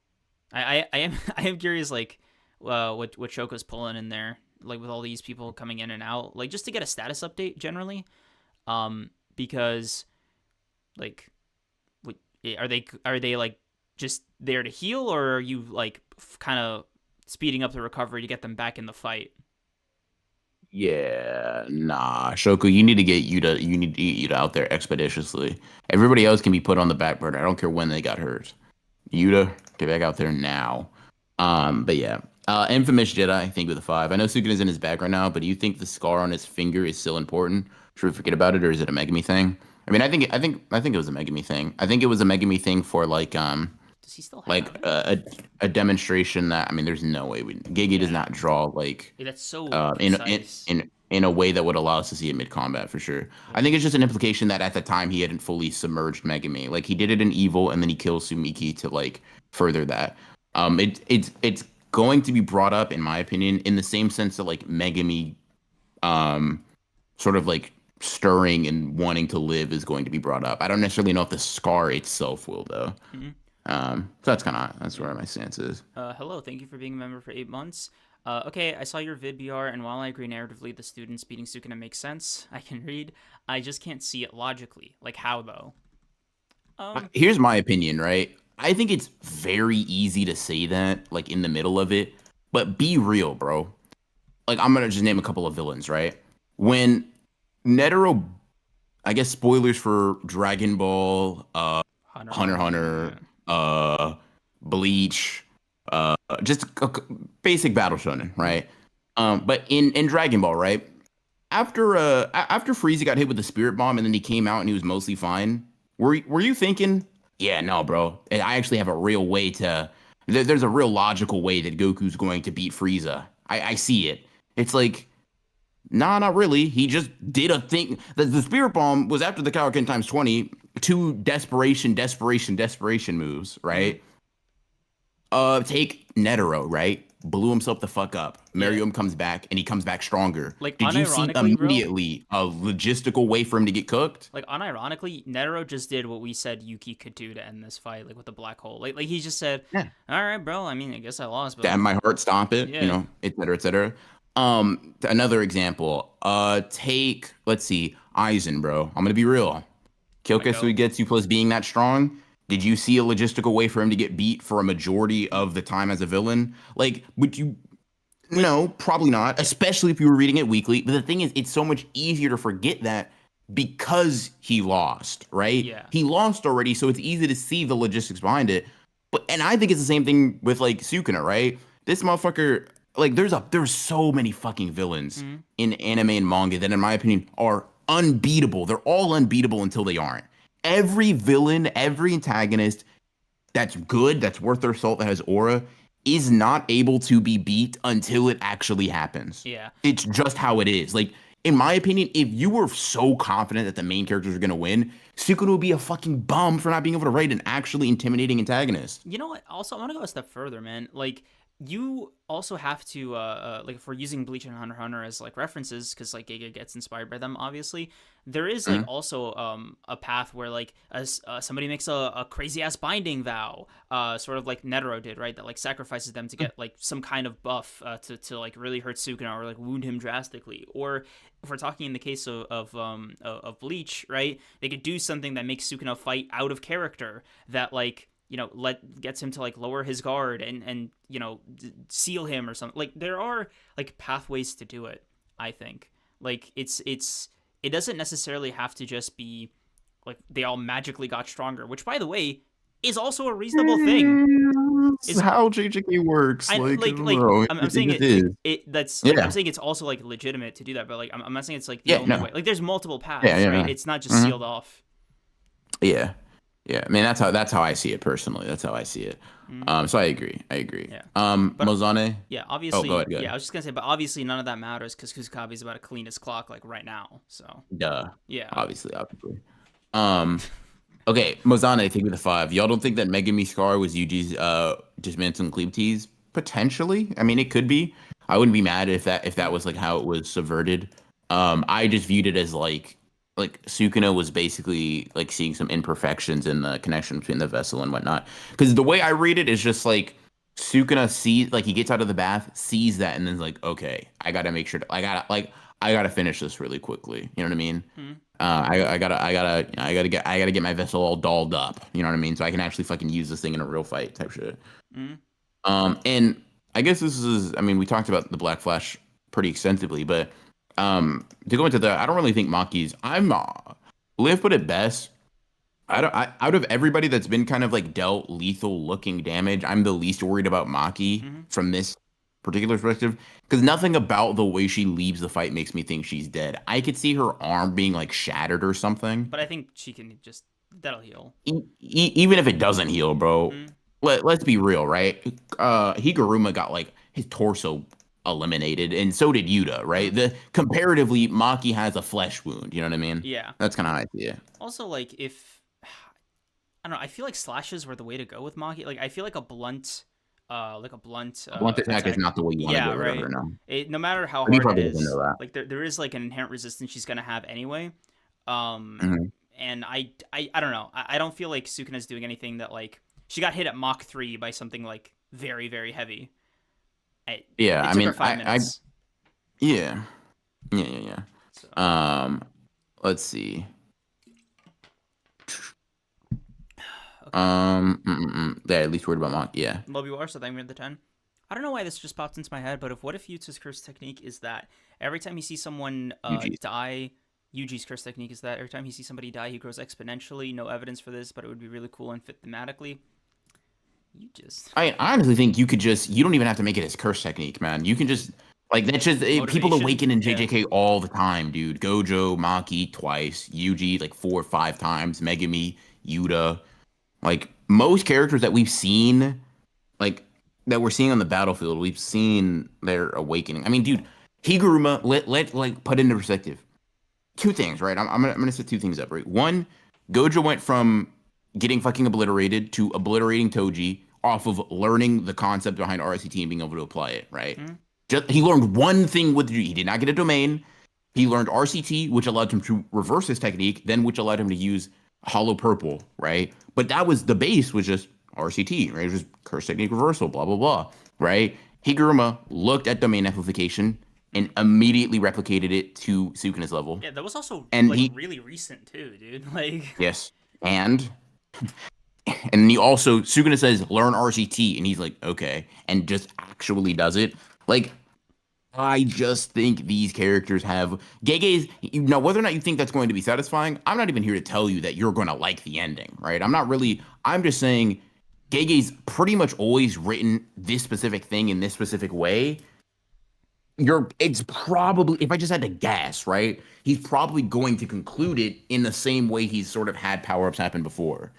I am I am curious like what Shoko's pulling in there, like with all these people coming in and out, like just to get a status update generally. Because like are they like just there to heal, or are you like kind of speeding up the recovery to get them back in the fight? Yeah, nah, Shoku, you need to get Yuta. You need to get Yuta out there expeditiously. Everybody else can be put on the back burner. I don't care when they got hurt. Yuta, get back out there now. But yeah, infamous Jedi. I think with a 5. I know Sukuna's in his back right now, but do you think the scar on his finger is still important? Should we forget about it, or is it a Megami thing? I mean, I think it was a Megami thing. I think it was a Megami thing for Does he still have like it? a demonstration that I mean, there's no way Gege does Yeah. not draw like Yeah, that's so in precise. in a way that would allow us to see it mid combat for sure. Yeah. I think it's just an implication that at the time he hadn't fully submerged Megami. Like he did it in Evil, and then he kills Sumiki to like further that. It's going to be brought up in my opinion in the same sense that like Megami um sort of like stirring and wanting to live is going to be brought up. I don't necessarily know if the scar itself will though. Hmm. So that's Yeah. where my stance is. Hello, thank you for being a member for 8 months. Okay, I saw your vid BR, and while I agree narratively the students beating Sukuna makes sense, I can read. I just can't see it logically. Like how though? Um, Here's my opinion, right? I think it's very easy to say that, like in the middle of it, but be real, bro. Like I'm gonna just name a couple of villains, right? When Netero, I guess spoilers for Dragon Ball, Hunter Hunter x Hunter. Hunter, Yeah. Bleach, just basic battle shonen, right? But in Dragon Ball, right? After Frieza got hit with the spirit bomb and then he came out and he was mostly fine, were you thinking, yeah, no, bro, I actually have a real way to there's a real logical way that Goku's going to beat Frieza. I see it. It's like, nah, not really. He just did a thing. The spirit bomb was after the Kaioken times 20, two desperation moves, Hmm. right? Take Netero, right? Blew himself the fuck up. Yeah. Miriam comes back and he comes back stronger. Like Did you see unironically, bro. immediately a logistical way for him to get cooked? Like unironically, Netero just did what we said Yuki could do to end this fight, like with the black hole. Like he just said, Yeah. "All right, bro. I mean, I guess I lost, but Damn my heart, stomp it, yeah, et cetera, et cetera. Another example. Take, let's see, Aizen, bro. I'm gonna be real. my goat." Kyokesui gets you plus being that strong. Did you see a logistical way for him to get beat for a majority of the time as a villain? Like, would you? Like, No, probably not. yeah, Especially if you were reading it weekly. But the thing is, it's so much easier to forget that because he lost, right? yeah. He lost already, so it's easy to see the logistics behind it. But and I think it's the same thing with like Sukuna, right? This motherfucker, like, there's so many fucking villains Mhm. in anime and manga that, in my opinion, are unbeatable. They're all unbeatable until they aren't. Every villain, every antagonist that's good, that's worth their salt, that has aura, is not able to be beat until it actually happens. Yeah. It's just how it is. Like, in my opinion, if you were so confident that the main characters are gonna win, Sukuna would be a fucking bum for not being able to write an actually intimidating antagonist. You know what? Also, I want to go a step further, man. Like, you also have to, like, if we're using Bleach and Hunter x Hunter as like references, because like Giga gets inspired by them, obviously. There is like Mhm. also a path where like as somebody makes a crazy ass binding vow, sort of like Netero did, right? That like sacrifices them to get like some kind of buff to like really hurt Sukuna or like wound him drastically. Or if we're talking in the case of Bleach, right? They could do something that makes Sukuna fight out of character that like gets him to like lower his guard and seal him or something. Like there are like pathways to do it. I think like it doesn't necessarily have to just be like they all magically got stronger, which by the way is also a reasonable thing. That's Is how JJK works. I Like, like bro, I'm saying it is. that's like I'm Yeah. saying it's also like legitimate to do that, but like I'm not saying it's like the Yeah, only no. way. Like there's multiple Yeah, paths, yeah, right? no. It's not just Mhm. sealed off. Yeah. Yeah. I mean, that's how I see it personally. That's how I see it. Mm, So I agree. I agree. yeah, but Mozane. yeah, Oh, go obviously, ahead, go yeah. I ahead. was just gonna say, but obviously none of that matters because Kusakabe is about to clean his clock like right now. So Duh. yeah, Obviously. Um, okay, Mozane, take me the 5. Y'all don't think that Megami Scar was Yuji's dismantling cleave tease? Potentially. I mean, it could be. I wouldn't be mad if that was like how it was subverted. I just viewed it as like Sukuna was basically like seeing some imperfections in the connection between the vessel and whatnot. Because the way I read it is just like Sukuna sees, like he gets out of the bath, sees that, and then's like, okay, I gotta make sure I gotta like I gotta finish this really quickly. You know what I mean? Hmm. I gotta get my vessel all dolled up. You know what I mean? So I can actually fucking use this thing in a real fight type shit. Hmm. And I guess this is, I mean, we talked about the Black Flash pretty extensively, but to go into the, I don't really think Maki's, Liv put it best. Out of everybody that's been kind of like dealt lethal looking damage, I'm the least worried about Maki Hmm. from this particular perspective because nothing about the way she leaves the fight makes me think she's dead. I could see her arm being like shattered or something. But I think she can just that'll heal. Even if it doesn't heal, bro, Hmm. let's be real, right? Higuruma got like his torso eliminated, and so did Yuta, Hmm. right? The comparatively, Maki has a flesh wound. You know what I mean? Yeah. That's kind of how I see it. Also, like if I don't know, I feel like slashes were the way to go with Maki. Like I feel like a blunt Blunt attack is attack. not the way you want to Yeah, get rid of right. her now. No matter how But he hard it probably doesn't is, know that. like there is like an inherent resistance she's gonna have anyway. Um, Mhm. and I don't know. I don't feel like Sukuna's doing anything that like she got hit at Mach 3 by something like very very heavy. Yeah, It I took her mean, 5 minutes. yeah, yeah. So Um, let's see. okay. Yeah, at least worried about Monk. Yeah, Love you are, so thank me for the 10. I don't know why this just popped into my head, but what if Yuta's curse technique is that every time he sees someone UG. die, Yuji's curse technique is that every time he sees somebody die, he grows exponentially. No evidence for this, but it would be really cool and fit thematically. You just I honestly think you don't even have to make it his curse technique, man. You can just like that's just people motivation. awaken in Yeah. JJK all the time, dude. Gojo, Maki twice, Yuji like 4 or 5 times, Megumi, Yuta. Like most characters that we've seen, like that we're seeing on the battlefield, we've seen their awakening. I mean, dude, Higuruma, let like put into perspective. Two things, right? I'm gonna set two things up, right? One, Gojo went from getting fucking obliterated to obliterating Toji off of learning the concept behind RSCT and being able to apply it, right? Hmm. Just he learned one thing with he did not get a domain. He learned RCT, which allowed him to reverse his technique, then which allowed him to use Hollow Purple, right? But that was the base was just RCT, right? It was just curse technique reversal, blah blah blah, right? Higuruma looked at domain amplification and immediately replicated it to Sukuna's level. Yeah, that was also And like he really recent too, dude. Like yes, and he also Sukuna says learn RCT, and he's like okay, and just actually does it. Like I just think these characters have Gege's. Now, whether or not you think that's going to be satisfying, I'm not even here to tell you that you're going to like the ending, right? I'm not really. I'm just saying Gege's pretty much always written this specific thing in this specific way. It's probably, if I just had to guess, right? He's probably going to conclude it in the same way he's sort of had power ups happen before.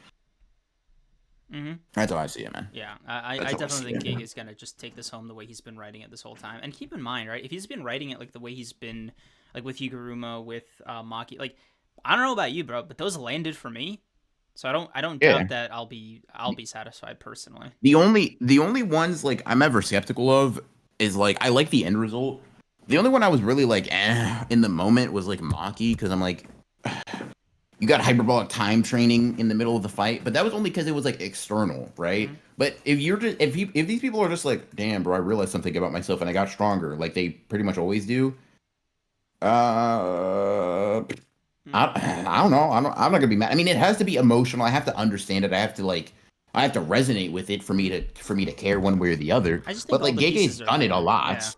hmm That's how I see it, man. Yeah, I That's how I definitely see think it. Gig is gonna just take this home the way he's been writing it this whole time. And keep in mind, right, if he's been writing it like the way he's been, like with Higuruma, with Maki, like I don't know about you, bro, but those landed for me. So I don't Yeah. doubt that I'll be satisfied personally. The only ones like I'm ever skeptical of is like I like the end result. The only one I was really like in the moment was like Maki because I'm like you got hyperbolic time training in the middle of the fight, but that was only because it was like external, right? Mm-hmm. But if these people are just like, damn, bro, I realized something about myself and I got stronger, like they pretty much always do. Uh, I don't know. I'm not gonna be mad. I mean, it has to be emotional. I have to understand it. I have to resonate with it for me to care one way or the other. I just think But all like the Gege's pieces are done it a there. lot.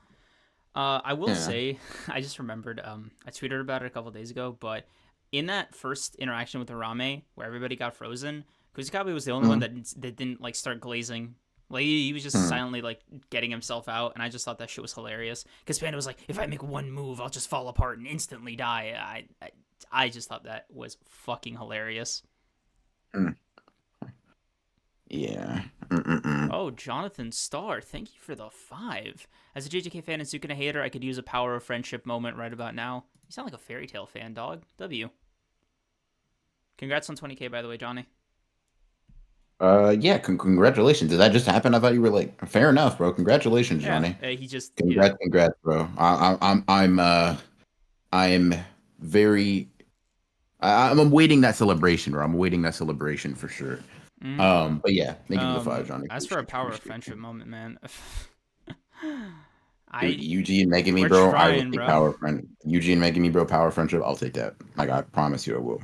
Yeah. I will Yeah. say, I just remembered. I tweeted about it a couple days ago, but in that first interaction with Arame, where everybody got frozen, Kusakabe was the only one Mhm. that didn't like start glazing. Like he was just Mhm. silently like getting himself out, and I just thought that shit was hilarious. Because Panda was like, "If I make one move, I'll just fall apart and instantly die." I just thought that was fucking hilarious. Mm. Yeah. Mm-mm-mm. Oh, Jonathan Starr, thank you for the 5. As a JJK fan and Sukuna hater, I could use a power of friendship moment right about now. You sound like a fairy tale fan, dog. W. Congrats on 20K, by the way, Johnny. Yeah. Congratulations. Did that just happen? I thought you were like, fair enough, bro. Congratulations, Yeah, Johnny. he just, Congrats, bro. I'm very. I'm awaiting that celebration, bro. I'm awaiting that celebration for sure. Mm. But yeah, thank you for the 5, Johnny. As for a Appreciate you. power of Appreciate friendship you. moment, man. I Yuji and Megami, we're bro. I will trying, take bro. power friend. Yuji and Megami, bro. Power friendship. I'll take that. Like I promise you, I will.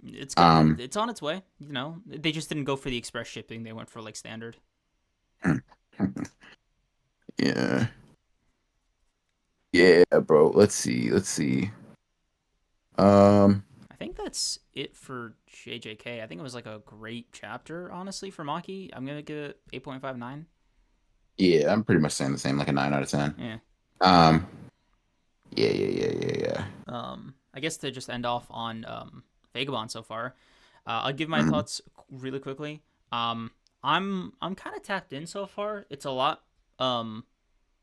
It's gonna Um, it's on its way. You know, they just didn't go for the express shipping. They went for like standard. yeah, yeah, bro. Let's see. Um, I think that's it for JJK. I think it was like a great chapter, honestly, for Maki. I'm gonna give it 8.59. yeah, I'm pretty much saying the same, like a 9 out of 10. Yeah. Um, yeah. I guess to just end off on Vagabond so far, I'll give my Mm, thoughts really quickly. Um, I'm kind of tapped in so far. It's a lot. Um,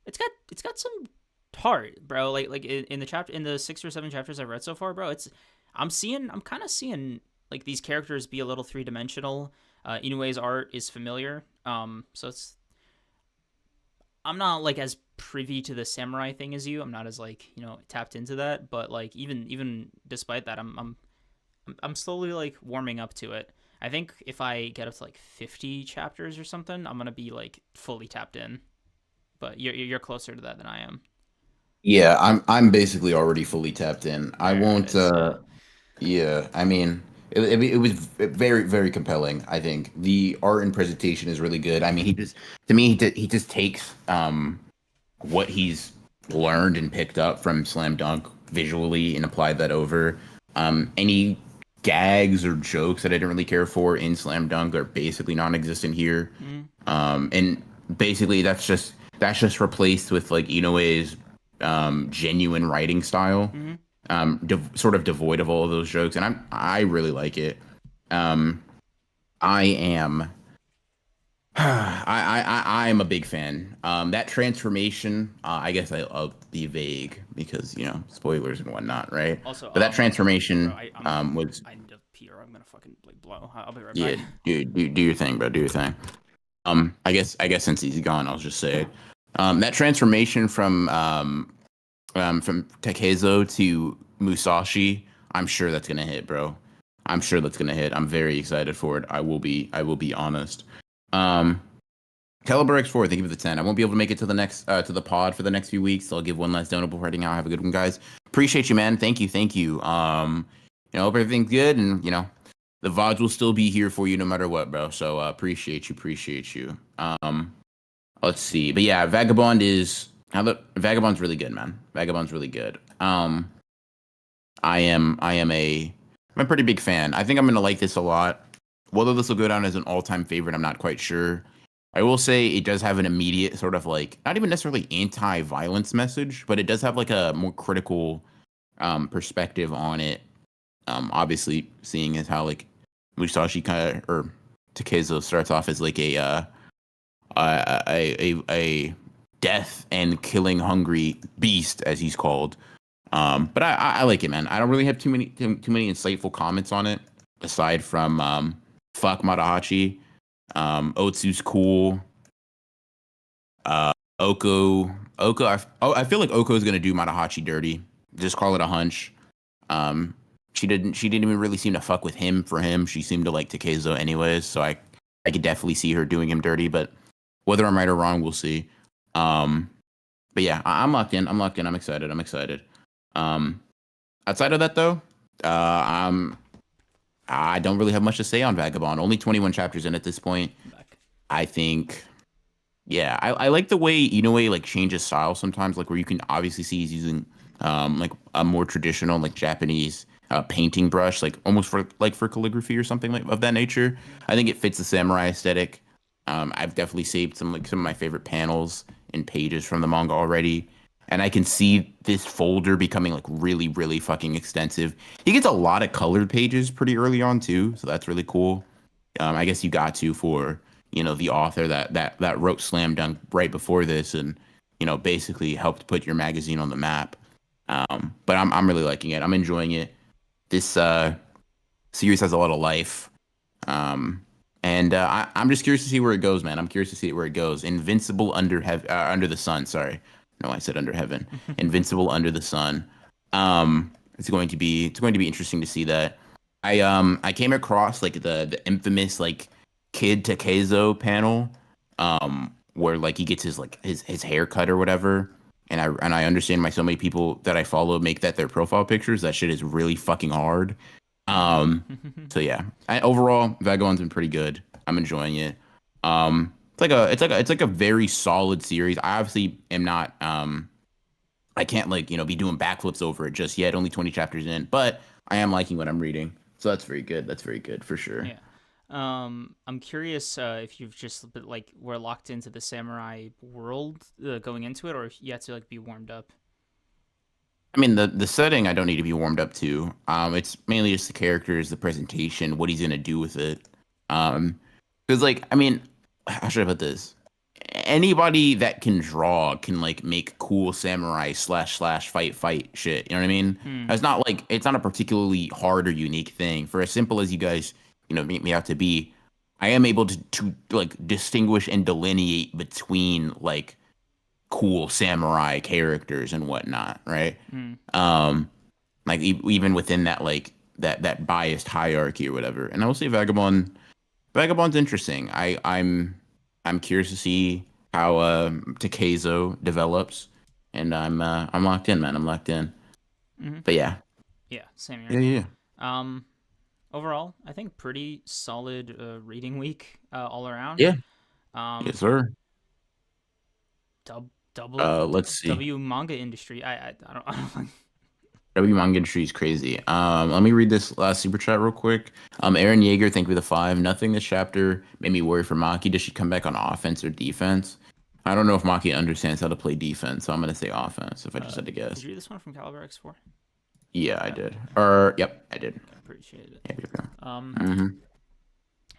it's got some heart, bro. Like in the chapter in the 6 or 7 chapters I've read so far, bro. I'm kind of seeing like these characters be a little 3 dimensional. Inoue's art is familiar. So I'm not like as privy to the samurai thing as you. I'm not as like tapped into that. But like even despite that, I'm slowly like warming up to it. I think if I get up to like 50 chapters or something, I'm gonna be like fully tapped in. But you're closer to that than I am. yeah, I'm basically already fully tapped in. I There it won't. is. Yeah. Yeah, I mean, it was very compelling. I think the art and presentation is really good. I mean, he just to me he just takes what he's learned and picked up from Slam Dunk visually and applied that over. Any gags or jokes that I didn't really care for in Slam Dunk are basically non-existent here. Mm-hmm. And basically that's just replaced with like Inoue's genuine writing style, Mm-hmm. sort of devoid of all of those jokes, and I really like it. Um, I am I am a big fan. That transformation, I guess I'll be vague because spoilers and whatnot, right? Also, But that bro, transformation was I need to pee or I'm gonna fucking like blow. I'll be right yeah, back. do your thing, bro. Do your thing. I guess since he's gone, I'll just say it. That transformation from Takezo to Musashi, I'm sure that's gonna hit, bro. I'm sure that's gonna hit. I'm very excited for it. I will be honest. Um, Caliber X4, thank you for the 10. I won't be able to make it to the pod for the next few weeks, so I'll give one last donut before heading out. Have a good one, guys. Appreciate you, man. Thank you. Hope everything's good, and the VODs will still be here for you no matter what, bro. So appreciate you. Let's see, but yeah, Vagabond's really good, man. Vagabond's really good. I'm a pretty big fan. I think I'm gonna like this a lot. Whether this will go down as an all-time favorite, I'm not quite sure. I will say it does have an immediate sort of like not even necessarily anti-violence message, but it does have like a more critical perspective on it. Obviously, seeing as how like Musashi kind of or Takezo starts off as like a death and killing hungry beast as he's called. But I like it, man. I don't really have too many insightful comments on it aside from fuck Madahachi. Otsu's cool. Oko. I feel like Oko is gonna do Madahachi dirty. Just call it a hunch. Um, she didn't even really seem to fuck with him for him. She seemed to like Takezo anyways. So I could definitely see her doing him dirty. But whether I'm right or wrong, we'll see. Um, but yeah, I'm locked in. I'm excited. Um, Outside of that though, I don't really have much to say on Vagabond. Only 21 chapters in at this point. I'm back. I think, yeah, I like the way Inoue like changes style sometimes, like where you can obviously see he's using like a more traditional like Japanese painting brush, like almost for calligraphy or something like of that nature. I think it fits the samurai aesthetic. I've definitely saved some of my favorite panels and pages from the manga already. And I can see this folder becoming like really fucking extensive. He gets a lot of colored pages pretty early on too, so that's really cool. I guess you got to for the author that wrote Slam Dunk right before this, and basically helped put your magazine on the map. But I'm really liking it. I'm enjoying it. This series has a lot of life. And I'm just curious to see where it goes, man. I'm curious to see where it goes. Invincible under the sun. Sorry, no, I said under heaven. Invincible under the sun. It's going to be interesting to see that. I came across like the infamous like Kid Takezo panel, where like he gets his hair cut or whatever. and I understand why so many people that I follow make that their profile pictures. That shit is really fucking hard. Um, so yeah, overall, Vagabond's been pretty good. I'm enjoying it. It's like a very solid series. I obviously am not I can't like be doing backflips over it just yet. Only 20 chapters in, but I am liking what I'm reading. So that's very good. That's very good for sure. Yeah. I'm curious if you've just been, like were locked into the samurai world going into it, or if you had to like be warmed up. I mean, the setting I don't need to be warmed up to. It's mainly just the characters, the presentation, what he's gonna do with it. Because like, I mean, how should I put this? Anybody that can draw can like make cool samurai slash fight shit. You know what I mean? Hmm. It's not a particularly hard or unique thing. For as simple as you guys, make me out to be, I am able to like distinguish and delineate between like cool samurai characters and whatnot, right? Hmm. Um, like even within that like that biased hierarchy or whatever. And I will say Vagabond's interesting. I'm curious to see how Takezo develops, and I'm locked in, man. I'm locked in. Hmm. But yeah, Yeah. Same yeah, here. yeah, Um. Overall, I think pretty solid reading week all around. yeah. Um. Yes, sir. Dub, double Let's see. W manga industry. I don't. I don't W manga industry is crazy. Let me read this last super chat real quick. Aaron Yeager, thank you for the 5. Nothing this chapter made me worry for Maki. Does she come back on offense or defense? I don't know if Maki understands how to play defense, so I'm gonna say offense if I just had to did guess. you read this one from Caliber X4? Yeah, I Yeah. did. Or yep, I did. I appreciate it. Yeah, yeah, Um. mm-hmm.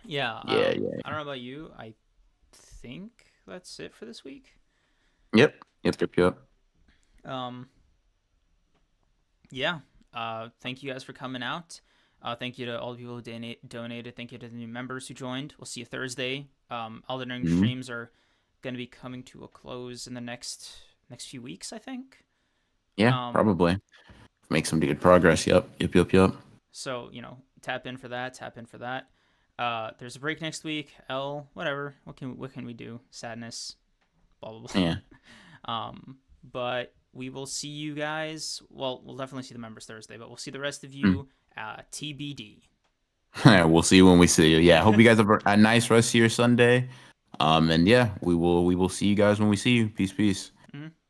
Yeah. Yeah, yeah. I don't know about you. I think that's it for this week. Yep. Yep, yep, yep. Um. Yeah. Thank you guys for coming out. Thank you to all the people who donated. Thank you to the new members who joined. We'll see you Thursday. Elden Ring Mm-hmm. streams are going to be coming to a close in the next few weeks, I think. Yeah, Um, probably. Make some good progress. Yep. Yep, yep, yep. so tap in for that. Tap in for that. There's a break next week. Whatever. What can we do? Sadness. Blah blah blah. Yeah. But we will see you guys. Well, we'll definitely see the members Thursday, but we'll see the rest of Mm. you TBD. We'll see you when we see you. Yeah. Hope you guys have a nice rest of your Sunday. And yeah, we will see you guys when we see you. Peace, peace. Mhm.